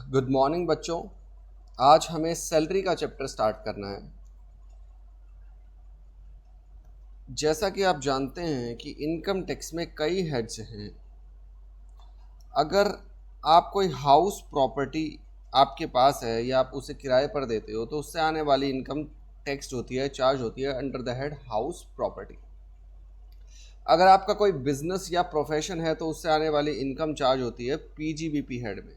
Good morning बच्चों। आज हमें सैलरी का चैप्टर स्टार्ट करना है। जैसा कि आप जानते हैं कि इनकम टैक्स में कई हेड्स हैं। अगर आप कोई हाउस प्रॉपर्टी आपके पास है या आप उसे किराए पर देते हो तो उससे आने वाली इनकम टैक्स होती है, चार्ज होती है under the head house property. अगर आपका कोई बिजनेस या प्रोफेशन है तो उससे आने वाली इनकम चार्ज होती है पीजीबीपी हेड में,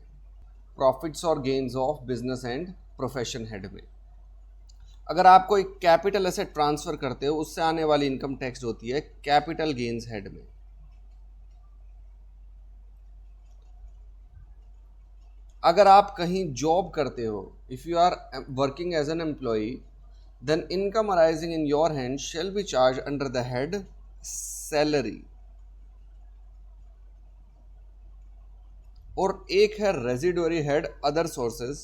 प्रॉफिट्स और gains of business and profession head में। अगर आप कोई कैपिटल एसेट ट्रांसफर करते हो उससे आने वाली इनकम टैक्स होती है कैपिटल गेन्स हेड में। अगर आप कहीं जॉब करते हो, if you are working as an employee, then income arising in your hand shall be charge under the head salary. और एक है रेजिडुअरी हेड अदर सोर्सेज,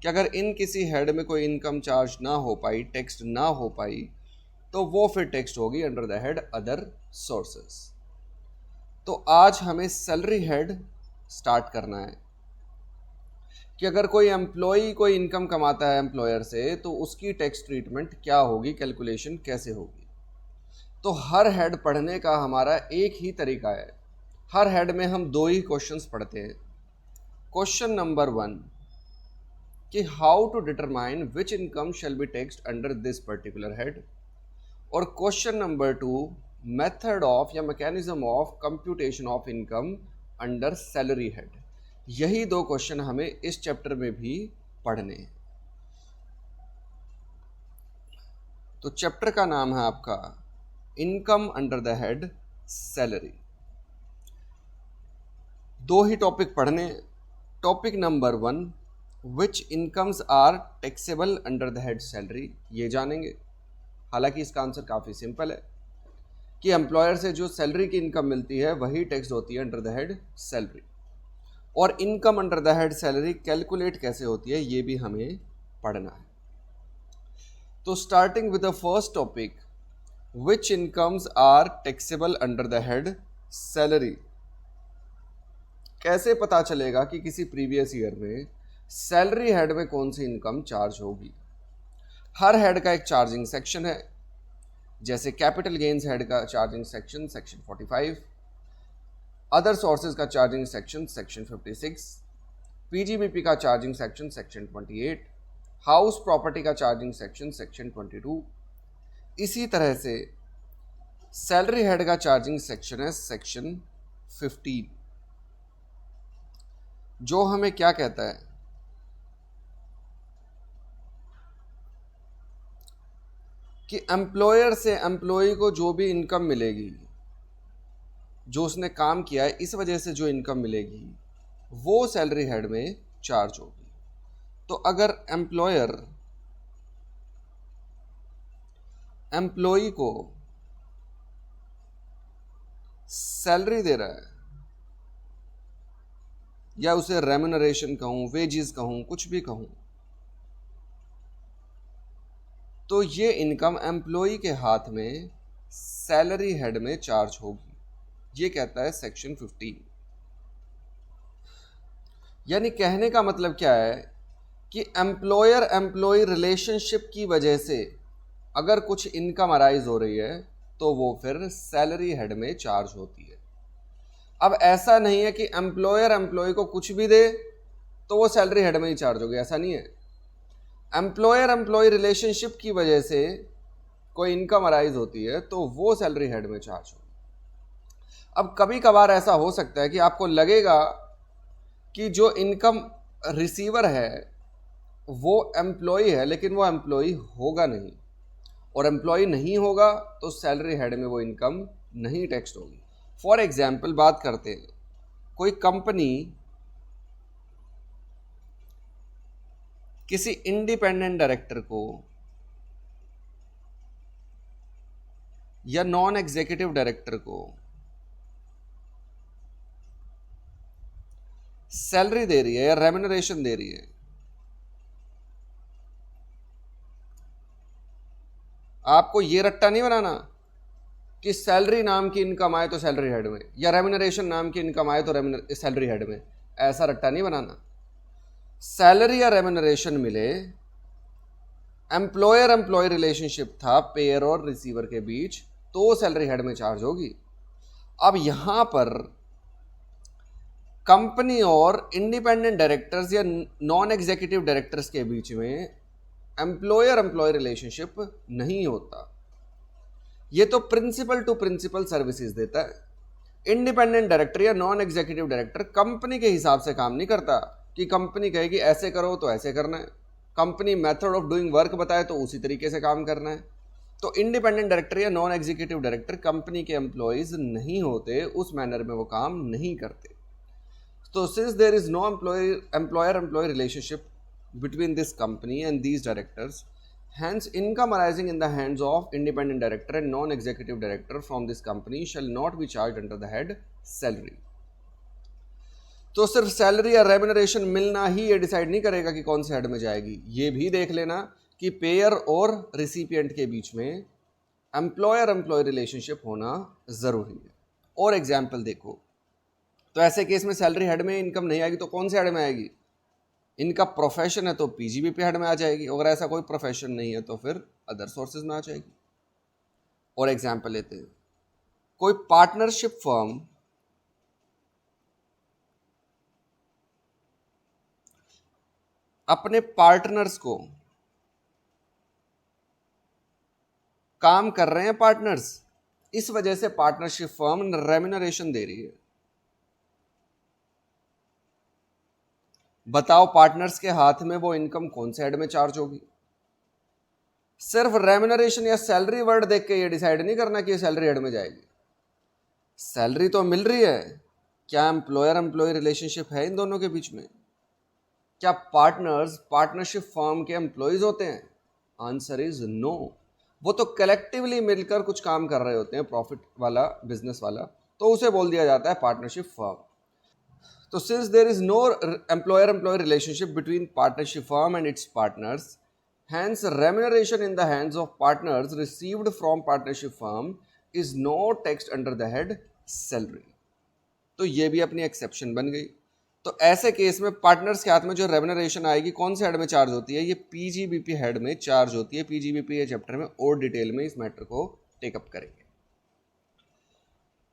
कि अगर इन किसी हेड में कोई इनकम चार्ज ना हो पाई, टैक्स ना हो पाई, तो वो फिर टैक्स होगी under the head other sources. तो आज हमें सैलरी हेड स्टार्ट करना है कि अगर कोई एम्प्लॉई कोई इनकम कमाता है एम्प्लॉयर से तो उसकी टैक्स ट्रीटमेंट क्या होगी, कैलकुलेशन कैसे होगी। तो हर हेड पढ़ने का हमारा एक ही तरीका है। हर हेड में हम दो ही क्वेश्चंस पढ़ते हैं। क्वेश्चन नंबर 1 कि how to determine which income shall be taxed under this particular head, और क्वेश्चन नंबर 2 मेथड ऑफ या mechanism of computation of income under salary head. यही दो क्वेश्चन हमें इस चैप्टर में भी पढ़ने हैं। तो चैप्टर का नाम है आपका income under the head salary. दो ही टॉपिक पढ़ने। Topic number 1 which incomes are taxable under the head salary, ये जानेंगे। हालांकि इसका आंसर काफ़ी सिंपल है कि एम्प्लॉयर से जो सैलरी की इनकम मिलती है वही टैक्स होती है अंडर द हेड सैलरी। और income under the head salary calculate कैसे होती है ये भी हमें पढ़ना है। तो starting with the first topic, which incomes are taxable under the head salary. कैसे पता चलेगा कि किसी प्रीवियस ईयर में सैलरी हेड में कौन सी इनकम चार्ज होगी। हर हेड का एक चार्जिंग सेक्शन है। जैसे कैपिटल गेन्स हेड का charging section section 45, other sources का चार्जिंग सेक्शन सेक्शन 56, पीजीबीपी का charging section section 28, house property का चार्जिंग सेक्शन सेक्शन 22। इसी तरह से सैलरी हेड का चार्जिंग सेक्शन है सेक्शन 15, जो हमें क्या कहता है कि एम्प्लॉयर से एम्प्लॉई को जो भी इनकम मिलेगी, जो उसने काम किया है इस वजह से जो इनकम मिलेगी वो सैलरी हेड में चार्ज होगी। तो अगर एम्प्लॉयर एम्प्लॉई को सैलरी दे रहा है, या उसे रेम्यूनरेशन कहूं, वेजेस कहूं, कुछ भी कहूं, तो ये इनकम एम्प्लॉई के हाथ में सैलरी हेड में चार्ज होगी। ये कहता है सेक्शन 15। यानी कहने का मतलब क्या है कि एम्प्लॉयर एम्प्लॉई रिलेशनशिप की वजह से अगर कुछ इनकम अराइज हो रही है तो वो फिर सैलरी हेड में चार्ज होती है। अब ऐसा नहीं है कि एम्प्लॉयर एम्प्लॉई को कुछ भी दे तो वो सैलरी हेड में ही चार्ज होगी, ऐसा नहीं है। एम्प्लॉयर एम्प्लॉई रिलेशनशिप की वजह से कोई इनकम अराइज होती है तो वो सैलरी हेड में चार्ज होगी। अब कभी कभार ऐसा हो सकता है कि आपको लगेगा कि जो इनकम रिसीवर है वो एम्प्लॉई है, लेकिन वो एम्प्लॉई होगा नहीं, और एम्प्लॉई नहीं होगा तो सैलरी हेड में वो इनकम नहीं टैक्स्ड होगी। फॉर एग्जाम्पल बात करते हैं, कोई कंपनी किसी इंडिपेंडेंट डायरेक्टर को या नॉन एग्जीक्यूटिव डायरेक्टर को सैलरी दे रही है या रेम्यूनरेशन दे रही है, आपको ये रट्टा नहीं बनाना कि सैलरी नाम की इनकम आए तो सैलरी हेड में, या रेम्यूनरेशन नाम की इनकम आए तो सैलरी हेड में। ऐसा रट्टा नहीं बनाना। सैलरी या रेम्यूनरेशन मिले, एम्प्लॉयर एम्प्लॉय रिलेशनशिप था पेयर और रिसीवर के बीच, तो सैलरी हेड में चार्ज होगी। अब यहां पर कंपनी और इंडिपेंडेंट डायरेक्टर्स या नॉन एग्जीक्यूटिव डायरेक्टर्स के बीच में एम्प्लॉयर एम्प्लॉय रिलेशनशिप नहीं होता। ये तो प्रिंसिपल टू प्रिंसिपल सर्विसेज देता है। इंडिपेंडेंट डायरेक्टर या नॉन एग्जीक्यूटिव डायरेक्टर कंपनी के हिसाब से काम नहीं करता कि कंपनी कहेगी ऐसे करो तो ऐसे करना है, company method of doing work बताए तो उसी तरीके से काम करना है। तो इंडिपेंडेंट डायरेक्टर या नॉन एग्जीक्यूटिव डायरेक्टर कंपनी के एम्प्लॉयज नहीं होते, उस मैनर में वो काम नहीं करते। तो since there is no employer employee relationship between this company and these directors, hence income arising in the hands of independent director and non-executive director from this company shall not be charged under the head salary। तो सिर्फ salary या remuneration मिलना ही ये decide नहीं करेगा कि कौन से हेड में जाएगी, ये भी देख लेना कि पेयर और रिसिपिएंट के बीच में एम्प्लॉयर एम्प्लॉय रिलेशनशिप होना जरूरी है। और एग्जाम्पल देखो, तो ऐसे केस में सैलरी हेड में इनकम नहीं आएगी तो कौन से हेड में आएगी? इनका प्रोफेशन है तो पीजीबीपी हेड में आ जाएगी, अगर ऐसा कोई प्रोफेशन नहीं है तो फिर अदर सोर्सेज में आ जाएगी। और एग्जांपल लेते हैं, कोई पार्टनरशिप फर्म अपने पार्टनर्स को, काम कर रहे हैं पार्टनर्स, इस वजह से पार्टनरशिप फर्म रेम्यूनरेशन दे रही है। बताओ पार्टनर्स के हाथ में वो इनकम कौन से हेड में चार्ज होगी? सिर्फ रेम्यूनरेशन या सैलरी वर्ड देख के ये डिसाइड नहीं करना कि ये सैलरी हेड में जाएगी। सैलरी तो मिल रही है, क्या एम्प्लॉयर एम्प्लॉय रिलेशनशिप है इन दोनों के बीच में? क्या पार्टनर्स पार्टनरशिप फर्म के एम्प्लॉयज होते हैं? Answer is no. वो तो कलेक्टिवली मिलकर कुछ काम कर रहे होते हैं, प्रॉफिट वाला, बिजनेस वाला, तो उसे बोल दिया जाता है partnership firm. So since there is no employer-employee relationship between partnership firm and its partners, hence remuneration in the hands of partners received from partnership firm is not taxed under the head salary। तो ये भी अपनी exception बन गई। तो ऐसे case में partners के हाथ में जो रेम्यूनरेशन आएगी कौन से हेड में चार्ज होती है? ये पीजीबीपी हेड में चार्ज होती है। पीजीबीपी ये चैप्टर में और डिटेल में इस मैटर को टेकअप करेंगे।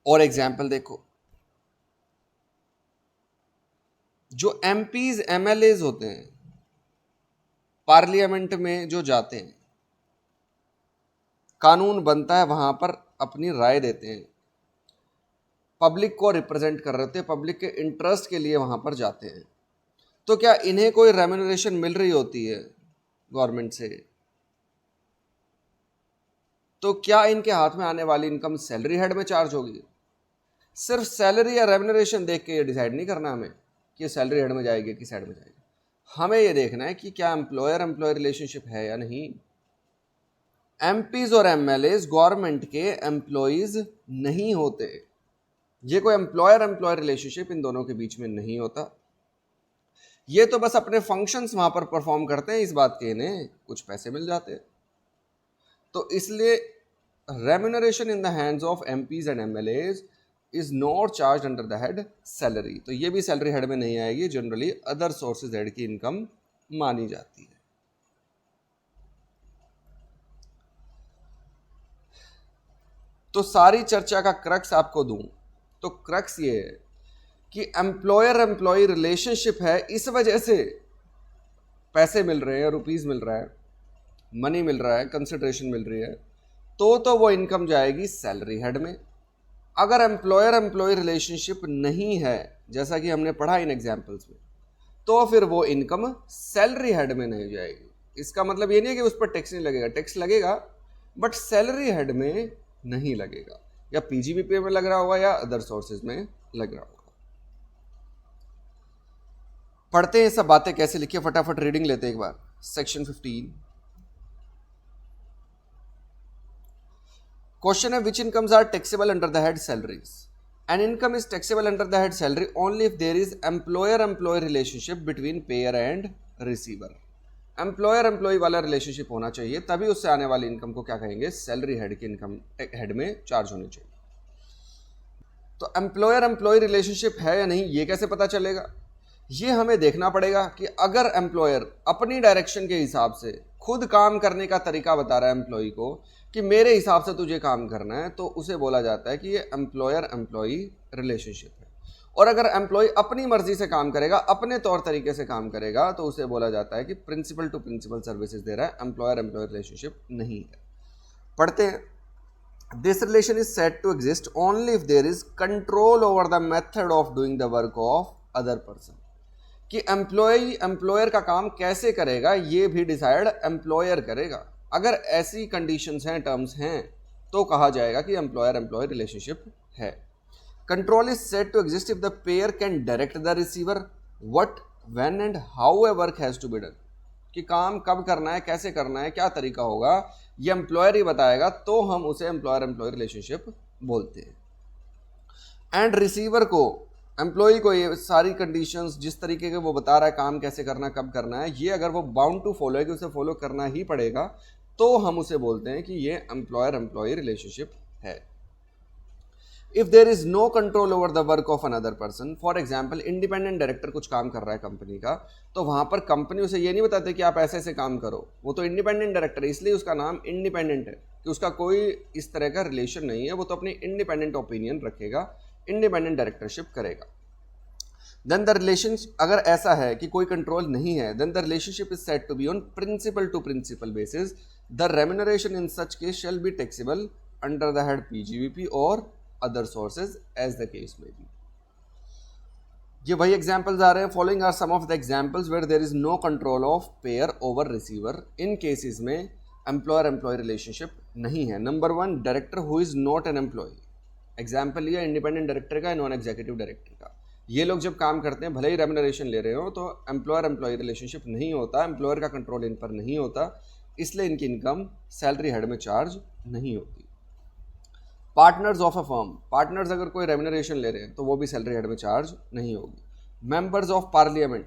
और एग्जाम्पल देखो, जो एमपीज एमएलएज होते हैं, पार्लियामेंट में जो जाते हैं, कानून बनता है वहां पर अपनी राय देते हैं, पब्लिक को रिप्रेजेंट कर रहे होते हैं, पब्लिक के इंटरेस्ट के लिए वहां पर जाते हैं, तो क्या इन्हें कोई रेम्यूनरेशन मिल रही होती है गवर्नमेंट से? तो क्या इनके हाथ में आने वाली इनकम सैलरी हेड में चार्ज होगी? सिर्फ सैलरी या रेम्यूनरेशन देख के ये डिसाइड नहीं करना हमें कि सैलरी हेड में जाएगी किस हेड में जाएगी। हमें ये देखना है कि क्या एम्प्लॉयर एम्प्लॉय रिलेशनशिप है या नहीं। एमपीज और एमएलएज गवर्नमेंट के एम्प्लॉयज नहीं होते, ये कोई एम्प्लॉयर एम्प्लॉय रिलेशनशिप इन दोनों के बीच में नहीं होता। ये तो बस अपने फंक्शंस वहां पर परफॉर्म करते हैं, इस बात के इन्हें कुछ पैसे मिल जाते हैं। तो इसलिए remuneration in the hands of MPs and MLAs is not charge under the head salary. तो ये भी सैलरी हेड में नहीं आएगी, जनरली अदर सोर्सेज हेड की इनकम मानी जाती है। तो सारी चर्चा का क्रक्स आपको दूं तो क्रक्स ये है कि एम्प्लॉयर एम्प्लॉय रिलेशनशिप है, इस वजह से पैसे मिल रहे हैं, रुपीज मिल रहा है, मनी मिल रहा है, कंसिडरेशन मिल रही है, तो वो इनकम जाएगी सैलरी हेड में। अगर एम्प्लॉयर एम्प्लॉय रिलेशनशिप नहीं है, जैसा कि हमने पढ़ा इन एग्जाम्पल्स में, तो फिर वो इनकम सैलरी हेड में नहीं जाएगी। इसका मतलब ये नहीं है कि उस पर टैक्स नहीं लगेगा, टैक्स लगेगा बट सैलरी हेड में नहीं लगेगा, या पीजीबीपी में लग रहा होगा या अदर सोर्सेज में लग रहा होगा। पढ़ते हैं सब बातें कैसे लिखी, फटाफट रीडिंग लेते हैं एक बार। सेक्शन 15 क्वेश्चन है, which incomes are taxable under the head salaries? An income is taxable under the head salary only if there is employer employee relationship between payer and receiver. Employer employee वाला relationship होना चाहिए, तभी उससे आने वाली income को क्या कहेंगे, सैलरी हेड की इनकम हेड में चार्ज होनी चाहिए। तो एम्प्लॉयर एम्प्लॉय रिलेशनशिप है या नहीं, ये कैसे पता चलेगा? ये हमें देखना पड़ेगा कि अगर एम्प्लॉयर अपनी डायरेक्शन के हिसाब से खुद काम करने का तरीका बता रहा है एम्प्लॉय को कि मेरे हिसाब से तुझे काम करना है, तो उसे बोला जाता है कि ये एम्प्लॉयर एम्प्लॉय रिलेशनशिप है। और अगर एम्प्लॉय अपनी मर्जी से काम करेगा, अपने तौर तरीके से काम करेगा, तो उसे बोला जाता है कि प्रिंसिपल टू प्रिंसिपल सर्विसेज दे रहा है, एम्प्लॉयर एम्प्लॉय रिलेशनशिप नहीं है। पढ़ते हैं। This relation is said to exist only if there is control over the method of doing the work of other person. कि एम्प्लॉयर का काम कैसे करेगा ये भी डिसाइड एम्प्लॉयर करेगा। अगर ऐसी कंडीशंस हैं, टर्म्स हैं, तो कहा जाएगा कि एम्प्लॉयर एम्प्लॉय रिलेशनशिप है। Control is said to exist if the payer can direct the receiver what, when and how a work has to be done. कि काम कब करना है, कैसे करना है, क्या तरीका होगा, ये एम्प्लॉयर ही बताएगा, तो हम उसे एम्प्लॉयर एम्प्लॉय रिलेशनशिप बोलते हैं। एंड रिसीवर को, एम्प्लॉय को ये सारी कंडीशंस जिस तरीके के वो बता रहा है काम कैसे करना, कब करना है, ये अगर वो बाउंड टू फॉलो है कि उसे फॉलो करना ही पड़ेगा, तो हम उसे बोलते हैं कि ये एम्प्लॉयर एम्प्लॉय रिलेशनशिप है। If there is no control over the work of another person, for example independent director कुछ काम कर रहा है कंपनी का, तो वहां पर कंपनी उसे ये नहीं बताते कि आप ऐसे ऐसे काम करो, वो तो इंडिपेंडेंट डायरेक्टर है, इसलिए उसका नाम इंडिपेंडेंट है कि उसका कोई इस तरह का रिलेशन नहीं है, वो तो अपनी इंडिपेंडेंट ओपिनियन रखेगा, इंडिपेंडेंट डायरेक्टरशिप करेगा। देन द रिलेशन, अगर ऐसा है कि कोई कंट्रोल नहीं है, then the relationship is said to be on principal to principal basis. The remuneration in such case shall be taxable under the head PGBP और other sources as the case may be. ये वही examples आ रहे हैं। Following are some of the examples where there is no control of payer over receiver. इन cases में employer employee relationship नहीं है। Number 1, director who is not an employee. Example लिया इंडिपेंडेंट डायरेक्टर का, नॉन एग्जीक्यूटिव डायरेक्टर का। ये लोग जब काम करते हैं, भले ही रेम्यूनरेशन ले रहे हो, तो एम्प्लॉयर एम्प्लॉय रिलेशनशिप नहीं होता, एम्प्लॉयर का कंट्रोल इन पर नहीं होता, इसलिए इनकी इनकम सैलरी हेड में चार्ज नहीं होती। Partners of a firm, partners अगर कोई रेम्यूनरेशन ले रहे हैं तो वो भी सैलरी हेड में चार्ज नहीं होगी। मेंबर्स ऑफ पार्लियामेंट,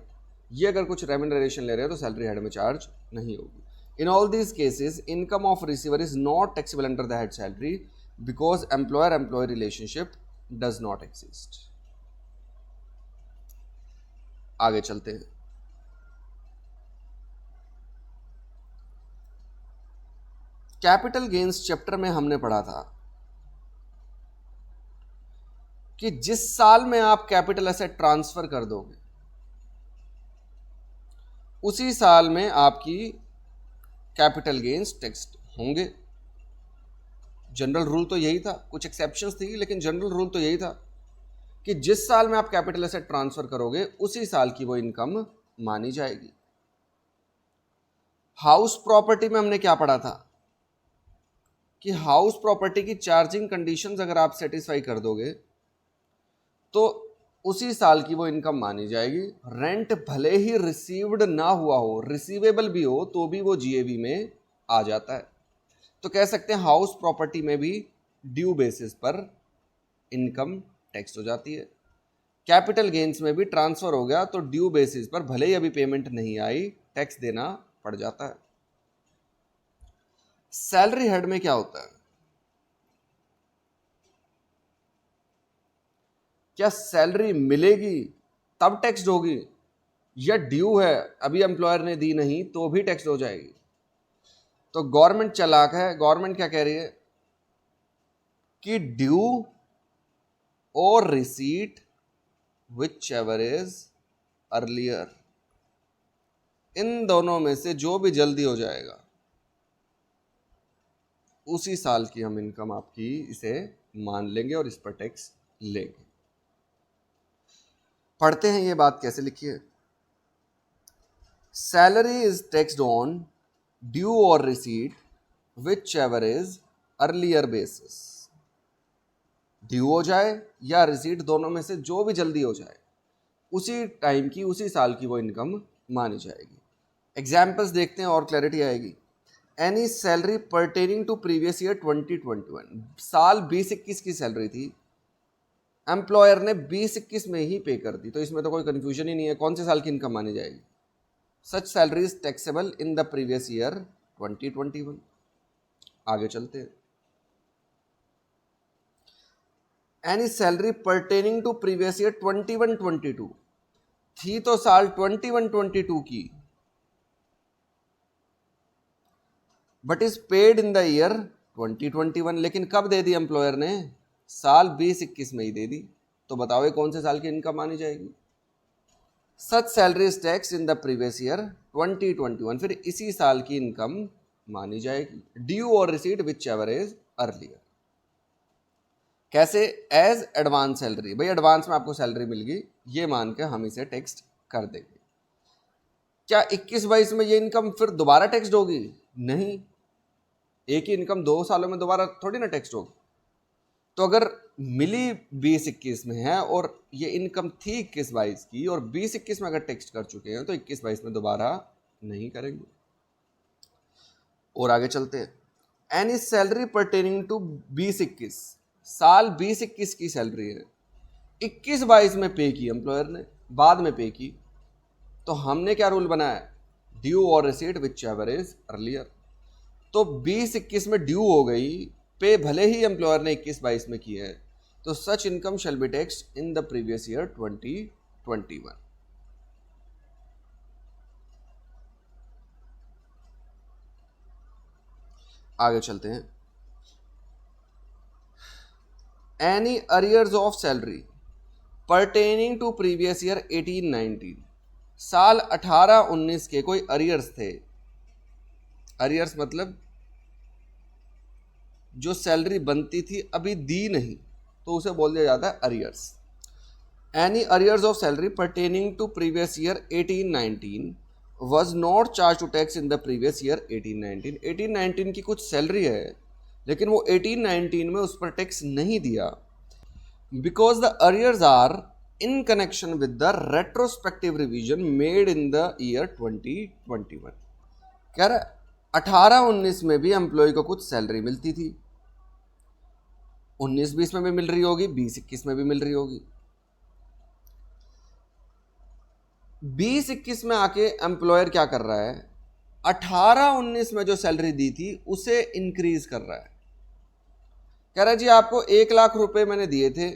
ये अगर कुछ रेम्यूनरेशन ले रहे हैं तो सैलरी हेड में चार्ज नहीं होगी। In all these cases income of receiver is not taxable under the head salary because employer employee relationship does not exist. आगे चलते हैं। कैपिटल गेन्स चैप्टर में हमने पढ़ा था कि जिस साल में आप कैपिटल एसेट ट्रांसफर कर दोगे उसी साल में आपकी कैपिटल गेन्स टैक्स्ड होंगे। जनरल रूल तो यही था, कुछ एक्सेप्शंस थी, लेकिन जनरल रूल तो यही था कि जिस साल में आप कैपिटल एसेट ट्रांसफर करोगे उसी साल की वो इनकम मानी जाएगी। हाउस प्रॉपर्टी में हमने क्या पढ़ा था कि हाउस प्रॉपर्टी की चार्जिंग कंडीशंस अगर आप सेटिस्फाई कर दोगे तो उसी साल की वो इनकम मानी जाएगी। रेंट भले ही रिसीव्ड ना हुआ हो, रिसीवेबल भी हो, तो भी वो जीएबी में आ जाता है। तो कह सकते हैं हाउस प्रॉपर्टी में भी ड्यू बेसिस पर इनकम टैक्स हो जाती है। कैपिटल गेन्स में भी ट्रांसफर हो गया तो ड्यू बेसिस पर भले ही अभी पेमेंट नहीं आई, टैक्स देना पड़ जाता है। सैलरी हेड में क्या होता है? क्या सैलरी मिलेगी तब टैक्स होगी, या ड्यू है अभी एम्प्लॉयर ने दी नहीं तो भी टैक्स हो जाएगी? तो गवर्नमेंट चालाक है। गवर्नमेंट क्या कह रही है कि due or receipt whichever is earlier, इन दोनों में से जो भी जल्दी हो जाएगा उसी साल की हम इनकम आपकी इसे मान लेंगे और इस पर टैक्स लेंगे। पढ़ते हैं ये बात कैसे लिखी है। Salary is taxed on due or receipt whichever is earlier basis. Due हो जाए या रिसीट, दोनों में से जो भी जल्दी हो जाए उसी टाइम की, उसी साल की वो इनकम मानी जाएगी। एग्जाम्पल्स देखते हैं और क्लैरिटी आएगी। Any salary pertaining to previous year 2021, साल 2021 की सैलरी थी, एम्प्लॉयर ने 2021 में ही पे कर दी, तो इसमें तो कोई कंफ्यूजन ही नहीं है कौन से साल की इनकम मानी जाएगी। Such salary is taxable in the previous year 2021। आगे चलते हैं। Any salary pertaining to previous year 21-22, थी तो साल 21-22 की, but is paid in the year 2021। लेकिन कब दे दी एम्प्लॉयर ने? साल 20-21 में ही दे दी। तो बताओ ये कौन से साल की इनकम मानी जाएगी? Such salary is tax in the previous year 2021, फिर इसी साल की इनकम मानी जाएगी। Due or receipt whichever is earlier. कैसे? एज एडवांस सैलरी, भाई एडवांस में आपको सैलरी मिल गई, ये मान के हम इसे टैक्स कर देंगे। क्या 21-22 में ये इनकम फिर दोबारा टैक्सड होगी? नहीं, एक ही इनकम 2 सालों में दोबारा थोड़ी ना टैक्सड होगी। तो अगर मिली 20-21 में है और ये इनकम थी 21-22 की, और 20-21 में अगर टैक्स कर चुके हैं, तो 21-22 में दोबारा नहीं करेंगे। और आगे चलते हैं। एनी सैलरी परटेनिंग टू 20-21, साल 20-21 की सैलरी है, 21-22 में पे की एम्प्लॉयर ने, बाद में पे की, तो हमने क्या रूल बनाया? Due or receipt whichever is earlier. तो 20-21 में ड्यू हो गई, पे भले ही एम्प्लॉयर ने 21-22 में की है, तो such income shall be taxed in the previous year 2021। आगे चलते हैं। Any arrears of salary pertaining to previous year 18-19, साल 18-19 के कोई अरियर्स थे। अरियर्स मतलब जो सैलरी बनती थी अभी दी नहीं, तो उसे बोल दिया जाता है arrears. Any arrears of salary pertaining to previous year 18-19 was not charge to tax in the previous year 18-19। 18-19 की कुछ सैलरी है, लेकिन वो 18-19 में उस पर टैक्स नहीं दिया, because the arrears are in connection with the retrospective revision made in the year 2021। कह रहा 18-19 में भी एम्प्लॉय को कुछ सैलरी मिलती थी, 19-20 में भी मिल रही होगी, 20-21 में भी मिल रही होगी। 20-21 में आके एम्प्लॉयर क्या कर रहा है? 18-19 में जो सैलरी दी थी उसे इंक्रीज कर रहा है। कह रहा है जी आपको 1 लाख रुपए मैंने दिए थे,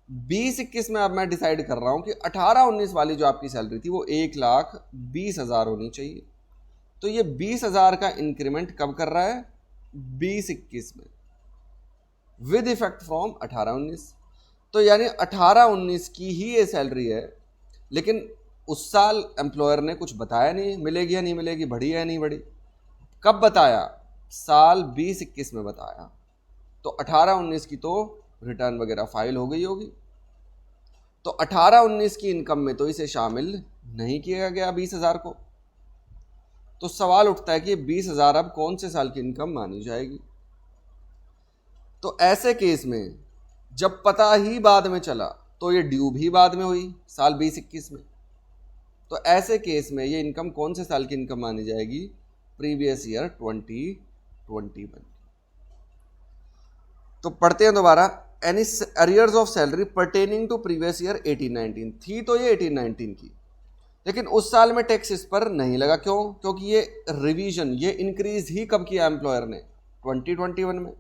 20-21 में अब मैं डिसाइड कर रहा हूं कि 18-19 वाली जो आपकी सैलरी थी वो 1,20,000 होनी चाहिए। तो ये 20,000 का इंक्रीमेंट कब कर रहा है? 20-21 में, विद इफेक्ट फ्रॉम 18-19। तो यानी 18-19 की ही ये सैलरी है, लेकिन उस साल एम्प्लॉयर ने कुछ बताया नहीं, मिलेगी या नहीं मिलेगी, बढ़ी है या नहीं बढ़ी। कब बताया? साल 20-21 में बताया। तो 18-19 की तो रिटर्न वगैरह फाइल हो गई होगी, तो 18-19 की इनकम में तो इसे शामिल नहीं किया गया 20,000 को। तो सवाल उठता है कि 20,000 अब कौन से साल की इनकम मानी जाएगी? तो ऐसे केस में जब पता ही बाद में चला, तो ये ड्यू भी बाद में हुई साल 20-21 में, तो ऐसे केस में ये इनकम कौन से साल की इनकम मानी जाएगी? Previous year 2021। तो पढ़ते हैं दोबारा। Any arrears of salary pertaining to previous year 18-19, थी तो ये 18-19 की, लेकिन उस साल में टैक्स इस पर नहीं लगा। क्यों? क्योंकि ये रिवीजन, ये इंक्रीज ही कब किया एम्प्लॉयर ने? 2021 में।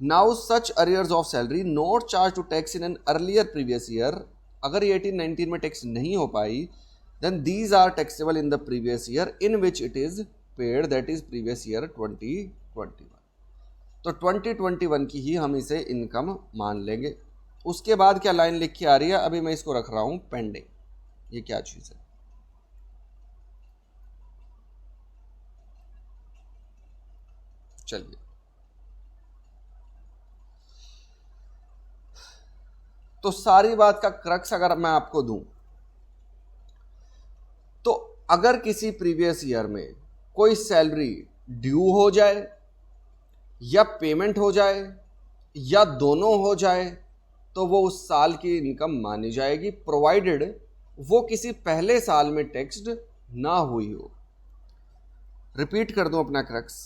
Now such arrears of salary not charge to tax in an earlier previous year, अगर ये 18-19 में टैक्स नहीं हो पाई, then these are taxable in the previous year in which it is paid, that is previous year 2021। तो 2021 की ही हम इसे इनकम मान लेंगे। उसके बाद क्या लाइन लिख के आ रही है, अभी मैं इसको रख रहा हूं पेंडिंग। ये क्या चीज है? चलिए, तो सारी बात का क्रक्स अगर मैं आपको दूं, तो अगर किसी प्रीवियस ईयर में कोई सैलरी ड्यू हो जाए, या पेमेंट हो जाए, या दोनों हो जाए, तो वो उस साल की इनकम मानी जाएगी, प्रोवाइडेड वो किसी पहले साल में टैक्स्ड ना हुई हो। रिपीट कर दूं अपना क्रक्स।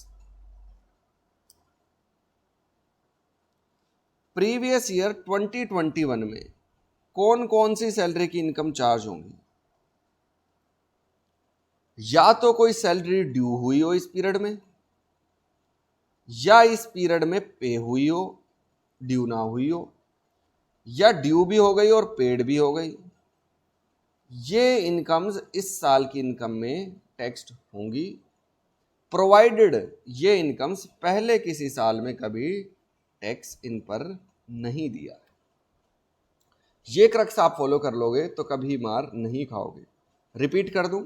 प्रीवियस ईयर 2021 में कौन कौन सी सैलरी की इनकम चार्ज होंगी? या तो कोई सैलरी ड्यू हुई हो इस पीरियड में, या इस पीरियड में पे हुई हो, ड्यू ना हुई हो, या ड्यू भी हो गई और पेड भी हो गई, ये इनकम्स इस साल की इनकम में टैक्स्ड होंगी, प्रोवाइडेड ये इनकम्स पहले किसी साल में कभी टैक्स इन पर नहीं दिया। ये क्रक्स आप फॉलो कर लोगे तो कभी मार नहीं खाओगे। रिपीट कर दूं,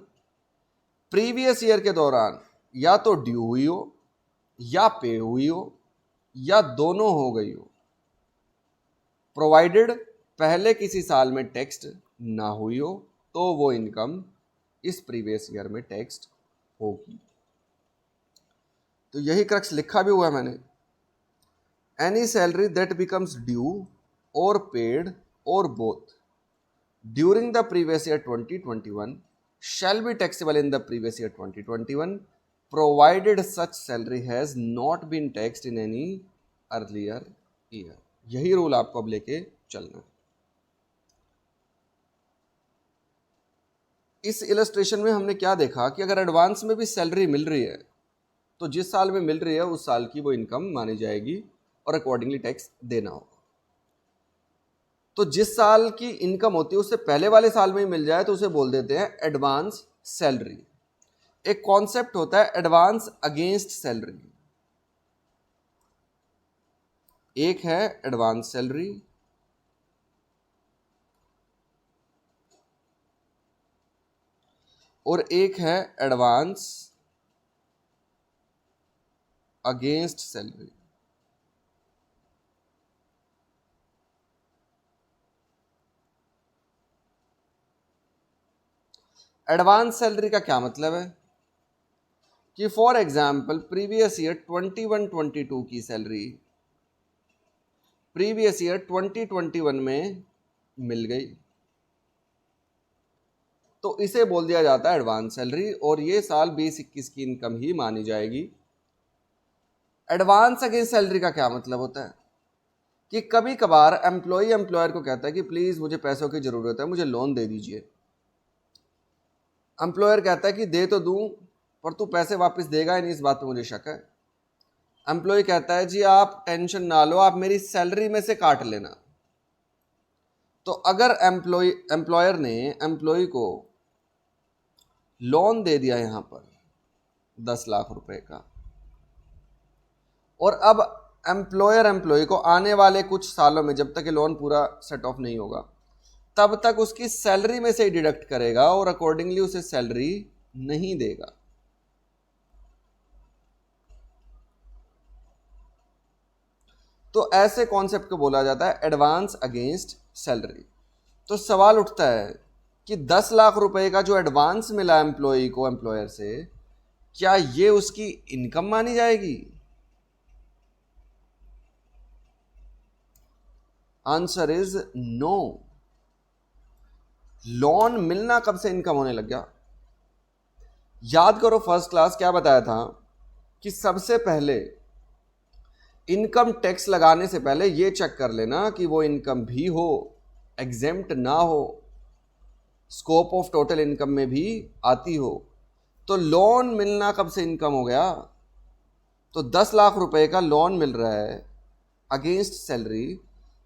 प्रीवियस ईयर के दौरान या तो ड्यू हुई हो या पे हुई हो या दोनों हो गई हो, प्रोवाइडेड पहले किसी साल में टैक्स्ड ना हुई हो, तो वो इनकम इस प्रीवियस ईयर में टैक्स्ड होगी। तो यही क्रक्स लिखा भी हुआ है मैंने, any salary that becomes due और पेड और both during the previous year 2021 shall be taxable in the previous year 2021 provided such salary has not been taxed in any earlier year। यही रूल आपको अब लेके चलना है। इस इलस्ट्रेशन में हमने क्या देखा कि अगर एडवांस में भी सैलरी मिल रही है तो जिस साल में मिल रही है उस साल की वो इनकम मानी जाएगी और अकॉर्डिंगली टैक्स देना होगा। तो जिस साल की इनकम होती है उससे पहले वाले साल में ही मिल जाए तो उसे बोल देते हैं एडवांस सैलरी। एक कॉन्सेप्ट होता है एडवांस अगेंस्ट सैलरी, एक है एडवांस सैलरी और एक है advance against salary. Advance salary का क्या मतलब है कि फॉर एग्जाम्पल प्रीवियस ईयर 21-22 की सैलरी प्रीवियस ईयर 2021 में मिल गई तो इसे बोल दिया जाता है एडवांस सैलरी और ये साल 20-21 की इनकम ही मानी जाएगी। एडवांस अगेंस्ट सैलरी का क्या मतलब होता है कि कभी कभार एम्प्लॉय एम्प्लॉयर को कहता है कि प्लीज मुझे पैसों की जरूरत है, मुझे लोन दे दीजिए। एम्प्लॉयर कहता है कि दे तो दूं पर तू पैसे वापस देगा ही नहीं, इस बात पे मुझे शक है। एम्प्लॉय कहता है जी आप टेंशन ना लो, आप मेरी सैलरी में से काट लेना। तो अगर एम्प्लॉयर ने एम्प्लॉय को लोन दे दिया यहां पर 10 लाख रुपए का और अब एम्प्लॉयर एम्प्लॉय को आने वाले कुछ सालों में जब तक ये लोन पूरा सेट ऑफ नहीं होगा तब तक उसकी सैलरी में से ही डिडक्ट करेगा और अकॉर्डिंगली उसे सैलरी नहीं देगा। तो ऐसे कॉन्सेप्ट को बोला जाता है एडवांस अगेंस्ट सैलरी। तो सवाल उठता है कि 10 लाख रुपए का जो एडवांस मिला एम्प्लॉय को एम्प्लॉयर से, क्या ये उसकी इनकम मानी जाएगी? Answer is no. लोन मिलना कब से इनकम होने लग गया? याद करो फर्स्ट क्लास क्या बताया था कि सबसे पहले इनकम टैक्स लगाने से पहले यह चेक कर लेना कि वो इनकम भी हो, एग्जेम्प्ट ना हो, स्कोप ऑफ टोटल इनकम में भी आती हो। तो लोन मिलना कब से इनकम हो गया? तो 10 लाख रुपए का लोन मिल रहा है अगेंस्ट सैलरी,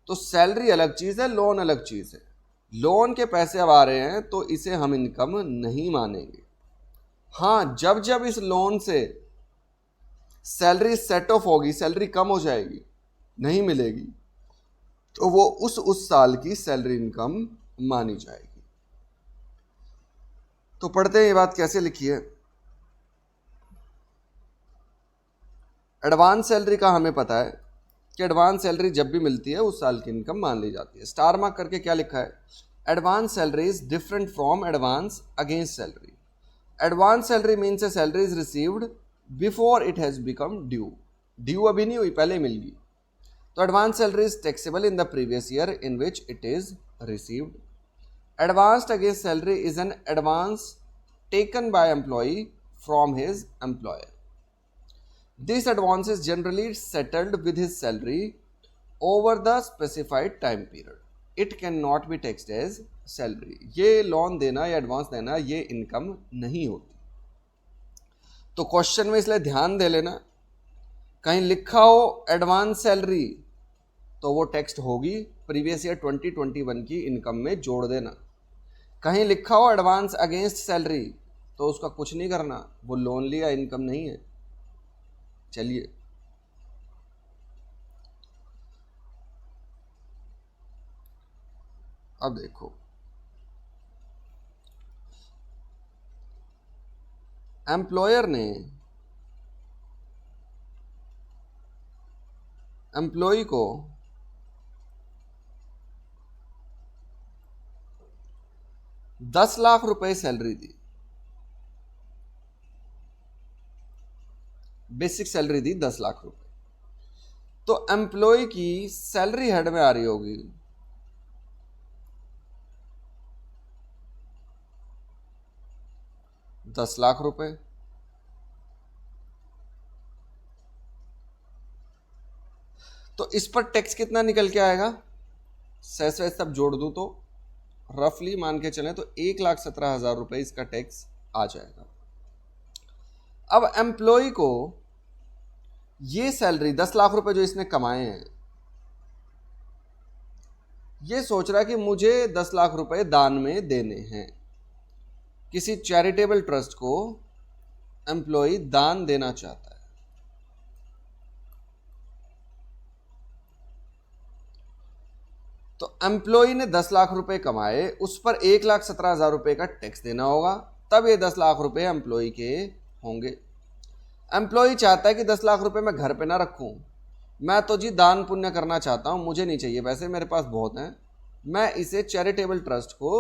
तो सैलरी अलग चीज है, लोन अलग चीज है। लोन के पैसे अब आ रहे हैं तो इसे हम इनकम नहीं मानेंगे। हाँ, जब जब इस लोन से सैलरी सेट ऑफ होगी, सैलरी कम हो जाएगी, नहीं मिलेगी, तो वो उस साल की सैलरी इनकम मानी जाएगी। तो पढ़ते हैं ये बात कैसे लिखी है। एडवांस सैलरी का हमें पता है कि एडवांस सैलरी जब भी मिलती है उस साल की इनकम मान ली जाती है। स्टार मार्क करके क्या लिखा है? Advance salary is different from advance against salary. Advance salary means a salary is received before it has become due. Due अभी नहीं हुई, पहले मिल गई। तो advance salary is taxable in the previous year in which it is received. Advanced against salary is an advance taken by employee from his employer. This advance is generally settled with his salary over the specified time period. It cannot be taxed as salary. ये loan देना या advance देना ये income नहीं होती। तो question में इसलिए ध्यान दे लेना, कहीं लिखा हो एडवांस सैलरी तो वो टैक्स्ड होगी, प्रीवियस ईयर 2021 की इनकम में जोड़ देना। कहीं लिखा हो एडवांस अगेंस्ट सैलरी तो उसका कुछ नहीं करना, वो लोन लिया, इनकम नहीं है। चलिए अब देखो, एम्प्लॉयर ने एम्प्लॉय को 10 लाख रुपए सैलरी दी, बेसिक सैलरी दी 10 लाख रुपए। तो एम्प्लॉय की सैलरी हेड में आ रही होगी 10 लाख रुपए। तो इस पर टैक्स कितना निकल के आएगा, सेस वेस सब जोड़ दूं तो रफली मान के चलें तो 1,17,000 रुपए इसका टैक्स आ जाएगा। अब एम्प्लॉय को ये सैलरी 10 लाख रुपए जो इसने कमाए हैं, ये सोच रहा है कि मुझे 10 लाख रुपए दान में देने हैं, किसी चैरिटेबल ट्रस्ट को एम्प्लॉय दान देना चाहता है। तो एम्प्लॉय ने 10 लाख रुपए कमाए, उस पर 1,17,000 रुपए का टैक्स देना होगा, तब ये 10 लाख रुपए एम्प्लॉय के होंगे। एम्प्लॉय चाहता है कि 10 लाख रुपए मैं घर पे ना रखूं, मैं तो जी दान पुण्य करना चाहता हूं, मुझे नहीं चाहिए पैसे, मेरे पास बहुत हैं, मैं इसे चैरिटेबल ट्रस्ट को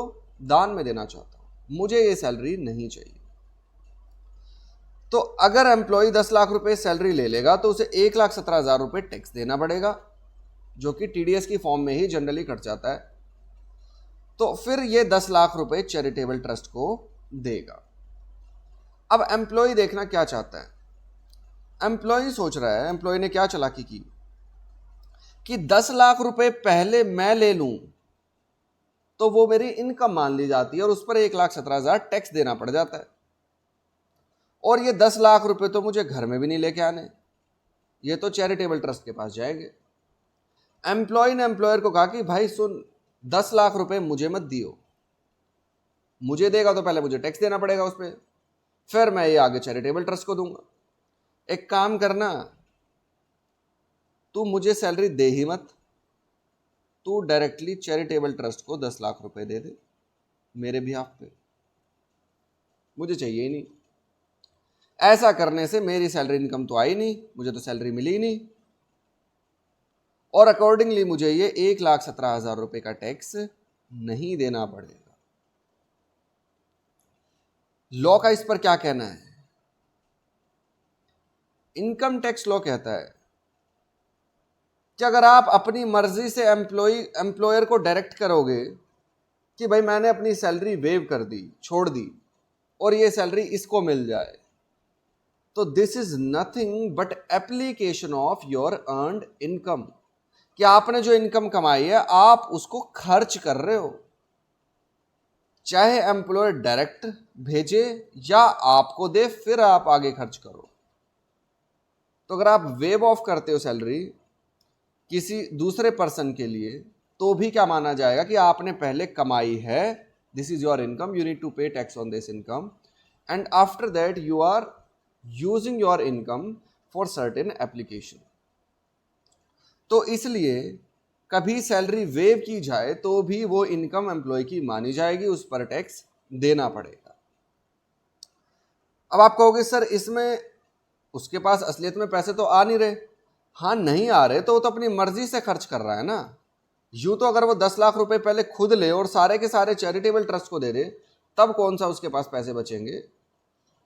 दान में देना चाहता हूं, मुझे ये सैलरी नहीं चाहिए। तो अगर एम्प्लॉय 10 लाख रुपए सैलरी ले लेगा तो उसे 1,17,000 रुपए टैक्स देना पड़ेगा, जो कि टीडीएस की फॉर्म में ही जनरली कट जाता है। तो फिर ये 10 लाख रुपए चैरिटेबल ट्रस्ट को देगा। अब एम्प्लॉय देखना क्या चाहता है, एम्प्लॉय सोच रहा है, एम्प्लॉय ने क्या चालाकी की कि 10 लाख रुपए पहले मैं ले लूं तो वो मेरी इनकम मान ली जाती है और उस पर 1,17,000 टैक्स देना पड़ जाता है। और ये 10 लाख रुपए तो मुझे घर में भी नहीं लेके आने, ये तो चैरिटेबल ट्रस्ट के पास जाएंगे। एम्प्लॉय ने एम्प्लॉयर को कहा कि भाई सुन, 10 लाख रुपए मुझे मत दियो, मुझे देगा तो पहले मुझे टैक्स देना पड़ेगा उस पर, फिर मैं ये आगे चैरिटेबल ट्रस्ट को दूंगा। एक काम करना, तू मुझे सैलरी दे ही मत, तू डायरेक्टली चैरिटेबल ट्रस्ट को 10 लाख रुपए दे दे मेरे बिहाफ पे, मुझे चाहिए ही नहीं। ऐसा करने से मेरी सैलरी इनकम तो आई नहीं, मुझे तो सैलरी मिली ही नहीं, और अकॉर्डिंगली मुझे ये 1,17,000 रुपए का टैक्स नहीं देना पड़ेगा। लॉ का इस पर क्या कहना है? इनकम टैक्स लॉ कहता है कि अगर आप अपनी मर्जी से एम्प्लॉयर को डायरेक्ट करोगे कि भाई मैंने अपनी सैलरी वेव कर दी, छोड़ दी, और ये सैलरी इसको मिल जाए, तो this is nothing but application of your earned income, कि आपने जो इनकम कमाई है आप उसको खर्च कर रहे हो, चाहे एम्प्लॉयर डायरेक्ट भेजे या आपको दे फिर आप आगे खर्च करो। तो अगर आप वेव ऑफ करते हो सैलरी किसी दूसरे पर्सन के लिए, तो भी क्या माना जाएगा कि आपने पहले कमाई है, this is your income, you need to pay tax on this income, and after that you are using your income for certain application. तो इसलिए कभी सैलरी वेव की जाए तो भी वो इनकम एम्प्लॉय की मानी जाएगी, उस पर टैक्स देना पड़ेगा। अब आप कहोगे सर इसमें उसके पास असलियत में पैसे तो आ नहीं रहे। हाँ, नहीं आ रहे तो वो तो अपनी मर्जी से खर्च कर रहा है ना। यूं तो अगर वो 10 लाख रुपए पहले खुद ले और सारे के सारे चैरिटेबल ट्रस्ट को दे दे, तब कौन सा उसके पास पैसे बचेंगे।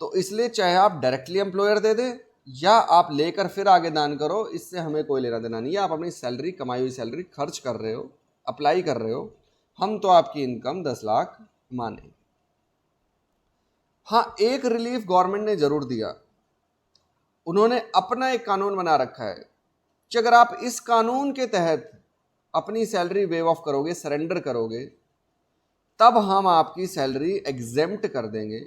तो इसलिए चाहे आप डायरेक्टली एम्प्लॉयर दे दे या आप लेकर फिर आगे दान करो, इससे हमें कोई लेना देना नहीं है। आप अपनी सैलरी, कमाई हुई सैलरी खर्च कर रहे हो, अप्लाई कर रहे हो, हम तो आपकी इनकम 10 लाख माने। हाँ, एक रिलीफ गवर्नमेंट ने जरूर दिया, उन्होंने अपना एक कानून बना रखा है कि अगर आप इस कानून के तहत अपनी सैलरी वेव ऑफ करोगे, सरेंडर करोगे, तब हम आपकी सैलरी एग्जेम्प्ट कर देंगे,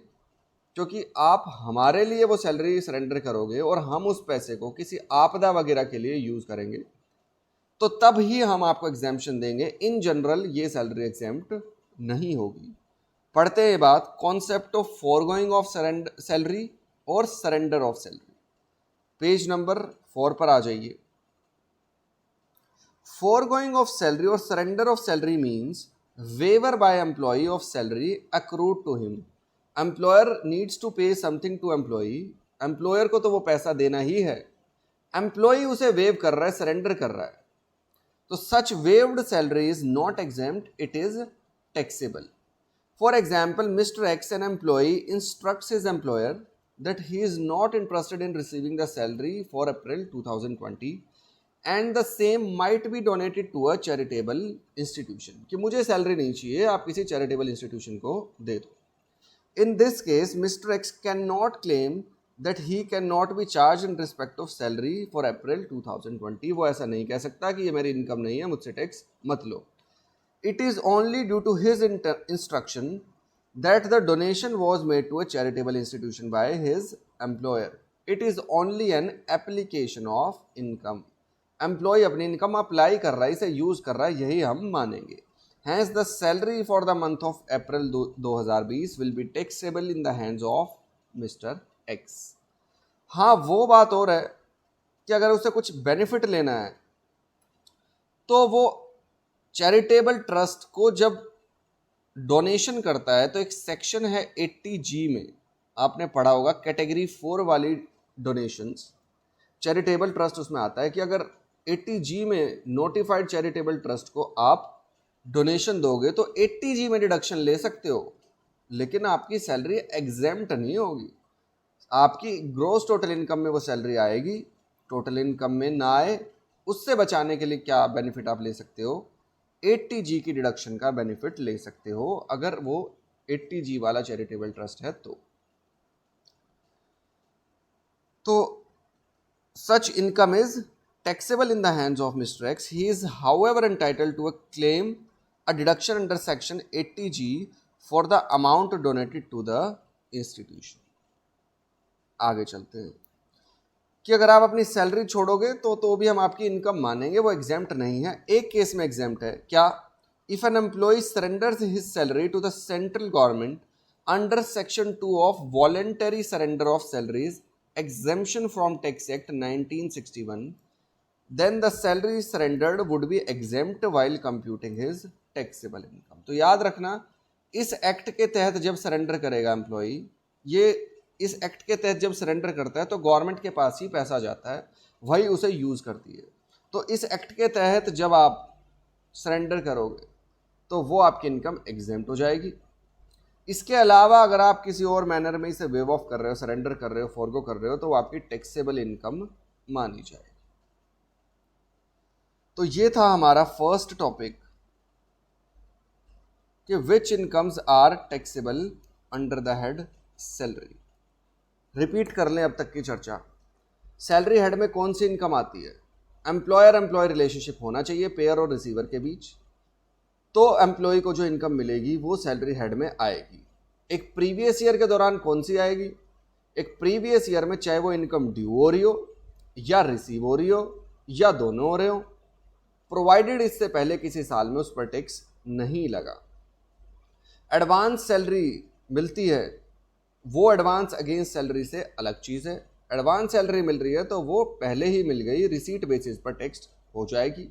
क्योंकि आप हमारे लिए वो सैलरी सरेंडर करोगे और हम उस पैसे को किसी आपदा वगैरह के लिए यूज करेंगे, तो तब ही हम आपको एग्जेम्पशन देंगे। इन जनरल ये सैलरी एग्जेम्प्ट नहीं होगी। पढ़ते हैं ये बात, concept of foregoing of salary और surrender of salary. Page number 4 पर आ जाइए। फोरगोइंग ऑफ सैलरी और surrender of salary means waiver by employee of salary accrued to him. Employer needs to pay something to employee, employer को तो वो पैसा देना ही है, एम्प्लॉई उसे वेव कर रहा है, सरेंडर कर रहा है, तो such waived salary is not exempt, it is taxable. For example, Mr. X, an employee, instructs his employer that he is not interested in receiving the salary for April 2020 and the same might be donated to a charitable institution, कि मुझे salary नहीं चाहिए, आप किसी charitable institution को दे दो। In this case, Mr. X cannot claim that he cannot be charged in respect of salary for April 2020। वो ऐसा नहीं कह सकता कि ये मेरी इनकम नहीं है, मुझसे टैक्स मत लो। It is only due to his instruction that the donation was made to a charitable institution by his employer. It is only an application of income. Employee अपनी इनकम अप्लाई कर रहा है, इसे use कर रहा है, यही हम मानेंगे। Hence the salary for the month of April 2020 will be taxable in the hands of Mr. X। हाँ, वो बात और है कि अगर उसे कुछ बेनिफिट लेना है तो वो चैरिटेबल ट्रस्ट को जब डोनेशन करता है तो एक सेक्शन है 80G में, आपने पढ़ा होगा, कैटेगरी 4 वाली डोनेशंस, चैरिटेबल ट्रस्ट उसमें आता है कि अगर 80G में नोटिफाइड चैरिटेबल ट्रस्ट को आप डोनेशन दोगे तो 80G में डिडक्शन ले सकते हो, लेकिन आपकी सैलरी एग्जेम्प्ट नहीं होगी। आपकी ग्रोस टोटल इनकम में वो सैलरी आएगी, टोटल इनकम में ना आए, उससे बचाने के लिए क्या बेनिफिट आप ले सकते हो, 80G की डिडक्शन का बेनिफिट ले सकते हो अगर वो 80G वाला चैरिटेबल ट्रस्ट है तो such income is taxable in the hands of Mr. X. He is however entitled to a claim a deduction under section 80G for the amount donated to the institution। आगे चलते हैं कि अगर आप अपनी salary छोड़ोगे तो भी हम आपकी इनकम मानेंगे, वो एग्जेम्प्ट नहीं है। एक केस में एग्जेम्प्ट है, क्या? If an employee surrenders his salary to the central government under section 2 of voluntary surrender of salaries exemption from tax act 1961, then the salary surrendered would be exempt while computing his taxable income. तो याद रखना, इस act के तहत जब surrender करेगा employ, ये इस एक्ट के तहत जब सरेंडर करता है तो गवर्नमेंट के पास ही पैसा जाता है, वही उसे यूज़ करती है। तो इस एक्ट के तहत जब आप सरेंडर करोगे तो वो आपकी इनकम एग्जेम्प्ट हो जाएगी। इसके अलावा अगर आप किसी और मैनर में इसे वेव ऑफ कर रहे हो, सरेंडर कर रहे हो, फॉरगो कर रहे हो, तो वो आपकी टैक्सेबल इनकम मानी जाएगी। तो ये था हमारा फर्स्ट टॉपिक कि which incomes are taxable under the head salary. Repeat कर लें अब तक की चर्चा। सैलरी हेड में कौन सी इनकम आती है? एम्प्लॉयर एम्प्लॉय रिलेशनशिप होना चाहिए पेयर और रिसीवर के बीच, तो एम्प्लॉय को जो इनकम मिलेगी वो सैलरी हेड में आएगी। एक प्रीवियस ईयर के दौरान कौन सी आएगी? एक प्रीवियस ईयर में चाहे वो इनकम ड्यू हो रही हो या रिसीव हो रही हो या दोनों हो रहे हो, प्रोवाइडेड इससे पहले किसी साल में उस पर टैक्स नहीं लगा। एडवांस सैलरी मिलती है, वो एडवांस अगेंस्ट सैलरी से अलग चीज़ है। एडवांस सैलरी मिल रही है तो वो पहले ही मिल गई, रिसीट बेसिस पर टैक्स हो जाएगी।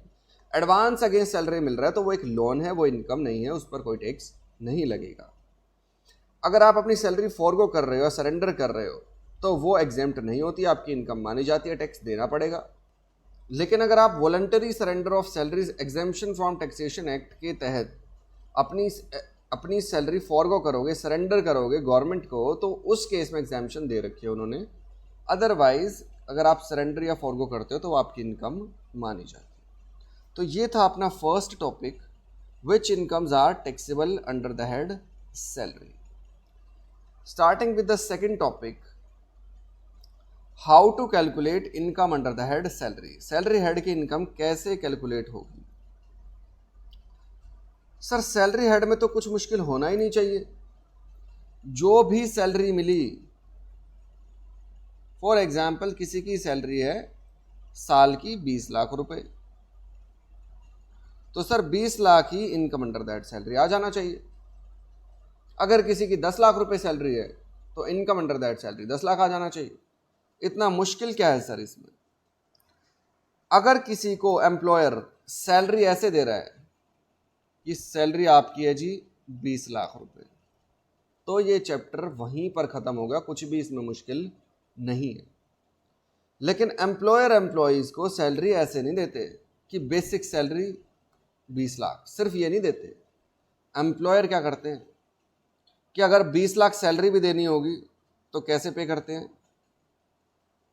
एडवांस अगेंस्ट सैलरी मिल रहा है तो वो एक लोन है, वो इनकम नहीं है, उस पर कोई टैक्स नहीं लगेगा। अगर आप अपनी सैलरी फॉरगो कर रहे हो, सरेंडर कर रहे हो, तो वो एग्जेम्प्ट नहीं होती, आपकी इनकम मानी जाती है, टैक्स देना पड़ेगा। लेकिन अगर आप voluntary surrender of salaries exemption from taxation act के तहत अपनी सैलरी फॉरगो करोगे, सरेंडर करोगे गवर्नमेंट को, तो उस केस में एग्जाम्पशन दे रखी है उन्होंने। अदरवाइज अगर आप सरेंडर या फॉरगो करते हो तो आपकी इनकम मानी जाती है। तो ये था अपना first topic, which incomes are taxable under the head salary. Starting with the second topic, how to calculate income under the head salary. Salary head की इनकम कैसे कैलकुलेट होगी? सर सैलरी हेड में तो कुछ मुश्किल होना ही नहीं चाहिए। जो भी सैलरी मिली, फॉर एग्जाम्पल किसी की सैलरी है साल की 20 लाख रुपए, तो सर 20 लाख ही इनकम अंडर दैट सैलरी आ जाना चाहिए। अगर किसी की 10 लाख रुपए सैलरी है तो income under that salary 10 lakh आ जाना चाहिए। इतना मुश्किल क्या है सर इसमें? अगर किसी को एम्प्लॉयर सैलरी ऐसे दे रहा है कि सैलरी आपकी है जी 20 लाख रुपए, तो ये चैप्टर वहीं पर खत्म होगा, कुछ भी इसमें मुश्किल नहीं है। लेकिन एम्प्लॉयर एम्प्लॉयज को सैलरी ऐसे नहीं देते कि बेसिक सैलरी 20 लाख, सिर्फ ये नहीं देते। एम्प्लॉयर क्या करते हैं कि अगर 20 लाख सैलरी भी देनी होगी तो कैसे पे करते हैं?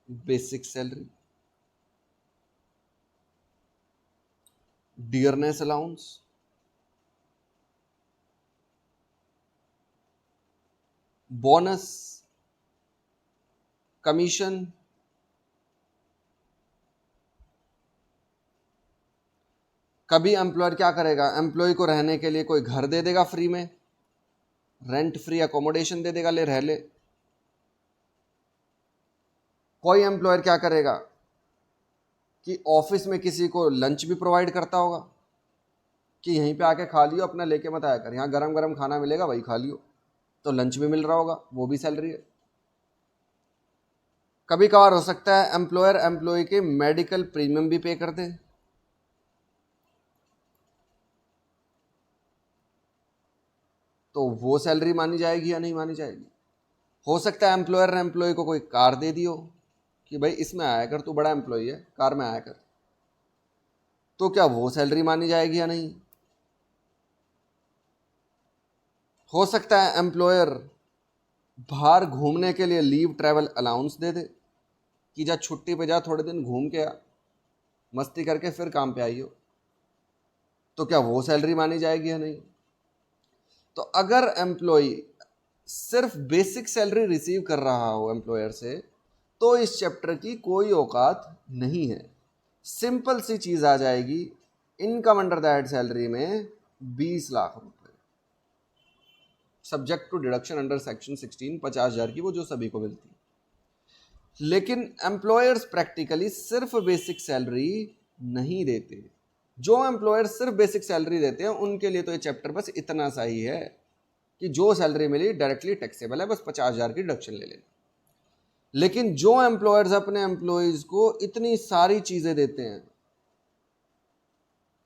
Basic salary, dearness allowance, bonus, commission, कभी एम्प्लॉयर क्या करेगा, एम्प्लॉय को रहने के लिए कोई घर दे देगा फ्री में, रेंट फ्री अकोमोडेशन दे देगा, ले रह ले। कोई एम्प्लॉयर क्या करेगा कि ऑफिस में किसी को लंच भी प्रोवाइड करता होगा कि यहीं पे आके खा लियो, अपना लेके मत आया कर, यहाँ गरम गरम खाना मिलेगा वही खा लियो, तो लंच भी मिल रहा होगा, वो भी सैलरी है। कभी कभार हो सकता है एम्प्लॉयर एम्प्लॉय के मेडिकल प्रीमियम भी पे कर दे, तो वो सैलरी मानी जाएगी या नहीं मानी जाएगी? हो सकता है एम्प्लॉयर ने एम्प्लॉय को कोई कार दे दी हो कि भाई इसमें आया कर, तू बड़ा एम्प्लॉय है, कार में आया कर, तो क्या वो सैलरी मानी जाएगी या नहीं? हो सकता है एम्प्लॉयर बाहर घूमने के लिए लीव ट्रैवल अलाउंस दे दे कि जा छुट्टी पे जा, थोड़े दिन घूम के आ, मस्ती करके फिर काम पे आई हो, तो क्या वो सैलरी मानी जाएगी या नहीं? तो अगर एम्प्लॉय सिर्फ बेसिक सैलरी रिसीव कर रहा हो एम्प्लॉयर से, तो इस चैप्टर की कोई औकात नहीं है। सिंपल सी चीज आ जाएगी, इनकम अंडर दैट सैलरी में 20 लाख रुपए, subject to deduction under section 16, 50,000 की वो जो सभी को मिलती है। लेकिन एम्प्लॉयर्स प्रैक्टिकली सिर्फ बेसिक सैलरी नहीं देते। जो एम्प्लॉयर सिर्फ बेसिक सैलरी देते हैं उनके लिए तो ये चैप्टर बस इतना सा ही है कि जो सैलरी मिली डायरेक्टली टैक्सेबल है, बस 50,000 की डिडक्शन ले लेना। लेकिन जो एम्प्लॉयर्स अपने एम्प्लॉयज को इतनी सारी चीजें देते हैं,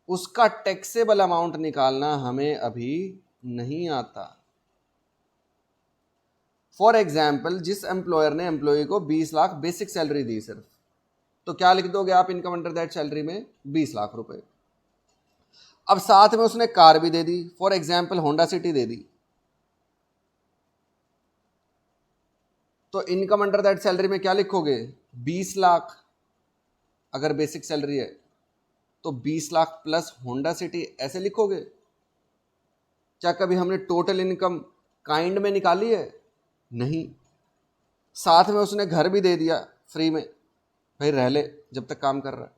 उसका टैक्सेबल अमाउंट निकालना हमें अभी नहीं आता। फॉर एग्जाम्पल, जिस एम्प्लॉयर ने एम्प्लॉय को 20 लाख बेसिक सैलरी दी सिर्फ, तो क्या लिख दोगे आप इनकम अंडर दैट सैलरी में? 20 लाख रुपए। अब साथ में उसने कार भी दे दी, फॉर एग्जाम्पल होंडा सिटी दे दी, तो इनकम अंडर दैट सैलरी में क्या लिखोगे? 20 लाख अगर बेसिक सैलरी है तो 20 लाख प्लस होंडा सिटी ऐसे लिखोगे? क्या कभी हमने टोटल इनकम काइंड में निकाली है? नहीं। साथ में उसने घर भी दे दिया फ्री में, भाई रह ले जब तक काम कर रहा है,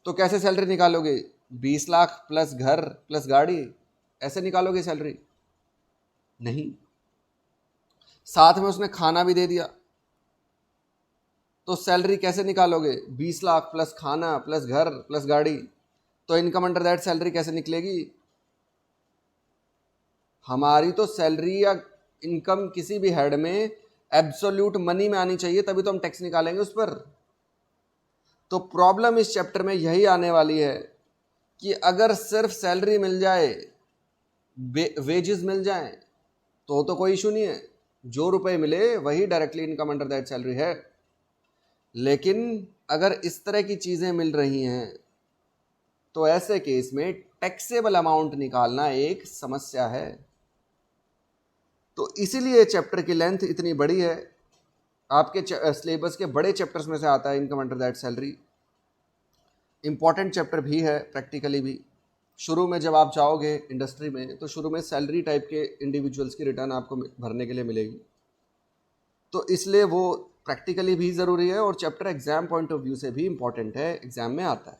तो कैसे सैलरी निकालोगे? 20 लाख प्लस घर प्लस गाड़ी ऐसे निकालोगे सैलरी? नहीं। साथ में उसने खाना भी दे दिया, तो सैलरी कैसे निकालोगे? 20 लाख प्लस खाना प्लस घर प्लस गाड़ी, तो इनकम अंडर दैट सैलरी कैसे निकलेगी? हमारी तो सैलरी या इनकम किसी भी हेड में एब्सोल्यूट मनी में आनी चाहिए, तभी तो हम टैक्स निकालेंगे उस पर। तो प्रॉब्लम इस चैप्टर में यही आने वाली है कि अगर सिर्फ सैलरी मिल जाए, वेजेस मिल जाए, तो कोई इशू नहीं है, जो रुपए मिले वही directly income under that salary है। लेकिन अगर इस तरह की चीजें मिल रही हैं तो ऐसे केस में टैक्सेबल अमाउंट निकालना एक समस्या है। तो इसीलिए चैप्टर की लेंथ इतनी बड़ी है, आपके सिलेबस के बड़े चैप्टर्स में से आता है income under that salary. Important chapter भी है प्रैक्टिकली भी। शुरू में जब आप जाओगे इंडस्ट्री में तो शुरू में सैलरी टाइप के इंडिविजुअल्स की रिटर्न आपको भरने के लिए मिलेगी, तो इसलिए वो प्रैक्टिकली भी ज़रूरी है और chapter exam point of view से भी इंपॉर्टेंट है, एग्जाम में आता है।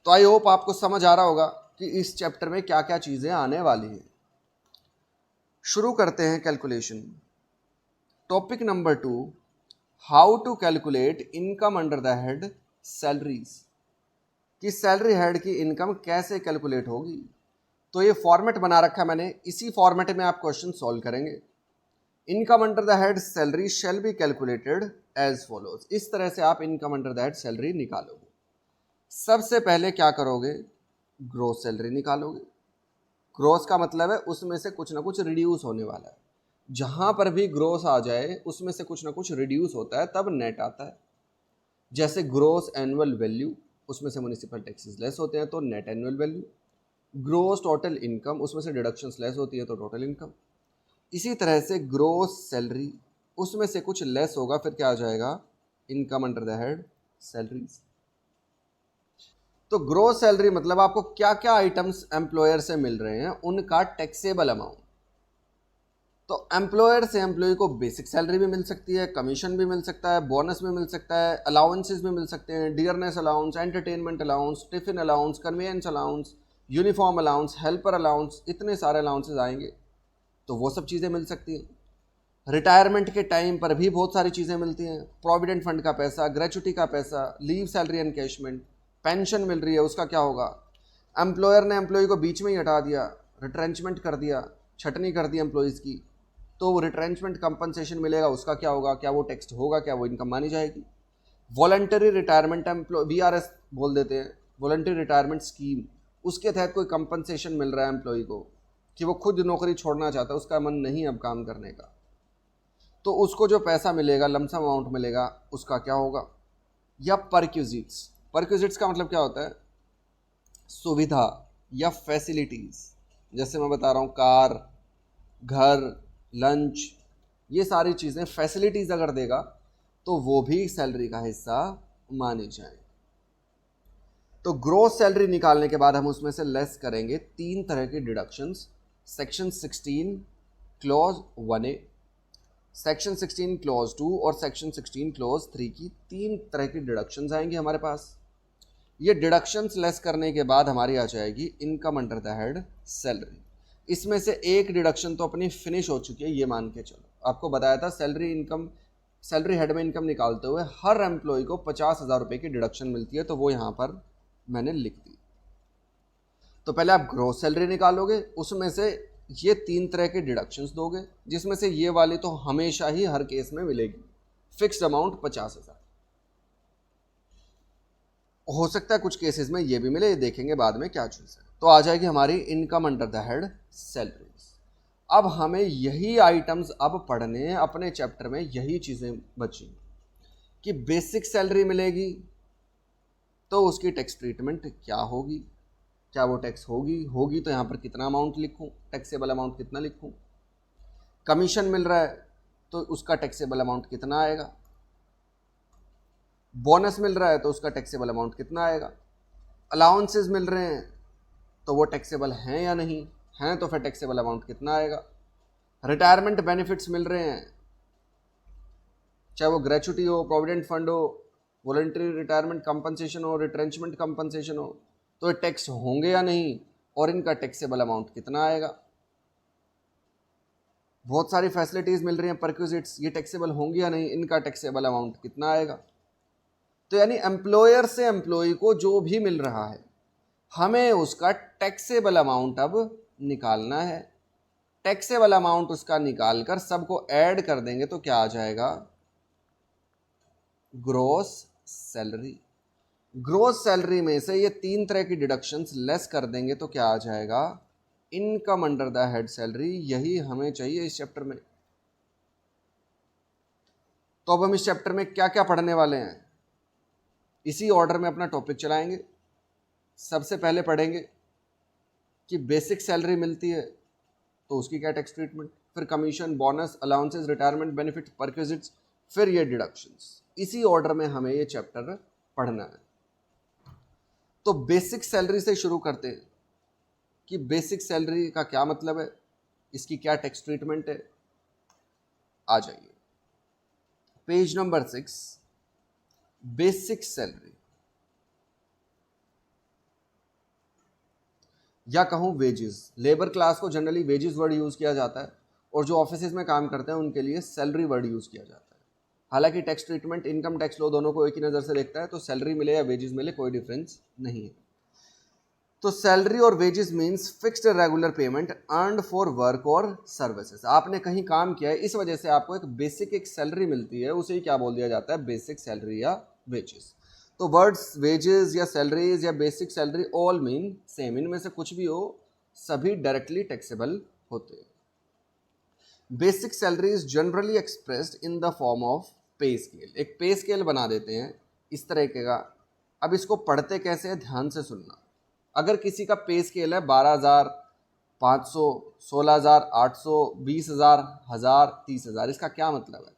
तो आई होप आपको समझ आ रहा होगा कि इस चैप्टर में क्या क्या चीज़ें आने वाली हैं। शुरू करते हैं calculation. Topic number 2, how to calculate income under the head salaries, कि सैलरी हेड की इनकम कैसे कैलकुलेट होगी। तो ये फॉर्मेट बना रखा है मैंने, इसी फॉर्मेट में आप क्वेश्चन सॉल्व करेंगे। Income under the head salary shall be calculated as follows. इस तरह से आप income under the head salary निकालोगे। सबसे पहले क्या करोगे, ग्रोस सैलरी निकालोगे। ग्रोस का मतलब है उसमें से कुछ ना कुछ रिड्यूस होने वाला है। जहां पर भी ग्रोस आ जाए उसमें से कुछ ना कुछ रिड्यूस होता है, तब नेट आता है। जैसे ग्रोस एनुअल वैल्यू, उसमें से म्युनिसिपल टैक्सेस लेस होते हैं तो net annual value. Gross total income, उसमें से डिडक्शंस लेस होती है तो टोटल इनकम। इसी तरह से ग्रोस सैलरी, उसमें से कुछ लेस होगा, फिर क्या आ जाएगा, income under the head salaries. तो ग्रोस सैलरी मतलब आपको क्या क्या आइटम्स एम्प्लॉयर से मिल रहे हैं उनका टैक्सेबल अमाउंट। तो एम्प्लॉयर से एम्प्लॉय को बेसिक सैलरी भी मिल सकती है, कमीशन भी मिल सकता है, बोनस भी मिल सकता है, अलाउंसेस भी मिल सकते हैं, dearness allowance, entertainment allowance, tiffin allowance, convince allowance, uniform allowance, helper allowance, इतने सारे अलाउंसेस आएंगे तो वो सब चीज़ें मिल सकती हैं। रिटायरमेंट के टाइम पर भी बहुत सारी चीज़ें मिलती हैं, प्रोविडेंट फंड का पैसा, ग्रेचुटी का पैसा, लीव सैलरी एनकैशमेंट, पेंशन मिल रही है, उसका क्या होगा। एम्प्लॉयर ने एम्प्लॉय को बीच में ही हटा दिया, रिट्रेंचमेंट कर दिया, छटनी कर दी एम्प्लॉयज़ की, तो वो रिट्रेंचमेंट कंपनसेशन मिलेगा, उसका क्या होगा, क्या वो टैक्स होगा, क्या वो इनकम मानी जाएगी। वॉलंटरी रिटायरमेंट एम्प्लॉय, VRS बोल देते हैं, वॉलंटरी रिटायरमेंट स्कीम, उसके तहत कोई कंपनसेशन मिल रहा है एम्प्लॉय को कि वो खुद नौकरी छोड़ना चाहता है, उसका मन नहीं अब काम करने का, तो उसको जो पैसा मिलेगा, लमसम अमाउंट मिलेगा, उसका क्या होगा। या परक्यूजिट्स, परक्यूजिट्स का मतलब क्या होता है, सुविधा या फैसिलिटीज़। जैसे मैं बता रहा हूँ, कार, घर, लंच, ये सारी चीज़ें फैसिलिटीज़ अगर देगा तो वो भी सैलरी का हिस्सा मानी जाए। तो ग्रोस सैलरी निकालने के बाद हम उसमें से लेस करेंगे 3 तरह के deductions. Section 16 clause 1A, section 16 clause 2 और सेक्शन 16 क्लॉज 3 की 3 तरह की डिडक्शंस आएंगी हमारे पास। ये डिडक्शंस लेस करने के बाद हमारी आ जाएगी income under the head salary. इसमें से एक डिडक्शन तो अपनी फिनिश हो चुकी है, ये मान के चलो। आपको बताया था सैलरी इनकम, सैलरी हेड में इनकम निकालते हुए हर एम्प्लॉय को 50,000 रुपये की डिडक्शन मिलती है, तो वो यहाँ पर मैंने लिख दी। तो पहले आप ग्रोस सैलरी निकालोगे, उसमें से ये 3 तरह के डिडक्शंस दोगे, जिसमें से ये वाली तो हमेशा ही हर केस में मिलेगी, फिक्स्ड अमाउंट 50,000। हो सकता है कुछ केसेस में ये भी मिले, ये देखेंगे बाद में क्या चीज़ है। तो आ जाएगी हमारी income under the head salaries. अब हमें यही आइटम्स अब पढ़ने हैं अपने चैप्टर में, यही चीज़ें बची कि बेसिक सैलरी मिलेगी तो उसकी टैक्स ट्रीटमेंट क्या होगी, क्या वो टैक्स होगी तो यहाँ पर कितना अमाउंट लिखूँ, टैक्सेबल अमाउंट कितना लिखूँ। कमीशन मिल रहा है तो उसका टैक्सेबल अमाउंट कितना आएगा। बोनस मिल रहा है तो उसका टैक्सेबल अमाउंट कितना आएगा। अलाउंसेस मिल रहे हैं तो वो टैक्सेबल हैं या नहीं हैं, तो फिर टैक्सेबल अमाउंट कितना आएगा। रिटायरमेंट बेनिफिट्स मिल रहे हैं, चाहे वो ग्रेचुटी हो, प्रोविडेंट फंड हो, वॉलंटरी रिटायरमेंट कंपनसेशन हो, रिट्रेंचमेंट कंपनसेशन हो, तो ये टैक्स होंगे या नहीं और इनका टैक्सेबल अमाउंट कितना आएगा। बहुत सारी फैसिलिटीज़ मिल रही हैं परक्यूजिट्स, ये टैक्सेबल होंगी या नहीं, इनका टैक्सेबल अमाउंट कितना आएगा। तो यानी एम्प्लॉयर से एम्प्लॉय को जो भी मिल रहा है हमें उसका टैक्सेबल अमाउंट अब निकालना है। टैक्सेबल अमाउंट उसका निकाल कर सबको ऐड कर देंगे तो क्या आ जाएगा, ग्रोस सैलरी। ग्रोस सैलरी में से ये 3 तरह की डिडक्शंस लेस कर देंगे तो क्या आ जाएगा, income under the head salary. यही हमें चाहिए इस चैप्टर में। तो अब हम इस चैप्टर में क्या क्या पढ़ने वाले हैं, इसी ऑर्डर में अपना टॉपिक चलाएंगे। सबसे पहले पढ़ेंगे कि बेसिक सैलरी मिलती है तो उसकी क्या टैक्स ट्रीटमेंट, फिर commission, bonus, allowances, retirement benefit, perquisites, फिर ये डिडक्शंस। इसी ऑर्डर में हमें ये चैप्टर पढ़ना है। तो बेसिक सैलरी से शुरू करते हैं कि बेसिक सैलरी का क्या मतलब है, इसकी क्या टैक्स ट्रीटमेंट है। आ जाइए पेज नंबर 6, बेसिक सैलरी या कहूँ वेजेस। लेबर क्लास को जनरली वेजेस वर्ड यूज़ किया जाता है और जो ऑफिसेज में काम करते हैं उनके लिए सैलरी वर्ड यूज़ किया जाता है। हालांकि टैक्स ट्रीटमेंट, इनकम टैक्स लो दोनों को एक ही नज़र से देखता है, तो सैलरी मिले या वेजेस मिले कोई डिफरेंस नहीं है। तो सैलरी और wages means fixed regular payment earned for work और सर्विसेज। आपने कहीं काम किया है, इस वजह से आपको एक बेसिक एक सैलरी मिलती है, उसे क्या बोल दिया जाता है, बेसिक सैलरी या वेजेस। तो वर्ड्स वेजेस या सैलरीज या basic salary all mean same, इनमें से कुछ भी हो सभी डायरेक्टली टैक्सेबल होते हैं। Basic salary is generally expressed in the form of पे स्केल। एक पे स्केल बना देते हैं इस तरह का। अब इसको पढ़ते कैसे है, ध्यान से सुनना। अगर किसी का पे स्केल है 12,500, 16,800, 20,000, 1,000, 30,000, इसका क्या मतलब है?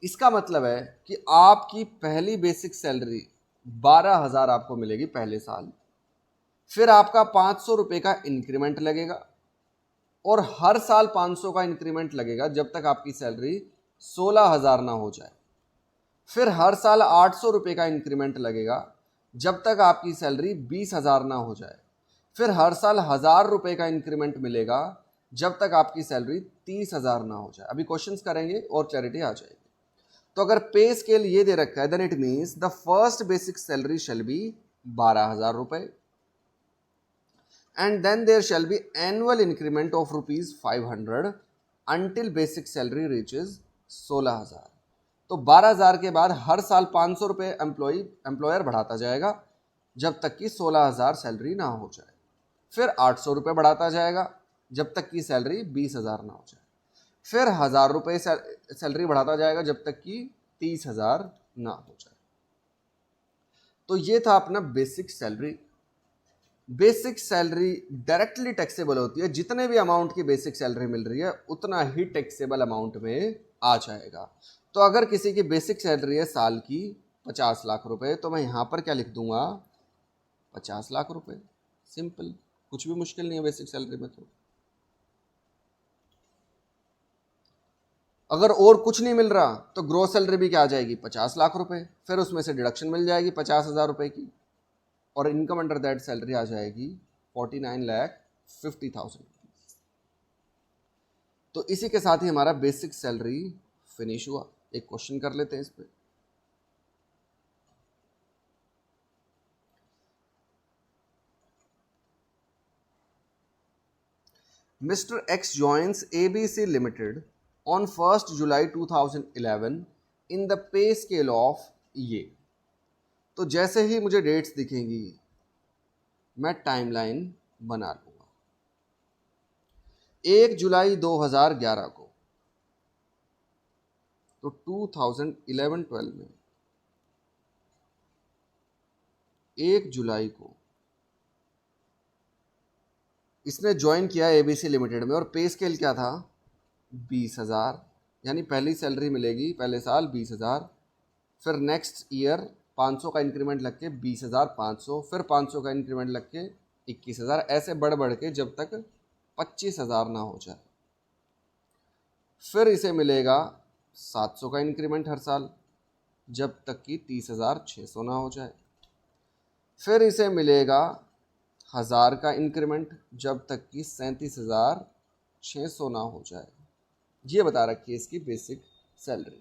इसका मतलब है कि आपकी पहली बेसिक सैलरी 12,000 आपको मिलेगी पहले साल, फिर आपका 500 रुपये का इंक्रीमेंट लगेगा और हर साल 500 का इंक्रीमेंट लगेगा जब तक आपकी सैलरी 16,000 ना हो जाए। फिर हर साल 800 रुपये का इंक्रीमेंट लगेगा जब तक आपकी सैलरी 20,000 ना हो जाए। फिर हर साल 1,000 रुपये का इंक्रीमेंट मिलेगा जब तक आपकी सैलरी 30,000 ना हो जाए। अभी क्वेश्चंस करेंगे और क्लैरिटी आ जाएगी। तो अगर पे स्केल ये दे रखा है, then it means the first basic salary shall be 12,000 रुपये and then there shall be annual increment of rupees 500 until basic salary reaches 16,000। तो 12,000 के बाद हर साल 500 रुपये एम्प्लॉयर बढ़ाता जाएगा जब तक कि 16,000 सैलरी ना हो जाए। फिर 800 रुपये बढ़ाता जाएगा जब तक कि सैलरी 20,000 ना हो जाए। फिर 1,000 रुपये सैलरी बढ़ाता जाएगा जब तक कि 30,000 ना हो जाए। तो ये था अपना basic salary. Basic salary directly taxable होती है, जितने भी अमाउंट की बेसिक सैलरी मिल रही है उतना ही टैक्सेबल अमाउंट में आ जाएगा। तो अगर किसी की बेसिक सैलरी है साल की 50 लाख रुपए, तो मैं यहाँ पर क्या लिख दूंगा, 50 लाख रुपए। सिंपल, कुछ भी मुश्किल नहीं है बेसिक सैलरी में। तो अगर और कुछ नहीं मिल रहा तो ग्रोस सैलरी भी क्या आ जाएगी, 50 लाख रुपए। फिर उसमें से डिडक्शन मिल जाएगी 50,000 रुपए की, और इनकम अंडर दैट सैलरी आ जाएगी 49,50,000। तो इसी के साथ ही हमारा बेसिक सैलरी फिनिश हुआ। एक क्वेश्चन कर लेते हैं इस पे। Mister x joins ABC limited on 1 July 2011 in the pay scale of ये। तो जैसे ही मुझे डेट्स दिखेंगी मैं टाइमलाइन बना लूंगा। 1 जुलाई 2011 को, तो 2011-12 में 1 जुलाई को इसने ज्वाइन किया ABC लिमिटेड में, और पे स्केल क्या था, 20,000। यानी पहली सैलरी मिलेगी पहले साल 20,000, फिर नेक्स्ट ईयर 500 का इंक्रीमेंट लग के 20,500, फिर 500 का इंक्रीमेंट लग के 21,000, ऐसे बढ़ बढ़ के जब तक 25,000 ना हो जाए। फिर इसे मिलेगा 700 का इंक्रीमेंट हर साल जब तक कि 30,600 ना हो जाए। फिर इसे मिलेगा 1,000 का इंक्रीमेंट जब तक कि 37,600 ना हो जाए। ये बता रखी है इसकी बेसिक सैलरी।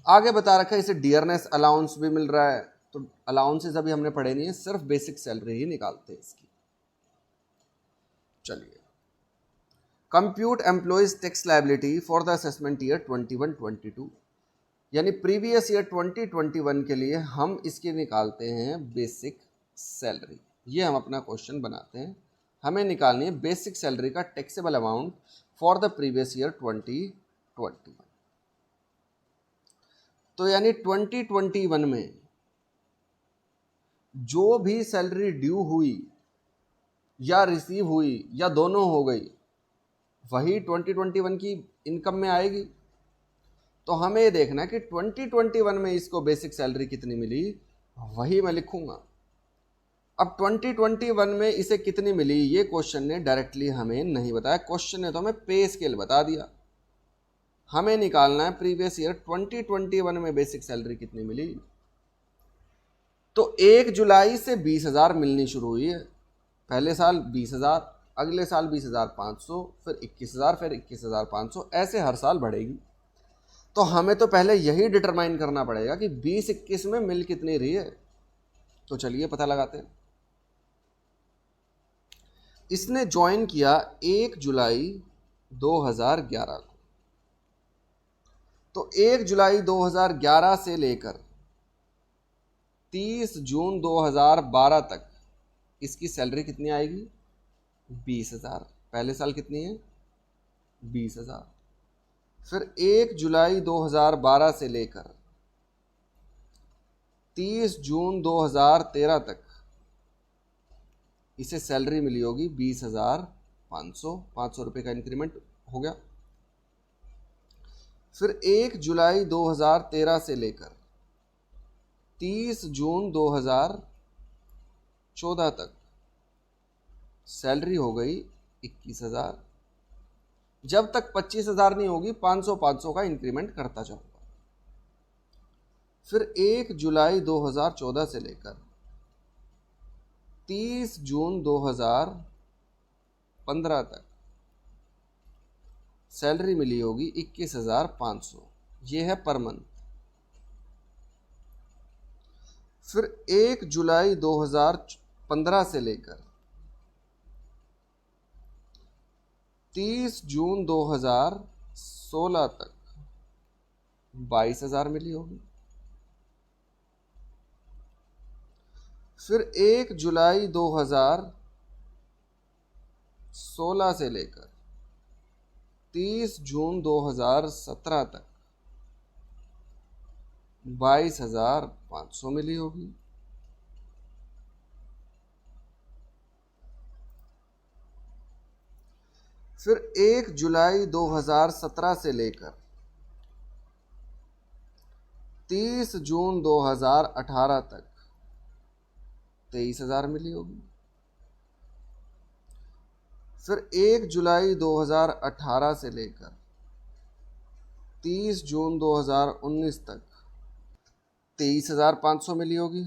आगे बता रखा है इसे डियरनेस अलाउंस भी मिल रहा है। तो अलाउंसेस अभी हमने पढ़े नहीं है, सिर्फ बेसिक सैलरी ही निकालते हैं इसकी। चलिए, compute employees tax liability for the assessment year 21-22, यानी प्रीवियस ईयर 2021 के लिए हम इसकी निकालते हैं बेसिक सैलरी। ये हम अपना क्वेश्चन बनाते हैं, हमें निकालनी है बेसिक सैलरी का taxable amount for the previous year 2021। तो यानी 2021 में जो भी सैलरी ड्यू हुई या रिसीव हुई या दोनों हो गई, वही 2021 की इनकम में आएगी। तो हमें ये देखना है कि 2021 में इसको बेसिक सैलरी कितनी मिली, वही मैं लिखूंगा। अब 2021 में इसे कितनी मिली ये क्वेश्चन ने डायरेक्टली हमें नहीं बताया, क्वेश्चन ने तो हमें पे स्केल बता दिया। हमें निकालना है प्रीवियस ईयर 2021 में बेसिक सैलरी कितनी मिली। तो 1 जुलाई से 20,000 मिलनी शुरू हुई है। पहले साल 20,000, अगले साल 20,500, फिर 21,000, फिर 21,500, ऐसे हर साल बढ़ेगी। तो हमें तो पहले यही डिटरमाइन करना पड़ेगा कि 20-21 में मिल कितनी रही है। तो चलिए पता लगाते हैं। इसने ज्वाइन किया 1 जुलाई 2011 को। तो 1 जुलाई 2011 से लेकर 30 जून 2012 तक इसकी सैलरी कितनी आएगी? 20,000। पहले साल कितनी है? 20,000। फिर 1 जुलाई 2012 से लेकर 30 जून 2013 तक इसे सैलरी मिली होगी 20,500। 500 रुपये का इंक्रीमेंट हो गया। फिर 1 जुलाई 2013 से लेकर 30 जून 2014 तक सैलरी हो गई 21,000। जब तक 25,000 नहीं होगी 500 का इंक्रीमेंट करता जाऊंगा। फिर 1 जुलाई 2014 से लेकर 30 जून 2015 तक सैलरी मिली होगी 21,500। ये है पर मंथ। फिर 1 जुलाई 2015 से लेकर 30 जून 2016 तक 22,000 मिली होगी। फिर 1 जुलाई 2016 से लेकर 30 जून 2017 तक 22,500 मिली होगी। फिर 1 जुलाई 2017 से लेकर 30 जून 2018 तक 23,000 मिली होगी। फिर 1 जुलाई 2018 से लेकर 30 जून 2019 तक 23,500 मिली होगी।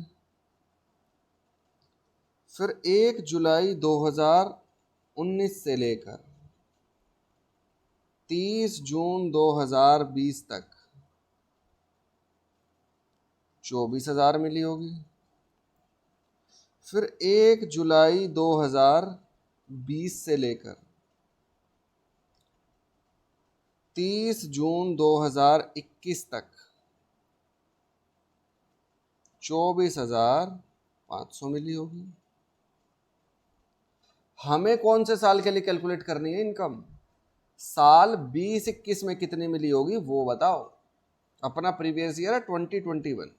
फिर 1 जुलाई 2019 से लेकर 30 जून 2020 तक 24,000 मिली होगी। फिर 1 जुलाई 2020 से लेकर 30 जून 2021 तक 24,500 मिली होगी। हमें कौन से साल के लिए कैलकुलेट करनी है इनकम? साल 2021 में कितनी मिली होगी वो बताओ। अपना प्रीवियस ईयर है 2021,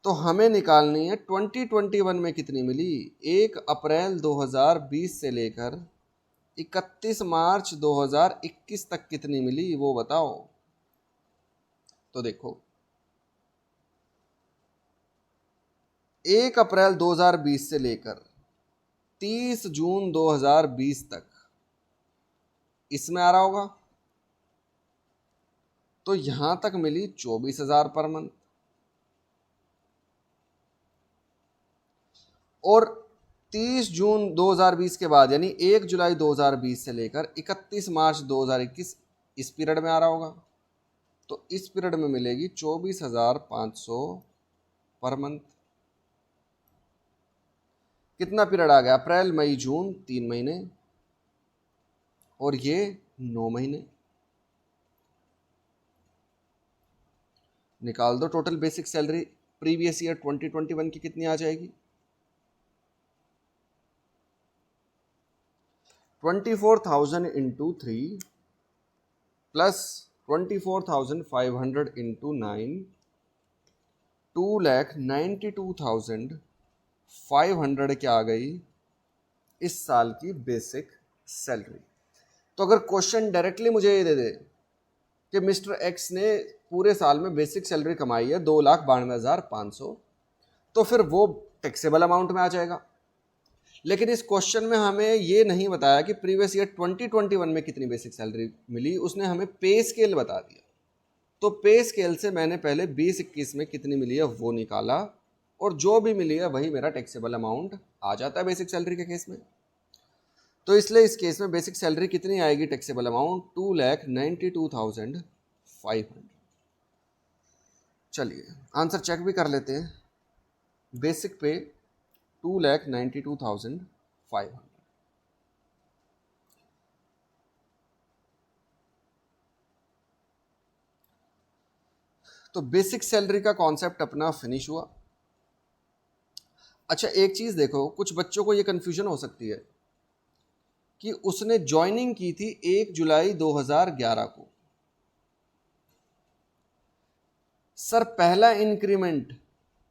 तो हमें निकालनी है 2021 में कितनी मिली। 1 अप्रैल 2020 से लेकर 31 मार्च 2021 तक कितनी मिली वो बताओ। तो देखो 1 अप्रैल 2020 से लेकर 30 जून 2020 तक इसमें आ रहा होगा, तो यहां तक मिली 24,000 पर मंथ। और 30 जून 2020 के बाद यानी 1 जुलाई 2020 से लेकर 31 मार्च 2021 इस पीरियड में आ रहा होगा, तो इस पीरियड में मिलेगी 24,500 पर मंथ। कितना पीरियड आ गया? अप्रैल मई जून 3 महीने, और ये 9 महीने। निकाल दो total basic salary previous year 2021 की कितनी आ जाएगी। 24,000 इंटू 3 प्लस 24,500 इंटू 9 2,92,500 क्या आ गई इस साल की बेसिक सैलरी। तो अगर क्वेश्चन डायरेक्टली मुझे ये दे दे कि मिस्टर एक्स ने पूरे साल में बेसिक सैलरी कमाई है 2,92,500, तो फिर वो टैक्सेबल अमाउंट में आ जाएगा। लेकिन इस क्वेश्चन में हमें ये नहीं बताया कि प्रीवियस ईयर 2021 में कितनी बेसिक सैलरी मिली, उसने हमें पे स्केल बता दिया। तो पे स्केल से मैंने पहले 2021 में कितनी मिली है वो निकाला, और जो भी मिली है वही मेरा टैक्सेबल अमाउंट आ जाता है बेसिक सैलरी के केस में। तो इसलिए इस केस में बेसिक सैलरी कितनी आएगी टैक्सेबल अमाउंट? 2,92,500। चलिए आंसर चेक भी कर लेते हैं। बेसिक पे 2,92,500 500। तो बेसिक सैलरी का कॉन्सेप्ट अपना फिनिश हुआ। अच्छा, एक चीज देखो, कुछ बच्चों को ये कंफ्यूजन हो सकती है कि उसने ज्वाइनिंग की थी 1 जुलाई 2011 को, सर पहला इंक्रीमेंट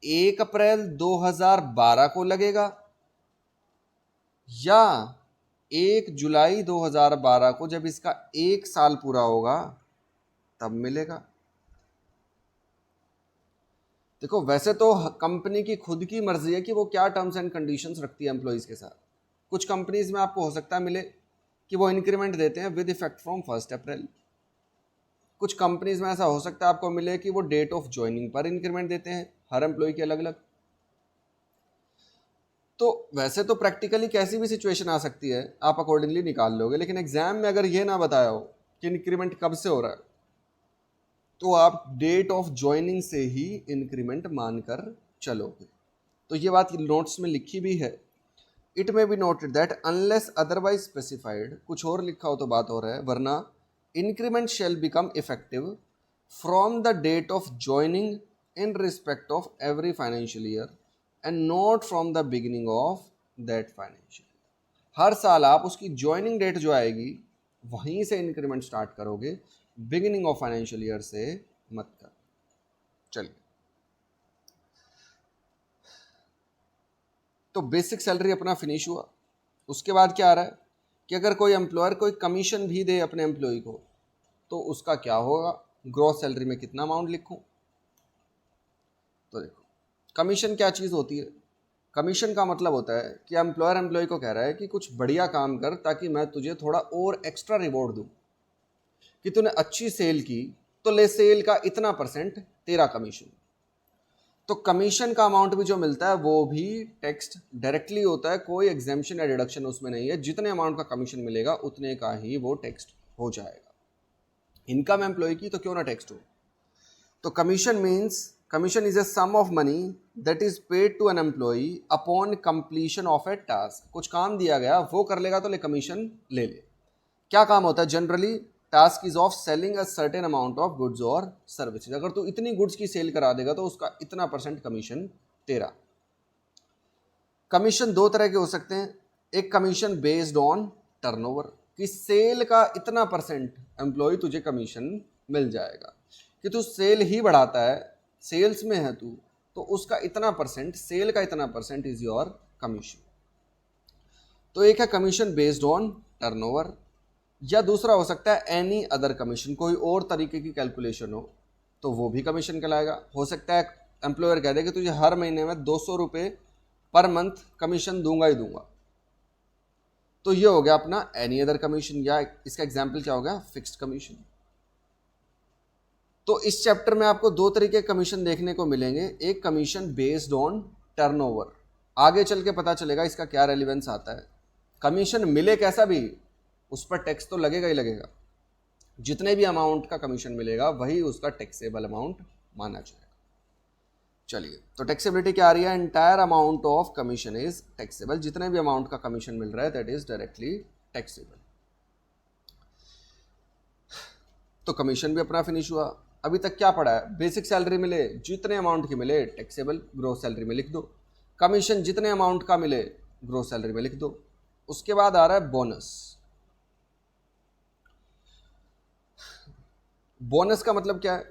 1 अप्रैल 2012 को लगेगा या 1 जुलाई 2012 को जब इसका 1 साल पूरा होगा तब मिलेगा? देखो, वैसे तो कंपनी की खुद की मर्जी है कि वो क्या टर्म्स एंड कंडीशंस रखती है एम्प्लॉइज के साथ। कुछ कंपनीज में आपको हो सकता है मिले कि वो इंक्रीमेंट देते हैं विद इफेक्ट फ्रॉम 1 अप्रैल। कुछ कंपनीज में ऐसा हो सकता है आपको मिले कि वो डेट ऑफ ज्वाइनिंग पर इंक्रीमेंट देते हैं, हर एम्प्लॉय की अलग अलग। तो वैसे तो प्रैक्टिकली कैसी भी सिचुएशन आ सकती है, आप अकॉर्डिंगली निकाल लोगे, लेकिन एग्जाम में अगर ये ना बताया हो कि इंक्रीमेंट कब से हो रहा है तो आप डेट ऑफ ज्वाइनिंग से ही इंक्रीमेंट मानकर चलोगे। तो ये बात नोट्स में लिखी भी है। It may be noted that unless otherwise specified, कुछ और लिखा हो तो बात हो रहा है, वरना increment shall become effective from the date of joining in respect of every financial year and not from the beginning of that financial. हर साल आप उसकी ज्वाइनिंग डेट जो आएगी वहीं से इंक्रीमेंट स्टार्ट करोगे, बिगिनिंग ऑफ फाइनेंशियल ईयर से मत कर। चलिए, तो बेसिक सैलरी अपना फिनिश हुआ। उसके बाद क्या आ रहा है कि अगर कोई एम्प्लॉयर कोई कमीशन भी दे अपने एम्प्लॉय को तो उसका क्या होगा, ग्रॉस सैलरी में कितना अमाउंट लिखूं? तो देखो, कमीशन क्या चीज़ होती है? कमीशन का मतलब होता है कि एम्प्लॉयर एम्प्लॉय को कह रहा है कि कुछ बढ़िया काम कर ताकि मैं तुझे थोड़ा और एक्स्ट्रा रिवॉर्ड दूं, कि तूने अच्छी सेल की तो ले सेल का इतना % तेरा कमीशन। तो कमीशन का अमाउंट भी जो मिलता है वो भी टैक्स डायरेक्टली होता है, कोई एग्जेम्पशन या डिडक्शन उसमें नहीं है। जितने अमाउंट का कमीशन मिलेगा उतने का ही वो टैक्स हो जाएगा। इनकम एम्प्लॉय की तो क्यों ना टैक्स हो। तो commission means, commission is a sum of money that is paid to an employee upon completion of a task. कुछ काम दिया गया, वो कर लेगा तो ले कमीशन ले ले। क्या काम होता है generally? Task is of selling a certain amount of goods और सर्विसेज। अगर तू इतनी गुड्स की सेल करा देगा तो उसका इतना % कमीशन तेरा। कमीशन दो तरह के हो सकते हैं। एक कमीशन बेस्ड ऑन टर्नओवर, कि सेल का इतना % एम्प्लॉय तुझे कमीशन मिल जाएगा, कि तू सेल ही बढ़ाता है, सेल्स में है तू, तो उसका इतना %, सेल का इतना % इज योर कमीशन। तो एक है कमीशन बेस्ड ऑन टर्नओवर, या दूसरा हो सकता है एनी अदर कमीशन, कोई और तरीके की कैलकुलेशन हो तो वो भी कमीशन कहलाएगा। हो सकता है एम्प्लॉयर कह दे कि तुझे हर महीने में 200 रुपये पर मंथ कमीशन दूंगा ही दूंगा, तो ये हो गया अपना एनी अदर कमीशन, या इसका एग्जाम्पल क्या हो गया, फिक्स्ड कमीशन। तो इस चैप्टर में आपको दो तरीके के कमीशन देखने को मिलेंगे। एक कमीशन बेस्ड ऑन टर्नओवर, आगे चल के पता चलेगा इसका क्या रेलिवेंस आता है। कमीशन मिले कैसा भी, उस पर टैक्स तो लगेगा ही लगेगा। जितने भी अमाउंट का कमीशन मिलेगा वही उसका टैक्सेबल अमाउंट माना जाएगा। चलिए, तो टैक्सेबिलिटी क्या आ रही है? Entire amount of commission is taxable. जितने भी अमाउंट का कमीशन मिल रहा है दैट इज डायरेक्टली टैक्सेबल। तो कमीशन भी अपना फिनिश हुआ। अभी तक क्या पड़ा है? बेसिक सैलरी मिले, जितने अमाउंट की मिले टैक्सेबल, ग्रोस सैलरी में लिख दो। कमीशन जितने अमाउंट का मिले ग्रोस सैलरी में लिख दो। उसके बाद आ रहा है बोनस। बोनस का मतलब क्या है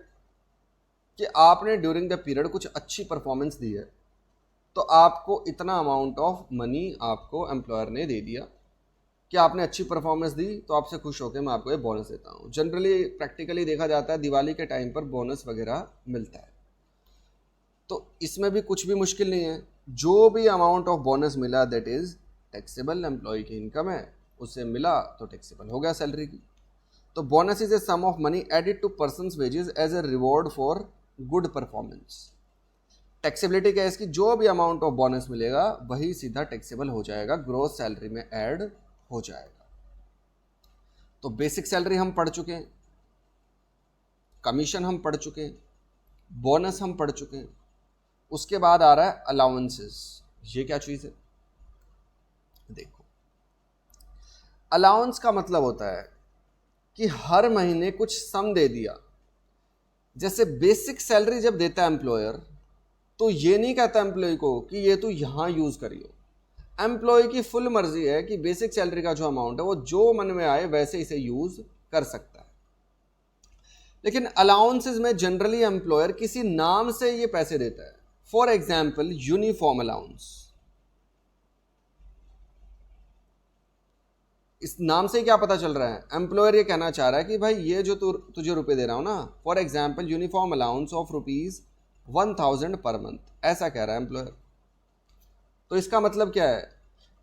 कि आपने ड्यूरिंग द पीरियड कुछ अच्छी परफॉर्मेंस दी है तो आपको इतना अमाउंट ऑफ मनी आपको एम्प्लॉयर ने दे दिया कि आपने अच्छी परफॉर्मेंस दी, तो आपसे खुश होकर मैं आपको ये बोनस देता हूँ। जनरली प्रैक्टिकली देखा जाता है दिवाली के टाइम पर बोनस वगैरह मिलता है। तो इसमें भी कुछ भी मुश्किल नहीं है, जो भी अमाउंट ऑफ बोनस मिला दैट इज टैक्सेबल, एम्प्लॉय की इनकम है, उससे मिला तो टैक्सेबल हो गया सैलरी की। तो bonus is a sum of money added to person's wages as a reward for good performance. Taxability क्या है इसकी? जो भी अमाउंट ऑफ बोनस मिलेगा वही सीधा टैक्सेबल हो जाएगा, ग्रोस सैलरी में ऐड हो जाएगा। तो बेसिक सैलरी हम पढ़ चुके हैं, कमीशन हम पढ़ चुके हैं, बोनस हम पढ़ चुके हैं। उसके बाद आ रहा है अलाउंसेस। ये क्या चीज़ है? देखो, अलाउंस का मतलब होता है कि हर महीने कुछ सम दे दिया। जैसे बेसिक सैलरी जब देता है एम्प्लॉयर, तो ये नहीं कहता एम्प्लॉय को कि ये तू यहां यूज करियो। एम्प्लॉय की फुल मर्जी है कि बेसिक सैलरी का जो अमाउंट है वो जो मन में आए वैसे इसे यूज कर सकता है। लेकिन अलाउंसेस में जनरली एम्प्लॉयर किसी नाम से ये पैसे देता है। For example, uniform allowance. इस नाम से क्या पता चल रहा है, एम्प्लॉयर ये कहना चाह रहा है कि भाई ये जो तुझे रुपए दे रहा हूं ना, for example uniform allowance of ₹1000 per month, ऐसा कह रहा है एम्प्लॉयर। तो इसका मतलब क्या है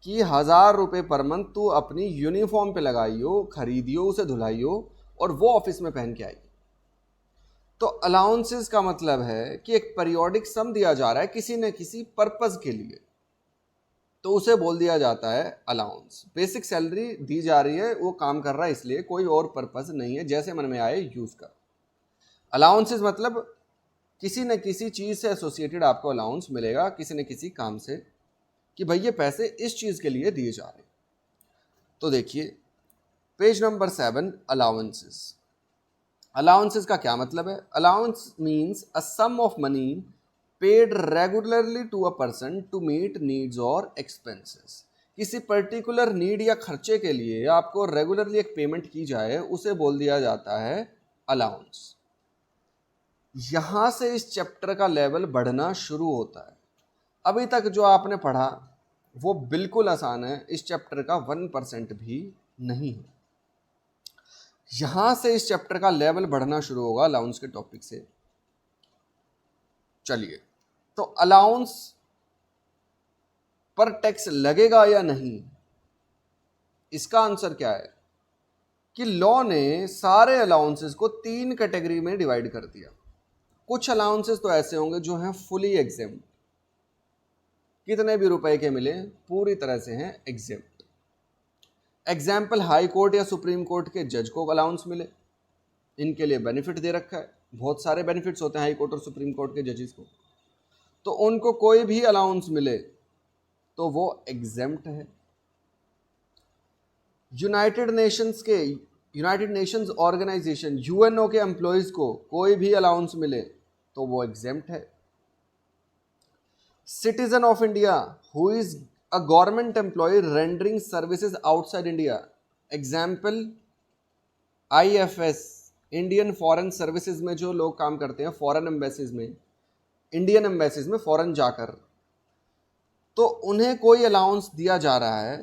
कि ₹1000 पर मंथ तू अपनी यूनिफॉर्म पे लगाइयो, खरीदियो, उसे धुलाइयो और वो ऑफिस में पहन के आई। तो अलाउंसेस का मतलब है कि एक पीरियोडिक सम दिया जा रहा है किसी न किसी पर्पस के लिए, तो उसे बोल दिया जाता है अलाउंस। बेसिक सैलरी दी जा रही है, वो काम कर रहा है इसलिए, कोई और पर्पस नहीं है, जैसे मन में आए यूज कर। अलाउंसेस मतलब किसी न किसी चीज से एसोसिएटेड आपको अलाउंस मिलेगा, किसी न किसी काम से, कि भाई ये पैसे इस चीज के लिए दिए जा रहे हैं। तो देखिए पेज नंबर 7, अलाउंसेस। अलाउंसेस का क्या मतलब है? Allowance means a sum of money paid regularly to a person to meet needs और एक्सपेंसेस। किसी पर्टिकुलर नीड या खर्चे के लिए आपको रेगुलरली एक पेमेंट की जाए, उसे बोल दिया जाता है अलाउंस। यहां से इस चैप्टर का लेवल बढ़ना शुरू होता है। अभी तक जो आपने पढ़ा वो बिल्कुल आसान है, इस चैप्टर का 1% भी नहीं है। यहां से इस चैप्टर का लेवल बढ़ना शुरू होगा अलाउंस के टॉपिक से। चलिए, तो अलाउंस पर टैक्स लगेगा या नहीं, इसका आंसर क्या है कि लॉ ने सारे अलाउंसेस को 3 कैटेगरी में डिवाइड कर दिया। कुछ अलाउंसेस तो ऐसे होंगे जो हैं फुली एग्जेम्प्ट, कितने भी रुपए के मिले पूरी तरह से हैं एग्जेम्प्ट। एग्जाम्पल, हाई कोर्ट या सुप्रीम कोर्ट के जज को अलाउंस मिले, इनके लिए बेनिफिट दे रखा है, बहुत सारे बेनिफिट्स होते हैं हाई कोर्ट और सुप्रीम कोर्ट के जजेस को, तो उनको कोई भी अलाउंस मिले तो वो एग्जेम्प्ट है। यूनाइटेड नेशंस ऑर्गेनाइजेशन यूएनओ के एम्प्लॉयज को कोई भी अलाउंस मिले तो वो एग्जेम्प्ट है। Citizen of India who is a government employee rendering services outside India, example IFS, Indian foreign services में जो लोग काम करते हैं फॉरेन एम्बेसीज में, इंडियन एम्बेसीज में फॉरेन जाकर, तो उन्हें कोई अलाउंस दिया जा रहा है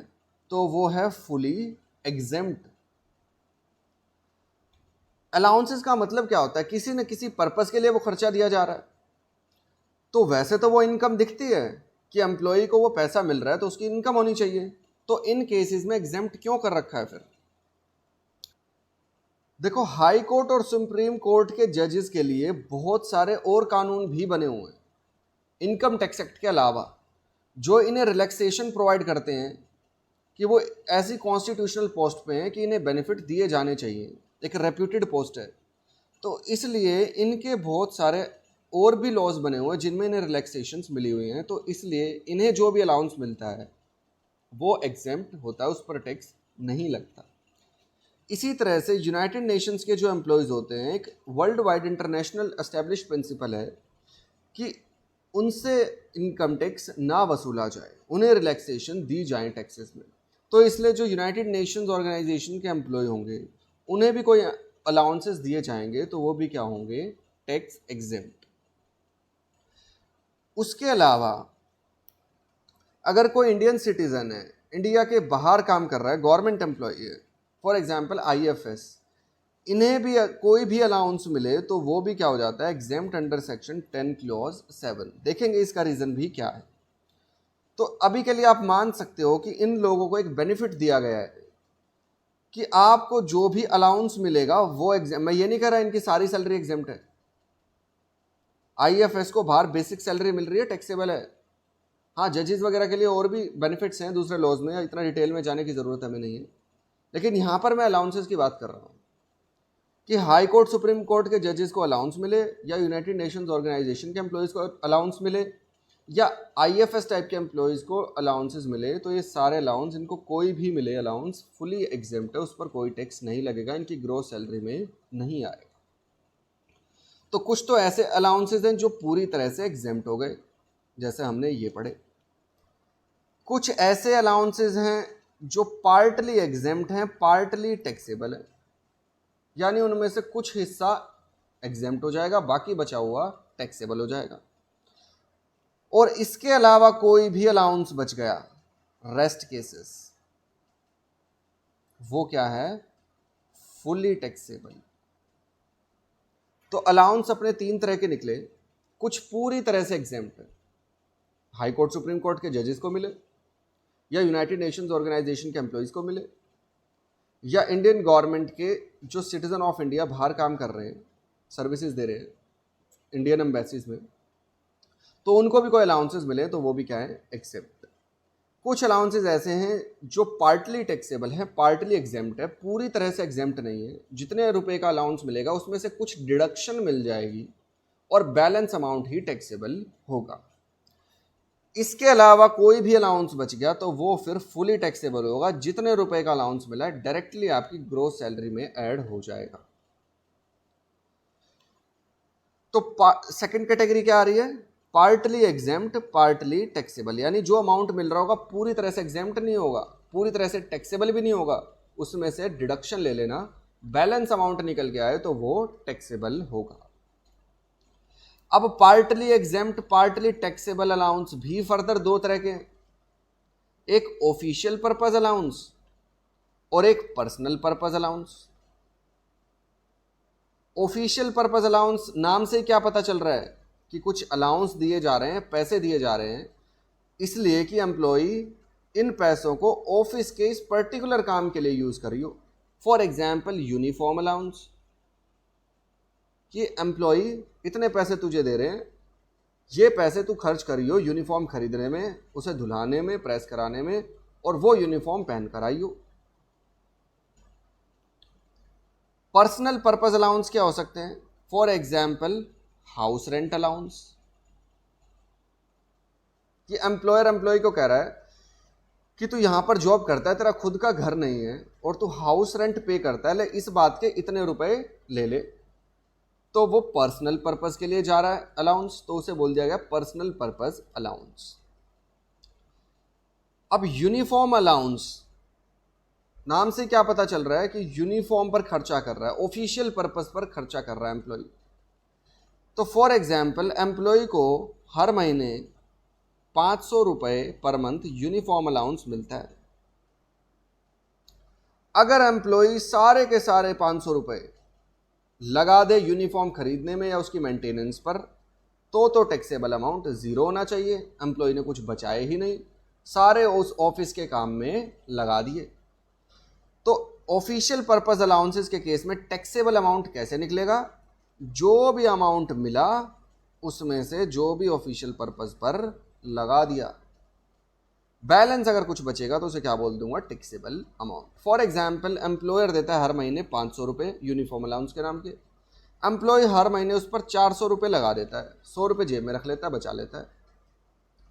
तो वो है फुली एग्जेम्प्ट। अलाउंसेस का मतलब क्या होता है, किसी न किसी पर्पस के लिए वो खर्चा दिया जा रहा है। तो वैसे तो वो इनकम दिखती है कि एम्प्लॉय को वो पैसा मिल रहा है तो उसकी इनकम होनी चाहिए, तो इन केसेस में एग्जेम्प्ट क्यों कर रखा है फिर? देखो, हाई कोर्ट और सुप्रीम कोर्ट के जजेस के लिए बहुत सारे और कानून भी बने हुए हैं इनकम टैक्स एक्ट के अलावा, जो इन्हें रिलैक्सेशन प्रोवाइड करते हैं कि वो ऐसी कॉन्स्टिट्यूशनल पोस्ट पे हैं कि इन्हें बेनिफिट दिए जाने चाहिए, एक रेप्यूटेड पोस्ट है। तो इसलिए इनके बहुत सारे और भी लॉज बने हुए हैं जिनमें इन्हें रिलैक्सेशंस मिली हुई हैं, तो इसलिए इन्हें जो भी अलाउंस मिलता है वो एग्जेम्प्ट होता है, उस पर टैक्स नहीं लगता। इसी तरह से यूनाइटेड नेशंस के जो एम्प्लॉयज़ होते हैं, एक world wide international establish principle है कि उनसे इनकम टैक्स ना वसूला जाए, उन्हें रिलैक्सेशन दी जाए टैक्सेस में। तो इसलिए जो यूनाइटेड नेशंस ऑर्गेनाइजेशन के एम्प्लॉय होंगे उन्हें भी कोई अलाउंसेस दिए जाएंगे तो वो भी क्या होंगे, टैक्स एग्जेम्प्ट। उसके अलावा अगर कोई इंडियन सिटीजन है, इंडिया के बाहर काम कर रहा है, गवर्नमेंट एम्प्लॉय है, फॉर एग्जांपल आईएफएस, इन्हें भी कोई भी अलाउंस मिले तो वो भी क्या हो जाता है, एग्जेम्प्ट अंडर सेक्शन 10 क्लॉज 7। देखेंगे इसका रीजन भी क्या है। तो अभी के लिए आप मान सकते हो कि इन लोगों को एक बेनिफिट दिया गया है कि आपको जो भी अलाउंस मिलेगा वो एग्जाम, मैं ये नहीं कह रहा इनकी सारी सैलरी एग्जेम्प्ट है, आईएफएस को बाहर बेसिक सैलरी मिल रही है, टैक्सेबल है। हाँ, जजेस वगैरह के लिए और भी बेनिफिट्स हैं दूसरे लॉज में, इतना डिटेल में जाने की ज़रूरत हमें नहीं है, लेकिन यहाँ पर मैं अलाउंसेस की बात कर रहा हूँ कि हाई कोर्ट सुप्रीम कोर्ट के जजेस को अलाउंस मिले या यूनाइटेड नेशंस ऑर्गेनाइजेशन के एम्प्लॉयज़ को अलाउंस मिले, या आईएफएस टाइप के एम्प्लॉयज़ को अलाउंसेस मिले, तो ये सारे अलाउंस, इनको कोई भी मिले अलाउंस फुली एग्जेम्प्ट है, उस पर कोई टैक्स नहीं लगेगा, इनकी ग्रॉस सैलरी में नहीं आएगा। तो कुछ तो ऐसे अलाउंसेस हैं जो पूरी तरह से एग्जेम्प्ट हो गए, जैसे हमने ये पढ़े। कुछ ऐसे अलाउंसेस हैं जो पार्टली एग्जेम्प्ट हैं, पार्टली टैक्सेबल है, यानी उनमें से कुछ हिस्सा एग्जेम्प्ट हो जाएगा, बाकी बचा हुआ टैक्सेबल हो जाएगा। और इसके अलावा कोई भी अलाउंस बच गया, रेस्ट केसेस, वो क्या है, फुली टैक्सेबल। तो अलाउंस अपने 3 तरह के निकले। कुछ पूरी तरह से एग्जेम्प्ट है, हाई कोर्ट सुप्रीम कोर्ट के जजेस को मिले, या यूनाइटेड नेशंस ऑर्गेनाइजेशन के एम्प्लॉयज़ को मिले, या इंडियन गवर्नमेंट के जो सिटीजन ऑफ इंडिया बाहर काम कर रहे हैं, सर्विसेज दे रहे हैं इंडियन एम्बेसीज में, तो उनको भी कोई अलाउंसेस मिले, तो वो भी क्या है, एक्सेप्ट। कुछ अलाउंसेस ऐसे हैं जो पार्टली टैक्सेबल है, पार्टली एग्जेम्प्ट है, पूरी तरह से एग्जेम्प्ट नहीं है। जितने रुपए का अलाउंस मिलेगा उसमें से कुछ डिडक्शन मिल जाएगी और बैलेंस अमाउंट ही टैक्सेबल होगा। इसके अलावा कोई भी अलाउंस बच गया तो वो फिर फुली टैक्सेबल होगा। जितने रुपए का अलाउंस मिला है डायरेक्टली आपकी ग्रोस सैलरी में ऐड हो जाएगा। तो सेकंड कैटेगरी क्या आ रही है, पार्टली एग्जेम्प्ट पार्टली टैक्सेबल, यानी जो अमाउंट मिल रहा होगा पूरी तरह से एग्जेम्प्ट नहीं होगा, पूरी तरह से टैक्सेबल भी नहीं होगा, उसमें से डिडक्शन ले लेना, बैलेंस अमाउंट निकल के आए तो वो टैक्सेबल होगा। अब partly exempt partly taxable allowance भी फर्दर 2 तरह के हैं, एक ऑफिशियल पर्पज अलाउंस और एक personal purpose allowance. Official purpose allowance नाम से क्या पता चल रहा है कि कुछ अलाउंस दिए जा रहे हैं, पैसे दिए जा रहे हैं, इसलिए कि एम्प्लॉई इन पैसों को ऑफिस के इस पर्टिकुलर काम के लिए यूज करियो। फॉर एग्जाम्पल यूनिफॉर्म अलाउंस, कि एम्प्लॉई इतने पैसे तुझे दे रहे हैं, ये पैसे तू खर्च करियो यूनिफॉर्म खरीदने में, उसे धुलाने में, प्रेस कराने में, और वो यूनिफॉर्म पहन कर आइयो। पर्सनल पर्पज अलाउंस क्या हो सकते हैं, for example house rent allowance, कि एम्प्लॉयर एम्प्लॉय को कह रहा है कि तू यहां पर जॉब करता है, तेरा खुद का घर नहीं है और तू हाउस रेंट पे करता है, ले इस बात के इतने रुपए ले ले, तो वो पर्सनल पर्पस के लिए जा रहा है अलाउंस, तो उसे बोल दिया गया पर्सनल पर्पस अलाउंस। अब यूनिफॉर्म अलाउंस नाम से क्या पता चल रहा है कि यूनिफॉर्म पर खर्चा कर रहा है, ऑफिशियल पर्पस पर खर्चा कर रहा है एम्प्लॉय। तो फॉर एग्जाम्पल एम्प्लॉय को हर महीने 500 रुपए पर मंथ यूनिफॉर्म अलाउंस मिलता है। अगर एम्प्लॉय सारे के सारे 500 रुपए लगा दे यूनिफॉर्म खरीदने में या उसकी मेंटेनेंस पर, तो टैक्सेबल अमाउंट 0 होना चाहिए। एम्प्लॉय ने कुछ बचाए ही नहीं, सारे उस ऑफिस के काम में लगा दिए। तो ऑफिशियल पर्पस अलाउंसेस के केस में टैक्सेबल अमाउंट कैसे निकलेगा, जो भी अमाउंट मिला उसमें से जो भी ऑफिशियल पर्पस पर लगा दिया, बैलेंस अगर कुछ बचेगा तो उसे क्या बोल दूंगा, taxable amount. For example employer देता है हर महीने 500 रुपये यूनिफॉर्म अलाउंस के नाम के, एम्प्लॉय हर महीने उस पर 400 रुपये लगा देता है, 100 रुपये जेब में रख लेता है, बचा लेता है,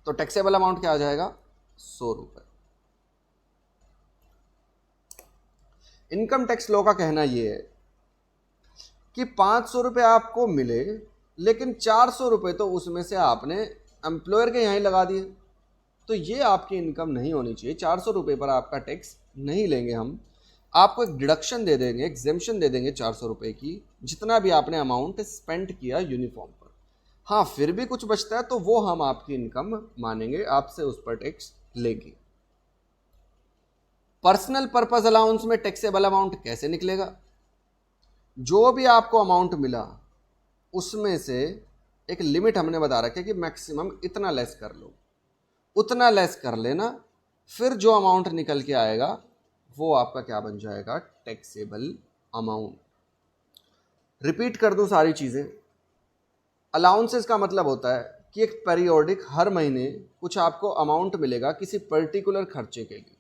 तो टैक्सेबल अमाउंट क्या आ जाएगा, 100 रुपये। इनकम टैक्स लॉ का कहना यह है कि 500 रुपये आपको मिले, लेकिन 400 रुपये तो उसमें से आपने एम्प्लॉयर के यहीं लगा दिए, तो ये आपकी इनकम नहीं होनी चाहिए। 400 रुपये पर आपका टैक्स नहीं लेंगे हम, आपको एक डिडक्शन दे देंगे, एग्जेम्पशन दे देंगे 400 रुपये की, जितना भी आपने अमाउंट स्पेंड किया यूनिफॉर्म पर। हाँ, फिर भी कुछ बचता है तो वो हम आपकी इनकम मानेंगे, आपसे उस पर टैक्स लेंगे। पर्सनल पर्पस अलाउंस में टैक्सेबल अमाउंट कैसे निकलेगा, जो भी आपको अमाउंट मिला उसमें से एक लिमिट हमने बता रखी है कि मैक्सिमम इतना लेस कर लो, उतना लेस कर लेना, फिर जो अमाउंट निकल के आएगा वो आपका क्या बन जाएगा, टैक्सेबल अमाउंट। रिपीट कर दूं सारी चीज़ें। अलाउंसेस का मतलब होता है कि एक पीरियोडिक हर महीने कुछ आपको अमाउंट मिलेगा किसी पर्टिकुलर खर्चे के लिए।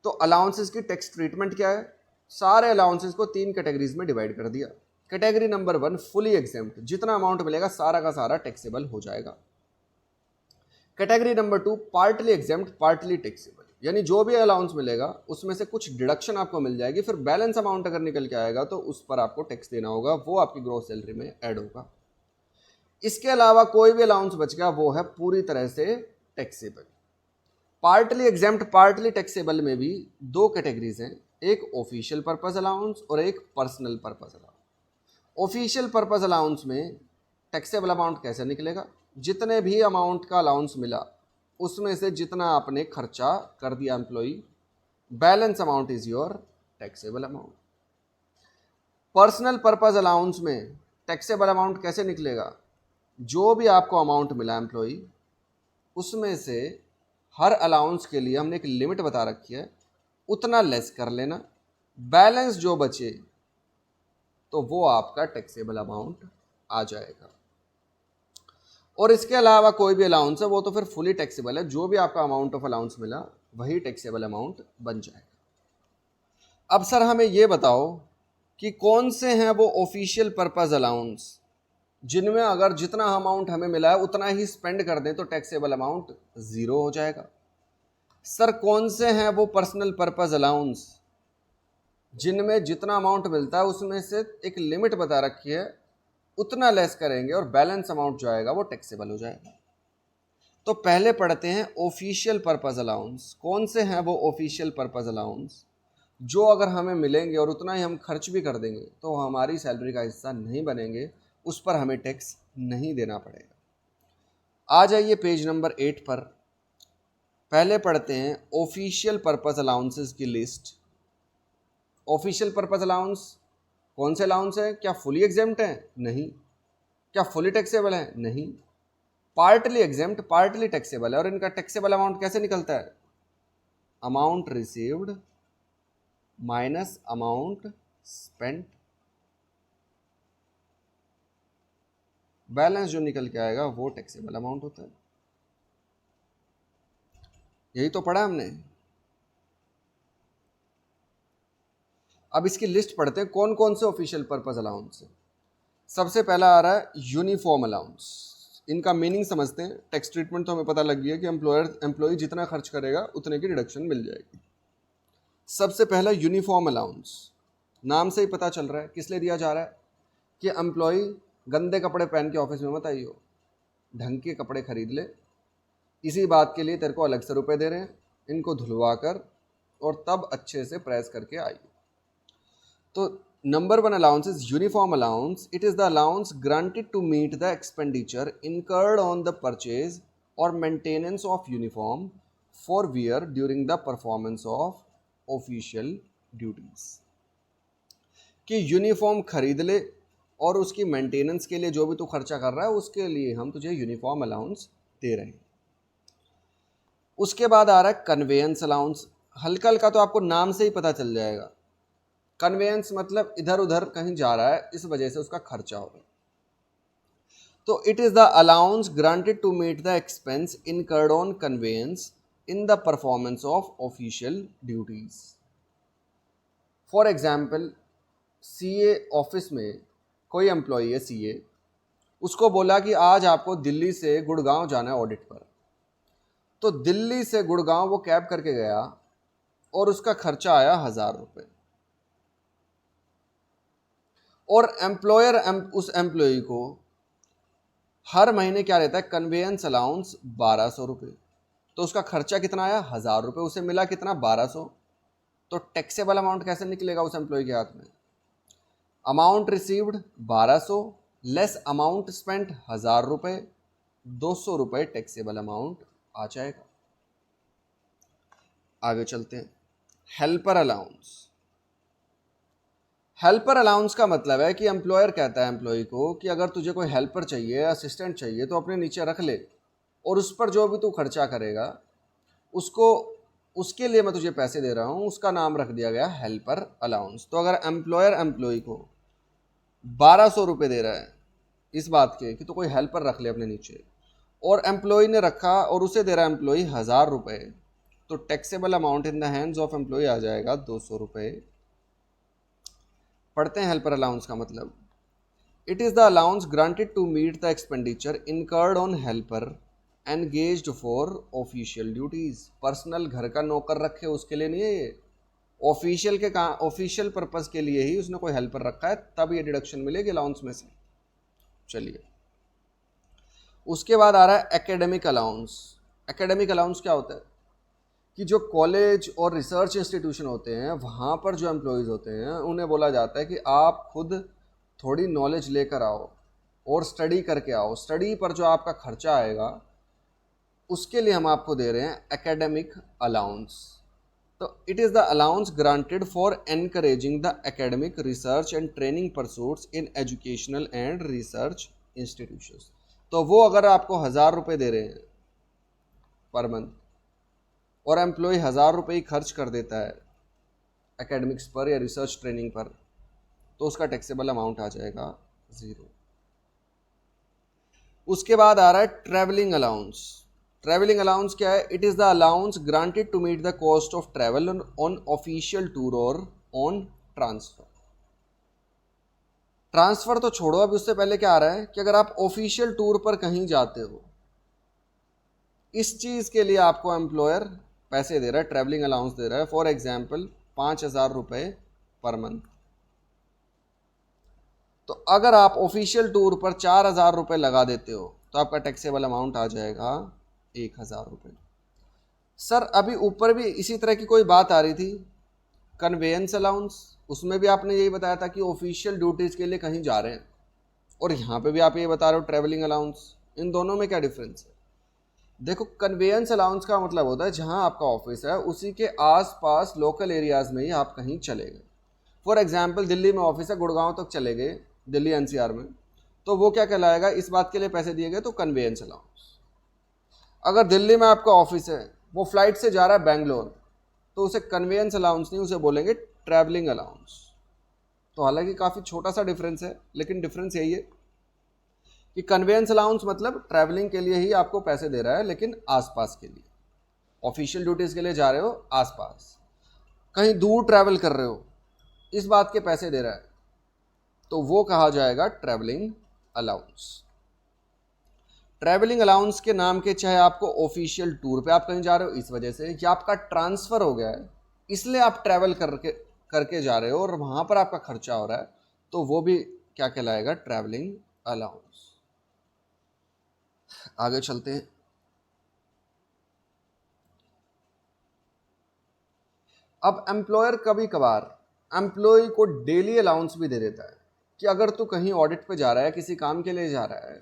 तो अलाउंसेस की टैक्स ट्रीटमेंट क्या है, सारे अलाउंसेस को 3 कैटेगरीज में डिवाइड कर दिया। कैटेगरी नंबर 1 फुली एग्जेम्प्ट, जितना अमाउंट मिलेगा सारा का सारा टैक्सेबल हो जाएगा। Category number 2 partly exempt partly taxable, यानी जो भी अलाउंस मिलेगा उसमें से कुछ डिडक्शन आपको मिल जाएगी, फिर बैलेंस अमाउंट अगर निकल के आएगा तो उस पर आपको टैक्स देना होगा, वो आपकी ग्रॉस सैलरी में ऐड होगा। इसके अलावा कोई भी अलाउंस बच गया वो है पूरी तरह से taxable. Partly exempt partly taxable में भी दो कैटेगरीज हैं, एक ऑफिशियल पर्पस अलाउंस और एक personal purpose allowance. Official purpose allowance में टैक्सेबल अमाउंट कैसे निकलेगा, जितने भी अमाउंट का अलाउंस मिला उसमें से जितना आपने खर्चा कर दिया employee, balance amount is your taxable amount. Personal purpose allowance में टैक्सेबल अमाउंट कैसे निकलेगा, जो भी आपको अमाउंट मिला एम्प्लॉई उसमें से हर अलाउंस के लिए हमने एक लिमिट बता रखी है, उतना लेस कर लेना, बैलेंस जो बचे तो वो आपका टैक्सेबल अमाउंट आ जाएगा। और इसके अलावा कोई भी अलाउंस है वो तो फिर फुली टैक्सेबल है, जो भी आपका अमाउंट ऑफ अलाउंस मिला वही टैक्सेबल अमाउंट बन जाएगा। अब सर हमें ये बताओ कि कौन से हैं वो ऑफिशियल पर्पस अलाउंस जिनमें अगर जितना अमाउंट हमें मिला है उतना ही स्पेंड कर दें तो टैक्सेबल अमाउंट ज़ीरो हो जाएगा। सर कौन से हैं वो पर्सनल पर्पस अलाउंस जिनमें जितना अमाउंट मिलता है उसमें से एक लिमिट बता रखी है, उतना लेस करेंगे और बैलेंस अमाउंट जो आएगा वो टैक्सेबल हो जाएगा। तो पहले पढ़ते हैं ऑफिशियल पर्पस अलाउंस। कौन से हैं वो ऑफिशियल पर्पस अलाउंस जो अगर हमें मिलेंगे और उतना ही हम खर्च भी कर देंगे तो हमारी सैलरी का हिस्सा नहीं बनेंगे, उस पर हमें टैक्स नहीं देना पड़ेगा। आ जाइए पेज नंबर 8 पर। पहले पढ़ते हैं ऑफिशियल पर्पस अलाउंसेस की लिस्ट। ऑफिशियल पर्पस अलाउंस कौन से अलाउंस है, क्या फुली एग्जेम्प्ट है? नहीं। क्या फुली टैक्सेबल है? नहीं। पार्टली एग्जेम्प्ट पार्टली टैक्सेबल है। और इनका टैक्सेबल अमाउंट कैसे निकलता है, amount received minus amount spent, balance जो निकल के आएगा वो टैक्सेबल अमाउंट होता है। यही तो पढ़ा हमने। अब इसकी लिस्ट पढ़ते हैं कौन कौन से ऑफिशियल पर्पस अलाउंस है। सबसे पहला आ रहा है यूनिफॉर्म अलाउंस। इनका मीनिंग समझते हैं। टैक्स ट्रीटमेंट तो हमें पता लग गया कि एम्प्लॉय जितना खर्च करेगा उतने की डिडक्शन मिल जाएगी। सबसे पहला यूनिफॉर्म अलाउंस, नाम से ही पता चल रहा है किस लिए दिया जा रहा है कि एम्प्लॉय गंदे कपड़े पहन के ऑफिस में मत आइयो, ढंग के कपड़े खरीद ले। इसी बात के लिए तेरे को अलग से रुपए दे रहे हैं, इनको धुलवा कर और तब अच्छे से प्रेस करके आइए। तो number 1 allowance is uniform allowance. It is the allowance granted to meet the expenditure incurred on the purchase or maintenance of uniform for wear during the performance of official duties. कि uniform खरीद ले और उसकी maintenance के लिए जो भी तू खर्चा कर रहा है उसके लिए हम तुझे यूनिफॉर्म अलाउंस दे रहे हैं। उसके बाद आ रहा है कन्वेयंस अलाउंस। हल्का हल्का तो आपको नाम से ही पता चल जाएगा। कन्वेयंस मतलब इधर उधर कहीं जा रहा है, इस वजह से उसका खर्चा हो रहा है। तो it is the allowance granted to meet the expense incurred on conveyance in the performance of official duties. For example, CA office में कोई एम्प्लॉई है सीए, उसको बोला कि आज आपको दिल्ली से गुड़गांव जाना है ऑडिट पर। तो दिल्ली से गुड़गांव वो कैब करके गया और उसका खर्चा आया 1000 रुपये। और एम्प्लॉयर उस एम्प्लॉई को हर महीने क्या रहता है, कन्वेयंस अलाउंस 1200 रुपये। तो उसका खर्चा कितना आया, 1000 रुपये, उसे मिला कितना, 1200। तो टैक्सेबल अमाउंट कैसे निकलेगा उस एम्प्लॉय के हाथ में, amount received 1200 less amount spent 1000 रुपये, 200 रुपये टैक्सेबल अमाउंट आ जाएगा। आगे चलते हैं। Helper allowance. हेल्पर अलाउंस का मतलब है कि एम्प्लॉयर कहता है एम्प्लॉय को कि अगर तुझे कोई हेल्पर चाहिए, असिस्टेंट चाहिए तो अपने नीचे रख ले और उस पर जो भी तू खर्चा करेगा उसको, उसके लिए मैं तुझे पैसे दे रहा हूँ, उसका नाम रख दिया गया हेल्पर अलाउंस। तो अगर एम्प्लॉयर एम्प्लॉय को 1200 रुपये दे रहा है इस बात के कि तो कोई हेल्पर रख ले अपने नीचे, और एम्प्लॉय ने रखा और उसे दे रहा है एम्प्लॉय 1000 रुपये, तो taxable amount in the hands of employee आ जाएगा 200 रुपये। पढ़ते हैं हेल्पर अलाउंस का मतलब। It is the allowance granted to meet the expenditure incurred on helper engaged for official duties, personal घर का नौकर रखे उसके लिए नहीं है ये, ऑफिशियल के काम ऑफिशियल पर्पस के लिए ही उसने कोई हेल्पर रखा है, तब ये डिडक्शन मिलेगी अलाउंस में से। चलिए, उसके बाद आ रहा है एकेडमिक अलाउंस। एकेडमिक अलाउंस क्या होता है कि जो कॉलेज और रिसर्च इंस्टीट्यूशन होते हैं वहाँ पर जो एम्प्लॉयज़ होते हैं उन्हें बोला जाता है कि आप खुद थोड़ी नॉलेज लेकर आओ और स्टडी करके आओ, स्टडी पर जो आपका खर्चा आएगा उसके लिए हम आपको दे रहे हैं एकेडमिक अलाउंस। तो it is the allowance granted for encouraging the academic research and training pursuits in educational and research institutions. तो वो अगर आपको 1000 रुपये दे रहे हैं पर मंथ और एम्प्लॉय 1000 रुपये ही खर्च कर देता है एकेडमिक्स पर या रिसर्च ट्रेनिंग पर, तो उसका टैक्सेबल अमाउंट आ जाएगा 0। उसके बाद आ रहा है ट्रैवलिंग अलाउंस। ट्रैवलिंग अलाउंस क्या है? It is the allowance granted to meet the cost of travel on official tour और ऑन ट्रांसफर। ट्रांसफर तो छोड़ो, अभी उससे पहले क्या आ रहा है कि अगर आप ऑफिशियल टूर पर कहीं जाते हो, इस चीज़ के लिए आपको एम्प्लॉयर पैसे दे रहा है, ट्रैवलिंग अलाउंस दे रहा है। फॉर एग्जाम्पल 5000 रुपये पर मंथ। तो अगर आप ऑफिशियल टूर पर 4000 रुपये लगा देते हो तो आपका टैक्सेबल अमाउंट आ जाएगा 1000 रुपये। सर अभी ऊपर भी इसी तरह की कोई बात आ रही थी, कन्वेयंस अलाउंस, उसमें भी आपने यही बताया था कि ऑफिशियल ड्यूटीज़ के लिए कहीं जा रहे हैं, और यहाँ पे भी आप ये बता रहे हो ट्रैवलिंग अलाउंस। इन दोनों में क्या डिफरेंस है? देखो, कन्वेयंस अलाउंस का मतलब होता है जहाँ आपका ऑफिस है उसी के आसपास लोकल एरियाज़ में ही आप कहीं चले गए। फॉर एग्जांपल दिल्ली में ऑफिस है, गुड़गांव तक चले गए, दिल्ली एनसीआर में, तो वो क्या कहलाएगा? इस बात के लिए पैसे दिए गए तो कन्वेयंस अलाउंस। अगर दिल्ली में आपका ऑफिस है, वो फ्लाइट से जा रहा है बेंगलोर, तो उसे कन्वेयंस अलाउंस नहीं, उसे बोलेंगे ट्रैवलिंग अलाउंस। तो हालांकि काफ़ी छोटा सा डिफरेंस है, लेकिन डिफरेंस यही है कि कन्वेयंस अलाउंस मतलब ट्रैवलिंग के लिए ही आपको पैसे दे रहा है, लेकिन आसपास के लिए, ऑफिशियल ड्यूटीज़ के लिए जा रहे हो आसपास, कहीं दूर ट्रैवल कर रहे हो, इस बात के पैसे दे रहा है, तो वो कहा जाएगा ट्रैवलिंग अलाउंस। ट्रैवलिंग अलाउंस के नाम के चाहे आपको ऑफिशियल टूर पे आप कहीं जा रहे हो इस वजह से, या आपका ट्रांसफ़र हो गया है इसलिए आप ट्रैवल करके जा रहे हो और वहाँ पर आपका खर्चा हो रहा है, तो वो भी क्या कहलाएगा? Travelling allowance. आगे चलते हैं। अब एम्प्लॉयर कभी कभार एम्प्लॉय को डेली अलाउंस भी दे देता है कि अगर तू कहीं ऑडिट पे जा रहा है, किसी काम के लिए जा रहा है,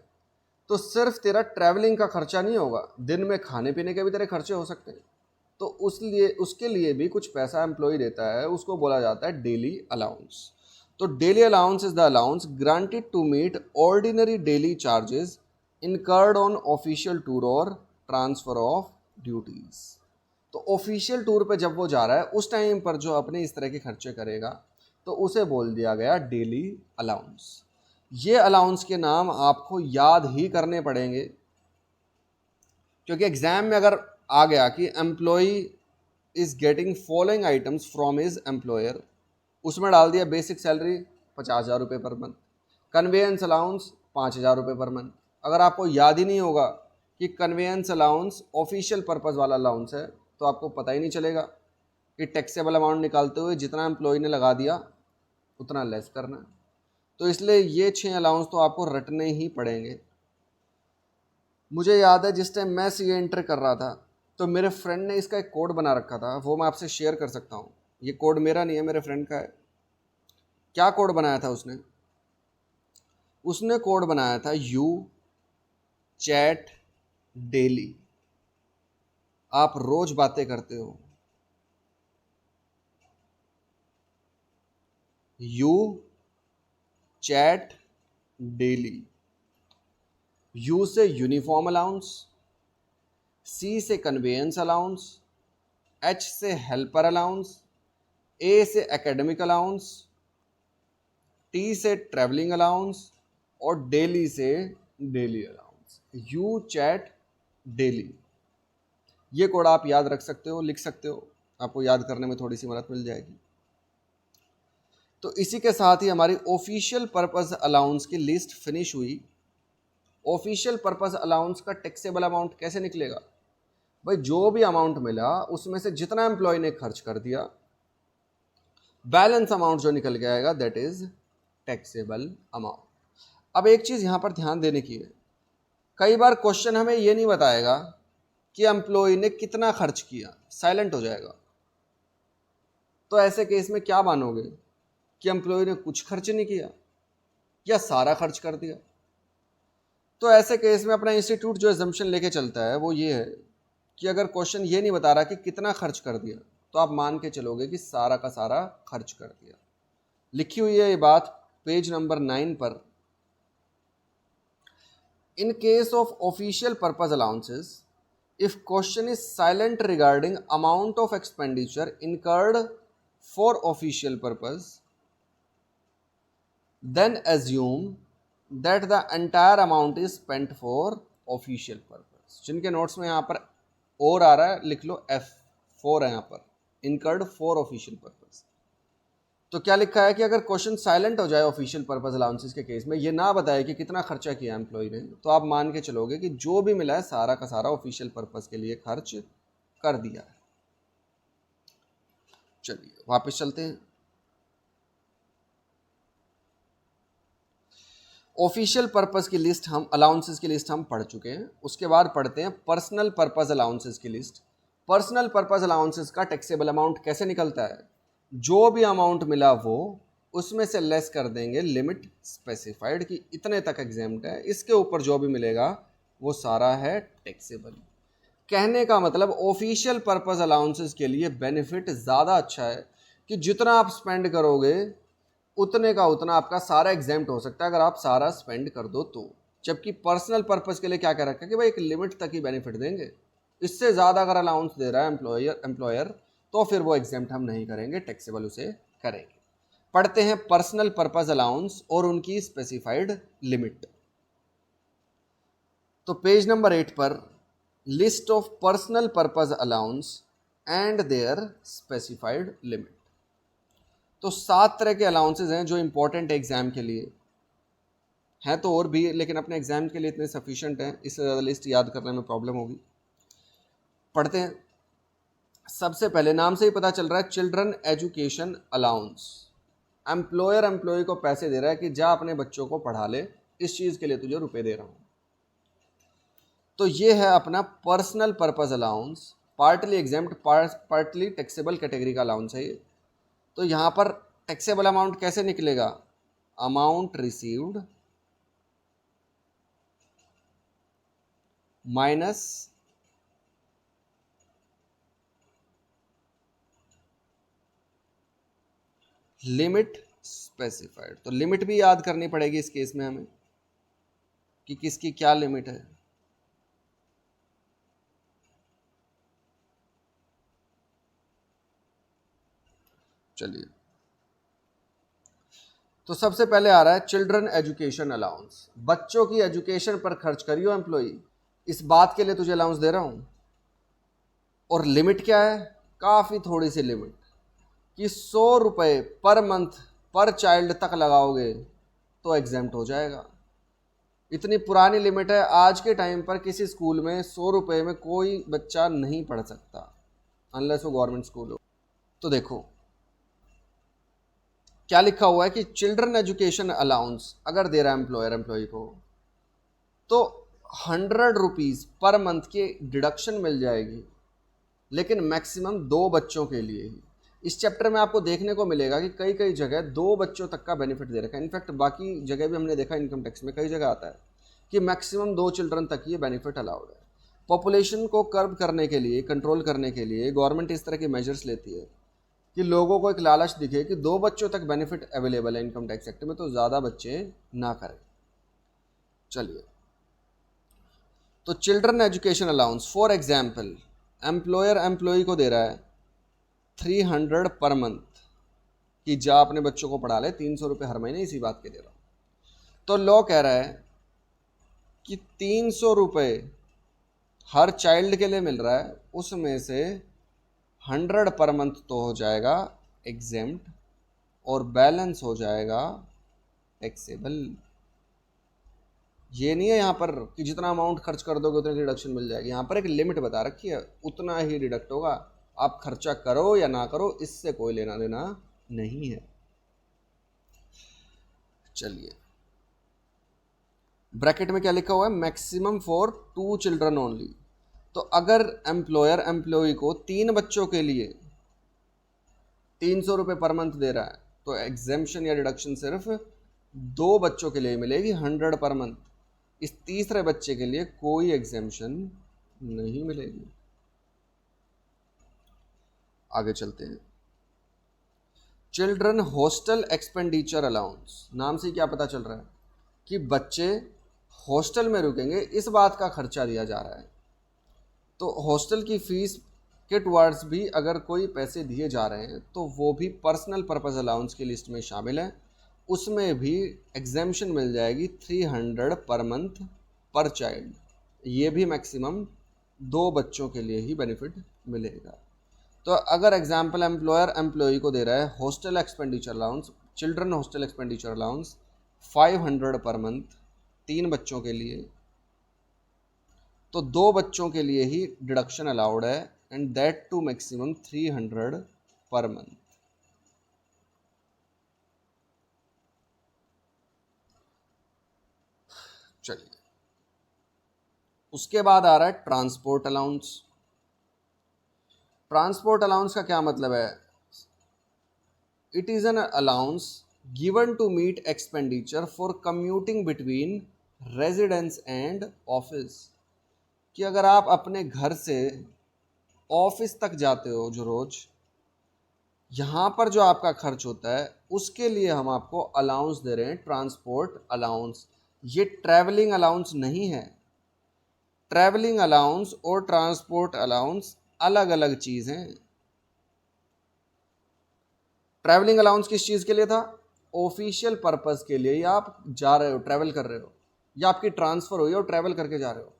तो सिर्फ तेरा ट्रैवलिंग का खर्चा नहीं होगा, दिन में खाने पीने के भी तेरे खर्चे हो सकते हैं, तो उसके लिए भी कुछ पैसा एम्प्लॉय देता है, उसको बोला जाता है डेली अलाउंस। तो daily allowance is the allowance granted to meet ordinary daily charges incurred on official tour और ट्रांसफर ऑफ ड्यूटीज। तो ऑफिशियल टूर पे जब वो जा रहा है उस टाइम पर जो अपने इस तरह के खर्चे करेगा, तो उसे बोल दिया गया डेली अलाउंस। ये अलाउंस के नाम आपको याद ही करने पड़ेंगे, क्योंकि एग्जाम में अगर आ गया कि employee is getting following items from his employer, उसमें डाल दिया बेसिक सैलरी 50,000 रुपये पर मंथ, कन्वेयंस अलाउंस 5,000 रुपये पर मंथ। अगर आपको याद ही नहीं होगा कि कन्वेयंस अलाउंस ऑफिशियल पर्पज़ वाला अलाउंस है, तो आपको पता ही नहीं चलेगा कि टैक्सेबल अमाउंट निकालते हुए जितना एम्प्लॉय ने लगा दिया उतना लेस करना है। तो इसलिए ये 6 अलाउंस तो आपको रटने ही पड़ेंगे। मुझे याद है जिस टाइम मैं सीए एंटर कर रहा था, तो मेरे फ्रेंड ने इसका एक कोड बना रखा था, वो मैं आपसे शेयर कर सकता हूँ। ये कोड मेरा नहीं है, मेरे फ्रेंड का है। क्या कोड बनाया था उसने? उसने कोड बनाया था यू चैट डेली। आप रोज बातें करते हो, यू चैट डेली। यू से यूनिफॉर्म अलाउंस, सी से कन्वेयंस अलाउंस, एच से हेल्पर अलाउंस, ए से एकेडमिक अलाउंस, टी से ट्रैवलिंग अलाउंस और डेली से daily allowance. You chat daily, ये कोड आप याद रख सकते हो, लिख सकते हो, आपको याद करने में थोड़ी सी मदद मिल जाएगी। तो इसी के साथ ही हमारी ऑफिशियल पर्पस अलाउंस की लिस्ट फिनिश हुई। ऑफिशियल पर्पस अलाउंस का टैक्सेबल अमाउंट कैसे निकलेगा? भाई जो भी अमाउंट मिला उसमें से जितना एम्प्लॉय ने खर्च कर दिया, बैलेंस अमाउंट जो निकल के आएगा दैट इज टैक्सेबल अमाउंट। अब एक चीज यहां पर ध्यान देने की है, कई बार क्वेश्चन हमें ये नहीं बताएगा कि एम्प्लॉय ने कितना खर्च किया, साइलेंट हो जाएगा। तो ऐसे केस में क्या मानोगे कि एम्प्लॉय ने कुछ खर्च नहीं किया या सारा खर्च कर दिया? तो ऐसे केस में अपना इंस्टीट्यूट जो एजम्पशन लेके चलता है वो ये है कि अगर क्वेश्चन ये नहीं बता रहा कि कितना खर्च कर दिया तो आप मान के चलोगे कि सारा का सारा खर्च कर दिया। लिखी हुई है ये बात पेज नंबर 9 पर। In case of official purpose allowances, if question is silent regarding amount of expenditure incurred for official purpose, then assume that the entire amount is spent for official purpose। जिनके notes में यहाँ पर और आ रहा है लिख लो F4 है यहाँ पर, incurred for official purpose। तो क्या लिखा है कि अगर क्वेश्चन साइलेंट हो जाए ऑफिशियल पर्पस अलाउंसेस के केस में, ये ना बताए कि कितना खर्चा किया एम्प्लॉय ने, तो आप मान के चलोगे कि जो भी मिला है सारा का सारा ऑफिशियल पर्पस के लिए खर्च कर दिया है। चलिए वापस चलते हैं। ऑफिशियल पर्पस की लिस्ट हम, अलाउंसेस की लिस्ट हम पढ़ चुके हैं। उसके बाद पढ़ते हैं पर्सनल पर्पस अलाउंसेस की लिस्ट। पर्सनल पर्पस अलाउंसेस का टैक्सेबल अमाउंट कैसे निकलता है? जो भी अमाउंट मिला वो उसमें से लेस कर देंगे लिमिट स्पेसिफाइड कि इतने तक एग्जेम्प्ट है, इसके ऊपर जो भी मिलेगा वो सारा है टैक्सेबल। कहने का मतलब ऑफिशियल पर्पस अलाउंसेस के लिए बेनिफिट ज़्यादा अच्छा है कि जितना आप स्पेंड करोगे उतने का उतना आपका सारा एग्जेम्प्ट हो सकता है अगर आप सारा स्पेंड कर दो तो। जबकि पर्सनल पर्पस के लिए क्या कह रखा है कि भाई एक लिमिट तक ही बेनिफिट देंगे, इससे ज़्यादा अगर अलाउंस दे रहा है एम्प्लॉयर तो फिर वो एग्जेम्प्ट हम नहीं करेंगे, टैक्सेबल उसे करेंगे। पढ़ते हैं पर्सनल पर्पस अलाउंस और उनकी स्पेसिफाइड लिमिट। तो पेज नंबर 8 पर list of personal purpose allowance and their specified limit. तो 7 तरह के अलाउंसेस हैं जो इंपॉर्टेंट है एग्जाम के लिए, हैं तो और भी लेकिन अपने एग्जाम के लिए इतने सफिशिएंट हैं, इससे ज़्यादा लिस्ट याद करने में प्रॉब्लम होगी। पढ़ते हैं। सबसे पहले नाम से ही पता चल रहा है children education allowance. Employer employee को पैसे दे रहा है कि जा अपने बच्चों को पढ़ा ले, इस चीज़ के लिए तुझे रुपए दे रहा हूँ। तो ये है अपना personal purpose allowance, partly exempt partly taxable category का अलाउंस है ये। तो यहाँ पर टैक्सेबल अमाउंट कैसे निकलेगा? Amount received minus limit specified. तो लिमिट भी याद करनी पड़ेगी इस केस में हमें कि किसकी क्या लिमिट है। चलिए, तो सबसे पहले आ रहा है चिल्ड्रन एजुकेशन अलाउंस। बच्चों की एजुकेशन पर खर्च करियो एम्प्लॉई, इस बात के लिए तुझे अलाउंस दे रहा हूं। और लिमिट क्या है? काफ़ी थोड़ी सी लिमिट कि 100 रुपये पर मंथ पर चाइल्ड तक लगाओगे तो एग्जेम्प्ट हो जाएगा। इतनी पुरानी लिमिट है, आज के टाइम पर किसी स्कूल में 100 रुपये में कोई बच्चा नहीं पढ़ सकता अनलेस वो गवर्नमेंट स्कूल हो। तो देखो क्या लिखा हुआ है कि चिल्ड्रन एजुकेशन अलाउंस अगर दे रहा है एम्प्लॉयर एम्प्लॉय को तो 100 रुपीज़ पर मंथ की डिडक्शन मिल जाएगी, लेकिन मैक्सिमम 2 बच्चों के लिए ही। इस चैप्टर में आपको देखने को मिलेगा कि कई कई जगह 2 बच्चों तक का बेनिफिट दे रखा है। इनफैक्ट बाकी जगह भी हमने देखा, इनकम टैक्स में कई जगह आता है कि मैक्सिमम 2 चिल्ड्रन तक ये बेनिफिट अलाउड है। पॉपुलेशन को कर्व करने के लिए, कंट्रोल करने के लिए गवर्नमेंट इस तरह के मेजर्स लेती है कि लोगों को एक लालच दिखे कि 2 बच्चों तक बेनिफिट अवेलेबल है इनकम टैक्स एक्ट में, तो ज़्यादा बच्चे ना करें। चलिए, तो children education allowance for example employer employee को दे रहा है 300 पर मंथ कि जा अपने बच्चों को पढ़ा ले, 300 रुपये हर महीने, इसी बात के दे रहा हूँ। तो लॉ कह रहा है कि 300 रुपये हर चाइल्ड के लिए मिल रहा है, उसमें से 100 पर मंथ तो हो जाएगा एग्जेम्प्ट और बैलेंस हो जाएगा टैक्सेबल। ये नहीं है यहाँ पर कि जितना अमाउंट खर्च कर दोगे उतने की डिडक्शन मिल जाएगी। यहाँ पर एक लिमिट बता रखी है, उतना ही डिडक्ट होगा। आप खर्चा करो या ना करो, इससे कोई लेना देना नहीं है। चलिए, ब्रैकेट में क्या लिखा हुआ है, मैक्सिमम फॉर 2 चिल्ड्रन ओनली। तो अगर एम्प्लॉयर एम्प्लॉय को 3 बच्चों के लिए 300 रुपये पर मंथ दे रहा है, तो एग्जेम्पशन या डिडक्शन सिर्फ 2 बच्चों के लिए मिलेगी, 100 पर मंथ। इस तीसरे बच्चे के लिए कोई एग्जेम्पशन नहीं मिलेगी। आगे चलते हैं। चिल्ड्रन हॉस्टल एक्सपेंडिचर अलाउंस, नाम से क्या पता चल रहा है कि बच्चे हॉस्टल में रुकेंगे, इस बात का खर्चा दिया जा रहा है। तो हॉस्टल की फीस के टुवर्ड्स भी अगर कोई पैसे दिए जा रहे हैं तो वो भी पर्सनल पर्पस अलाउंस की लिस्ट में शामिल है, उसमें भी एग्जेम्पशन मिल जाएगी 300 पर मंथ पर चाइल्ड। ये भी मैक्सिमम 2 बच्चों के लिए ही बेनिफिट मिलेगा। तो अगर एग्जाम्पल एम्प्लॉयर एम्प्लॉय को दे रहा है hostel expenditure allowance, children hostel expenditure allowance 500 per month 3 बच्चों के लिए, तो 2 बच्चों के लिए ही डिडक्शन अलाउड है, and that too maximum 300 per month. चलिए, उसके बाद आ रहा है ट्रांसपोर्ट अलाउंस। ट्रांसपोर्ट अलाउंस का क्या मतलब है, it is an allowance given to meet expenditure for commuting between residence and office. कि अगर आप अपने घर से ऑफिस तक जाते हो जो रोज, यहाँ पर जो आपका खर्च होता है उसके लिए हम आपको अलाउंस दे रहे हैं, ट्रांसपोर्ट अलाउंस। ये ट्रैवलिंग अलाउंस नहीं है। ट्रैवलिंग अलाउंस और ट्रांसपोर्ट अलाउंस अलग अलग चीज हैं। ट्रैवलिंग अलाउंस किस चीज के लिए था, ऑफिशियल पर्पस के लिए, या आप जा रहे हो ट्रैवल कर रहे हो, या आपकी ट्रांसफर हुई और ट्रैवल करके जा रहे हो।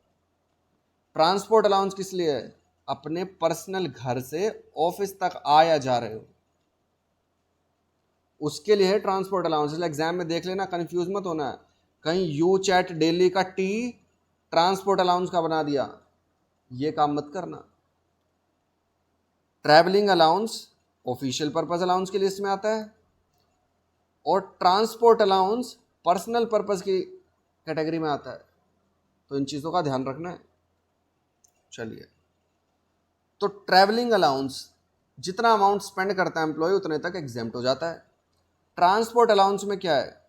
ट्रांसपोर्ट अलाउंस किस लिए है, अपने पर्सनल घर से ऑफिस तक आया जा रहे हो, उसके लिए है ट्रांसपोर्ट अलाउंस। इसलिए एग्जाम में देख लेना, कंफ्यूज मत होना है, कहीं यू चैट डेली का टी ट्रांसपोर्ट अलाउंस का बना दिया, ये काम मत करना। Travelling allowance official purpose allowance की लिस्ट में आता है, और ट्रांसपोर्ट अलाउंस पर्सनल पर्पस की कैटेगरी में आता है। तो इन चीज़ों का ध्यान रखना है। चलिए, तो ट्रैवलिंग अलाउंस जितना अमाउंट स्पेंड करता है एम्प्लॉय उतने तक एग्जेम्प्ट हो जाता है। ट्रांसपोर्ट अलाउंस में क्या है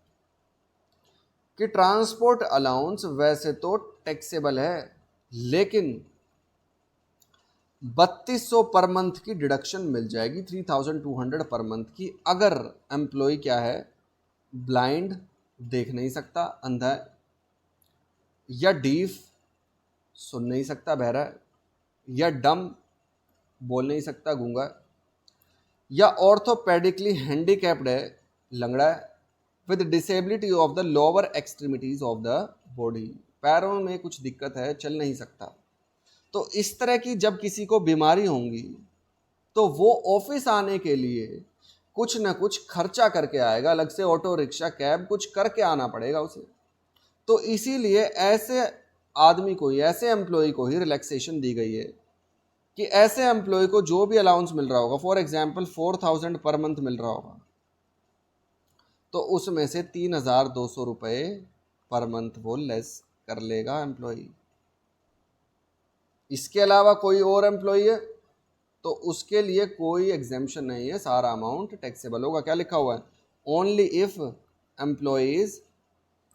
कि ट्रांसपोर्ट अलाउंस वैसे तो टैक्सेबल है, लेकिन 3200 पर मंथ की डिडक्शन मिल जाएगी, 3200 पर मंथ की, अगर एम्प्लॉय क्या है, ब्लाइंड, देख नहीं सकता, अंधा है, या डीफ, सुन नहीं सकता, बहरा है, या डम, बोल नहीं सकता, गूंगा, या ऑर्थोपेडिकली हैंडीकैप्ड है, लंगड़ा है, with disability of the lower extremities of the body, पैरों में कुछ दिक्कत है, चल नहीं सकता। तो इस तरह की जब किसी को बीमारी होंगी तो वो ऑफिस आने के लिए कुछ ना कुछ खर्चा करके आएगा, अलग से ऑटो रिक्शा कैब कुछ करके आना पड़ेगा उसे। तो इसीलिए ऐसे आदमी को ही, ऐसे एम्प्लॉय को ही रिलैक्सेशन दी गई है कि ऐसे एम्प्लॉय को जो भी अलाउंस मिल रहा होगा, फॉर एग्जाम्पल 4000 पर मंथ मिल रहा होगा, तो उसमें से 3200 रुपये पर मंथ वो लेस कर लेगा एम्प्लॉय। इसके अलावा कोई और एम्प्लॉय है तो उसके लिए कोई एग्जेम्पशन नहीं है, सारा अमाउंट टैक्सेबल होगा। क्या लिखा हुआ है, only if employee is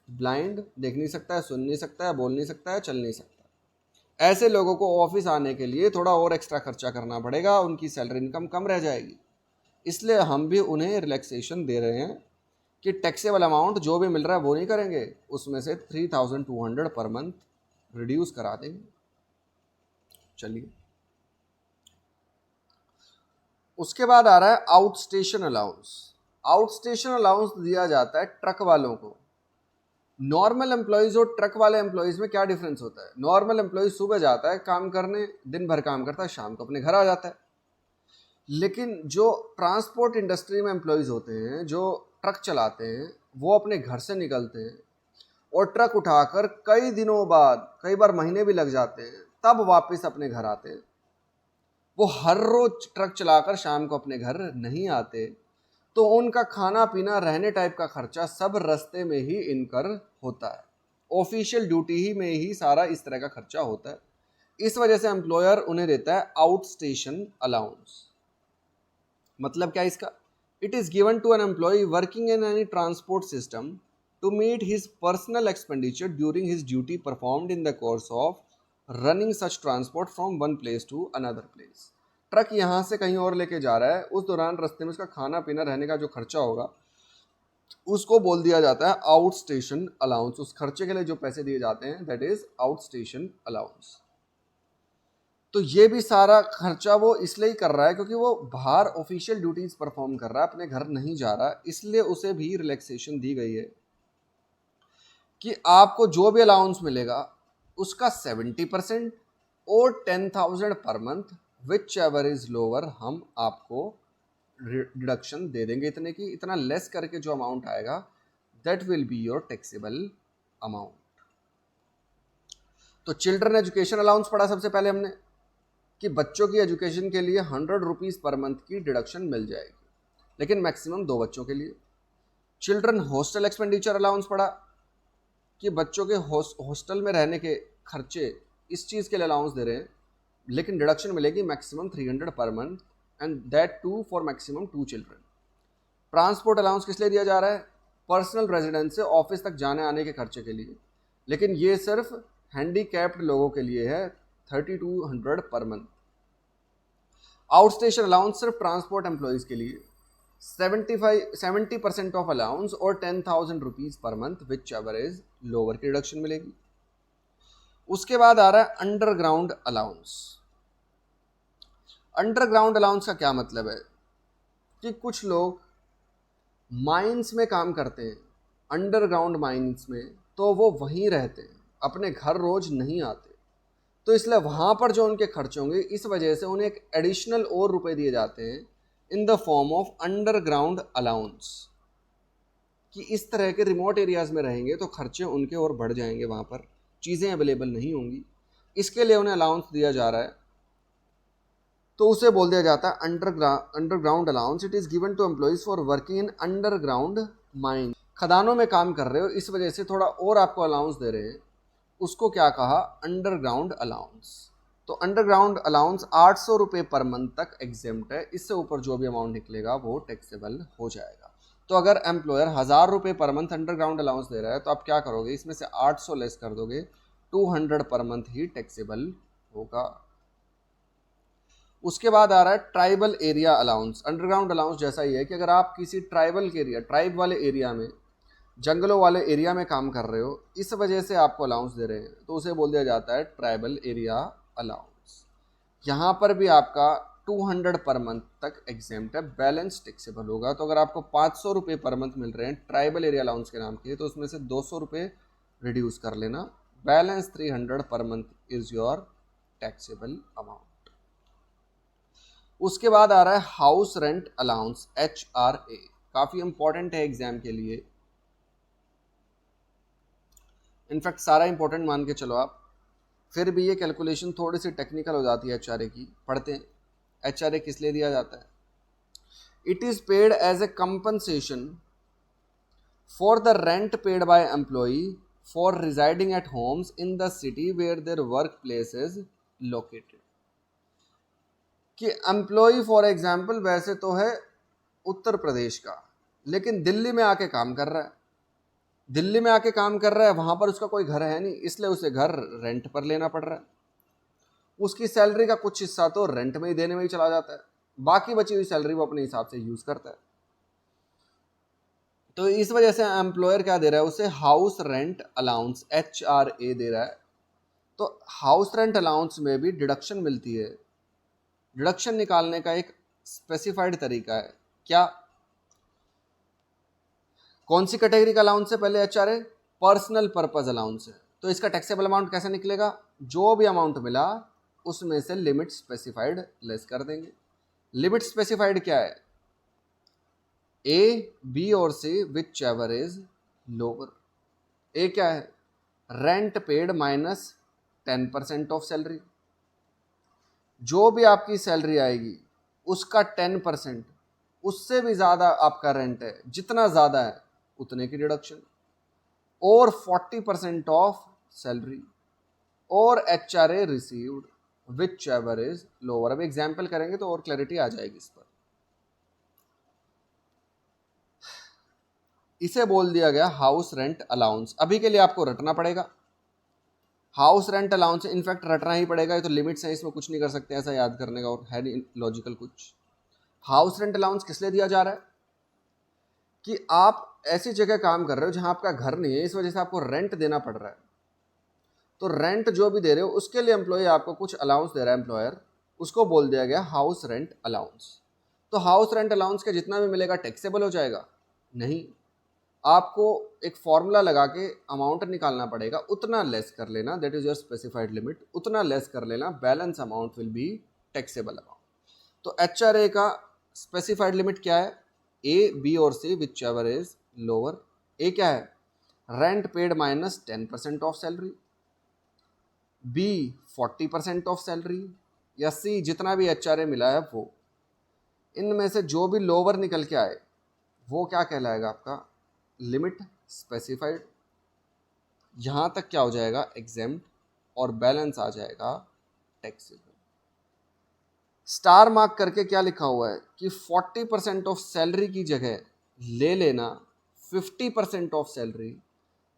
blind, देख नहीं सकता है, सुन नहीं सकता है, बोल नहीं सकता है, चल नहीं सकता। ऐसे लोगों को ऑफिस आने के लिए थोड़ा और एक्स्ट्रा खर्चा करना पड़ेगा, उनकी सैलरी इनकम कम रह जाएगी। इसलिए हम भी उन्हें रिलैक्सेशन दे रहे हैं कि टैक्सेबल अमाउंट जो भी मिल रहा है वो नहीं करेंगे, उसमें से 3200 पर मंथ रिड्यूस करा देंगे। चलिए, उसके बाद आ रहा है out station allowance. Out station allowance दिया जाता है ट्रक वालों को। नॉर्मल एम्प्लॉयज और ट्रक वाले एम्प्लॉयज में क्या डिफरेंस होता है, नॉर्मल एम्प्लॉयज सुबह जाता है काम करने, दिन भर काम करता है, शाम को अपने घर आ जाता है। लेकिन जो ट्रांसपोर्ट इंडस्ट्री में एम्प्लॉयज होते हैं, जो ट्रक चलाते हैं, वो अपने घर से निकलते हैं और ट्रक उठाकर कई दिनों बाद, कई बार महीने भी लग जाते हैं, तब वापस अपने घर आते हैं। वो हर रोज ट्रक चलाकर शाम को अपने घर नहीं आते, तो उनका खाना पीना रहने टाइप का खर्चा सब रास्ते में ही इनकर होता है। ऑफिशियल ड्यूटी ही में ही सारा इस तरह का खर्चा होता है। इस वजह से एम्प्लॉयर उन्हें देता है आउट स्टेशन अलाउंस। मतलब क्या इसका? It is given to an employee working in any transport system to meet his personal expenditure during his duty performed in the course of running such transport from one place to another place. Truck यहाँ से कहीं और लेके जा रहा है, उस दौरान रास्ते में उसका खाना पीना रहने का जो खर्चा होगा उसको बोल दिया जाता है आउट स्टेशन अलाउंस। उस खर्चे के लिए जो पैसे दिए जाते हैं that is out station allowance. तो ये भी सारा खर्चा वो इसलिए ही कर रहा है क्योंकि वो बाहर ऑफिशियल ड्यूटीज परफॉर्म कर रहा है, अपने घर नहीं जा रहा, इसलिए उसे भी रिलैक्सेशन दी गई है कि आपको जो भी अलाउंस मिलेगा उसका 70% और 10,000 per month whichever is lower हम आपको डिडक्शन दे देंगे इतने की। इतना लेस करके जो अमाउंट आएगा that will be your taxable amount. तो चिल्ड्रन एजुकेशन अलाउंस पढ़ा सबसे पहले हमने कि बच्चों की एजुकेशन के लिए 100 रुपीज़ पर मंथ की डिडक्शन मिल जाएगी, लेकिन मैक्सिमम 2 बच्चों के लिए। चिल्ड्रन हॉस्टल एक्सपेंडिचर अलाउंस पढ़ा कि बच्चों के हॉस्टल में रहने के खर्चे इस चीज़ के लिए अलाउंस दे रहे हैं, लेकिन डिडक्शन मिलेगी maximum 300 per month and that too for maximum 2 children. Transport allowance किस लिए दिया जा रहा है? पर्सनल रेजिडेंस से ऑफिस तक जाने आने के खर्चे के लिए, लेकिन ये सिर्फ हैंडीकैप्ड लोगों के लिए है, 3200 per month. Outstation allowance सिर्फ ट्रांसपोर्ट एम्प्लॉयज के लिए, 70% ऑफ अलाउंस और 10,000 रुपीज़ पर month whichever is lower की रिडक्शन मिलेगी। उसके बाद आ रहा है अंडरग्राउंड अलाउंस। अंडरग्राउंड अलाउंस का क्या मतलब है कि कुछ लोग माइंस में काम करते हैं, अंडरग्राउंड माइंस में, तो वो वहीं रहते हैं, अपने घर रोज नहीं आते, तो इसलिए वहाँ पर जो उनके खर्चे होंगे इस वजह से उन्हें एक एडिशनल और रुपए दिए जाते हैं in the form of underground allowance, कि इस तरह के रिमोट एरियाज में रहेंगे तो खर्चे उनके और बढ़ जाएंगे, वहाँ पर चीज़ें अवेलेबल नहीं होंगी, इसके लिए उन्हें अलाउंस दिया जा रहा है। तो उसे बोल दिया जाता है underground allowance. It is given to employees for working in underground mine. खदानों में काम कर रहे हो इस वजह से थोड़ा और आपको अलाउंस दे रहे हैं, उसको क्या कहा? Underground allowance. तो अंडरग्राउंड अलाउंस 800 रुपये पर मंथ तक एग्जेम्प्ट है, इससे ऊपर जो भी अमाउंट निकलेगा वो टैक्सेबल हो जाएगा। तो अगर एम्प्लॉयर 1000 रुपये पर मंथ अंडरग्राउंड अलाउंस दे रहा है तो आप क्या करोगे? इसमें से 800 लेस कर दोगे, 200 पर मंथ ही टैक्सेबल होगा। उसके बाद आ रहा है tribal area allowance. Underground allowance जैसा ही है कि अगर आप किसी ट्राइबल के एरिया, ट्राइब वाले एरिया में, जंगलों वाले एरिया में काम कर रहे हो, इस वजह से आपको अलाउंस दे रहे हैं, तो उसे बोल दिया जाता है ट्राइबल एरिया अलाउंस। यहाँ पर भी आपका 200 पर मंथ तक एग्जेम्प्ट है, बैलेंस टैक्सेबल होगा। तो अगर आपको 500 रुपये पर मंथ मिल रहे हैं ट्राइबल एरिया अलाउंस के नाम के, तो उसमें से 200 रुपये रिड्यूस कर लेना, balance 300 per month is your taxable amount. उसके बाद आ रहा है हाउस रेंट अलाउंस, HRA। काफ़ी इंपॉर्टेंट है एग्जाम के लिए, इनफैक्ट सारा इंपॉर्टेंट मान के चलो आप, फिर भी ये कैलकुलेशन थोड़ी सी टेक्निकल हो जाती है HRA की। पढ़ते हैं HRA किस लिए दिया जाता है। It is paid as a compensation for the rent paid by employee for residing at homes in the city where their work place is located. कि एम्प्लॉई फॉर एग्जाम्पल वैसे तो है उत्तर प्रदेश का, लेकिन दिल्ली में आके काम कर रहा है, दिल्ली में आके काम कर रहा है, वहाँ पर उसका कोई घर है नहीं, इसलिए उसे घर रेंट पर लेना पड़ रहा है। उसकी सैलरी का कुछ हिस्सा तो रेंट में ही देने में ही चला जाता है, बाकी बची हुई सैलरी वो अपने हिसाब से यूज़ करता है। तो इस वजह से एम्प्लॉयर क्या दे रहा है? उसे हाउस रेंट अलाउंस, HRA दे रहा है। तो हाउस रेंट अलाउंस में भी डिडक्शन मिलती है। डिडक्शन निकालने का एक स्पेसिफाइड तरीका है। क्या? कौन सी कैटेगरी का अलाउंस है? पहले HRA पर्सनल पर्पस अलाउंस है। तो इसका टैक्सेबल अमाउंट कैसे निकलेगा? जो भी अमाउंट मिला उसमें से लिमिट स्पेसिफाइड लेस कर देंगे। लिमिट स्पेसिफाइड क्या है? A, B और C whichever is lower. A क्या है, rent paid minus 10% of salary. जो भी आपकी सैलरी आएगी उसका 10%, उससे भी ज़्यादा आपका रेंट है, जितना ज़्यादा है उतने की डिडक्शन, और 40% ऑफ सैलरी, और HRA received which ever is lower. अब एग्जाम्पल करेंगे तो और क्लैरिटी आ जाएगी इस पर। इसे बोल दिया गया हाउस रेंट अलाउंस। अभी के लिए आपको रटना पड़ेगा हाउस रेंट अलाउंस, इनफैक्ट रटना ही पड़ेगा, ये तो लिमिट्स है, इसमें कुछ नहीं कर सकते ऐसा याद करने का, और है नहीं लॉजिकल कुछ। हाउस रेंट अलाउंस किस लिए दिया जा रहा है कि आप ऐसी जगह काम कर रहे हो जहां आपका घर नहीं है, इस वजह से आपको रेंट देना पड़ रहा है। तो रेंट जो भी दे रहे हो उसके लिए एम्प्लॉय आपको कुछ अलाउंस दे रहा है एम्प्लॉयर, उसको बोल दिया गया हाउस रेंट अलाउंस। तो हाउस रेंट अलाउंस का जितना भी मिलेगा टैक्सेबल हो जाएगा? नहीं, आपको एक फॉर्मूला लगा के अमाउंट निकालना पड़ेगा, उतना लेस कर लेना, that is your specified limit, उतना लेस कर लेना, balance amount will be taxable amount. तो HRA का स्पेसिफाइड लिमिट क्या है? ए, बी और C, whichever is lower. A क्या है? Rent paid minus 10% of salary, B 40% of salary, या सी जितना भी HRA मिला है वो। इनमें से जो भी लोअर निकल के आए वो क्या कहलाएगा? आपका लिमिट स्पेसिफाइड। यहां तक क्या हो जाएगा? एग्जेम्प्ट, और बैलेंस आ जाएगा टैक्सेबल। स्टार मार्क करके क्या लिखा हुआ है कि 40% ऑफ सैलरी की जगह ले लेना 50% ऑफ सैलरी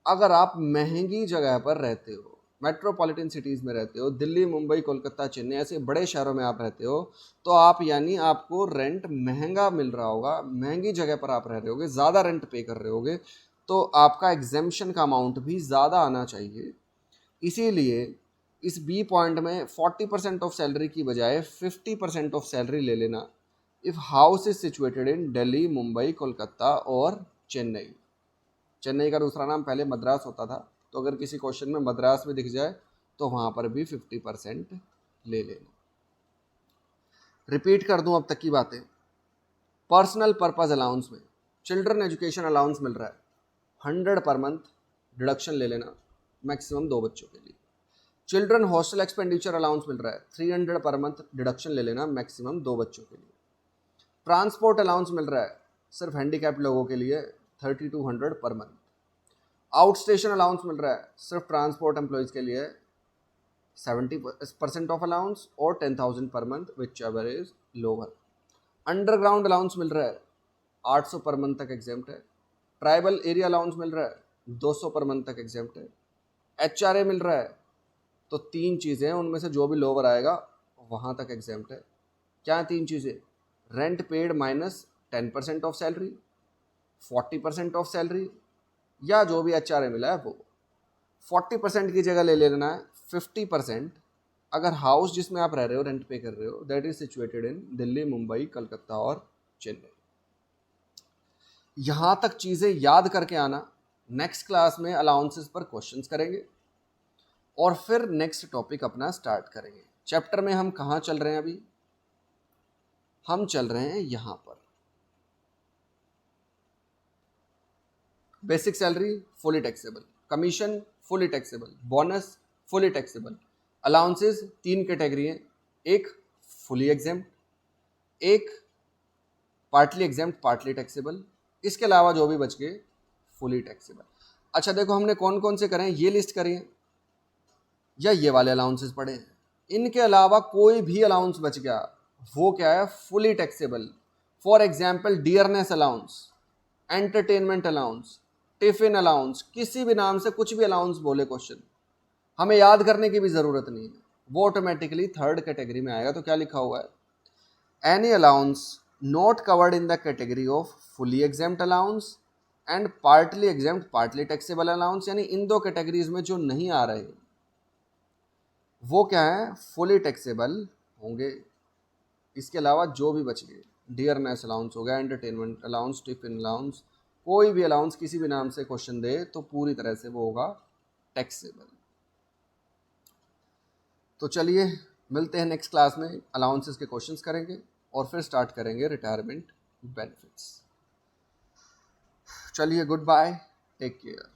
अगर आप महंगी जगह पर रहते हो, मेट्रोपॉलिटन सिटीज़ में रहते हो, दिल्ली, मुंबई, कोलकाता, चेन्नई, ऐसे बड़े शहरों में आप रहते हो, तो आप यानी आपको रेंट महंगा मिल रहा होगा, महंगी जगह पर आप रह रहे होगे, ज़्यादा रेंट पे कर रहे होगे, तो आपका एग्जेम्पशन का अमाउंट भी ज़्यादा आना चाहिए। इसीलिए इस बी पॉइंट में 40% ऑफ सैलरी की बजाय 50% ऑफ सैलरी ले लेना if house is situated in Delhi, Mumbai, Kolkata और चेन्नई। चेन्नई का दूसरा नाम पहले मद्रास होता था, तो अगर किसी क्वेश्चन में मद्रास में दिख जाए तो वहां पर भी 50% ले लेना। रिपीट कर दूं अब तक की बातें। पर्सनल पर्पज अलाउंस में चिल्ड्रन एजुकेशन अलाउंस मिल रहा है 100 पर मंथ, डिडक्शन ले लेना, मैक्सिमम 2 बच्चों के लिए। चिल्ड्रन हॉस्टल एक्सपेंडिचर अलाउंस मिल रहा है 300 पर मंथ, डिडक्शन ले लेना, मैक्सिमम 2 बच्चों के लिए। ट्रांसपोर्ट अलाउंस मिल रहा है सिर्फ हैंडीकैप लोगों के लिए 3200 per month. Outstation allowance मिल रहा है सिर्फ ट्रांसपोर्ट एम्प्लॉयज़ के लिए 70% ऑफ अलाउंस और 10,000 per month, whichever is lower. Underground allowance मिल रहा है 800 पर मंथ तक एग्जेम्प्ट है। ट्राइबल एरिया अलाउंस मिल रहा है 200 पर मंथ तक एग्जेम्प्ट है। HRA मिल रहा है, तो 3 चीज़ें हैं, उनमें से जो भी लोअर आएगा वहाँ तक एग्जेम्प्ट है। क्या 3 चीज़ें? Rent paid minus 10% of salary, 40% of salary, या जो भी HRA मिला है वो। 40% की जगह ले लेना है 50% अगर हाउस जिसमें आप रह रहे हो, रेंट पे कर रहे हो, that is situated in Delhi, Mumbai, Calcutta और चेन्नई। यहां तक चीज़ें याद करके आना। नेक्स्ट क्लास में अलाउंसेस पर क्वेश्चंस करेंगे और फिर नेक्स्ट टॉपिक अपना स्टार्ट करेंगे। चैप्टर में हम कहाँ चल रहे हैं? अभी हम चल रहे हैं यहां पर। Basic salary fully taxable, commission fully taxable, bonus fully taxable. Allowances 3 category हैं, एक फुली एग्जेम्प्ट, एक पार्टली एग्जेम्प्ट पार्टली टैक्सेबल, इसके अलावा जो भी बच गए फुली टैक्सेबल। अच्छा देखो, हमने कौन कौन से करें ये लिस्ट करिए, या ये वाले अलाउंसेस पड़े हैं। इनके अलावा कोई भी अलाउंस बच गया वो क्या है? Fully taxable. For example dearness allowance, entertainment allowance, tiffin allowance, किसी भी नाम से कुछ भी अलाउंस बोले क्वेश्चन, हमें याद करने की भी ज़रूरत नहीं है, वो ऑटोमेटिकली 3rd कैटेगरी में आएगा। तो क्या लिखा हुआ है? Any allowance not covered in the category of fully exempt allowance and partly exempt partly taxable allowance, यानी इन 2 कैटेगरीज में जो नहीं आ रहे वो क्या है? फुली टैक्सेबल होंगे। इसके अलावा जो भी बच गए, डियरनेस अलाउंस हो गया, एंटरटेनमेंट अलाउंस, टिफिन अलाउंस, कोई भी अलाउंस किसी भी नाम से क्वेश्चन दे तो पूरी तरह से वो होगा टैक्सेबल। तो चलिए मिलते हैं नेक्स्ट क्लास में, अलाउंसेस के क्वेश्चंस करेंगे और फिर स्टार्ट करेंगे रिटायरमेंट बेनिफिट्स। चलिए गुड बाय, टेक केयर।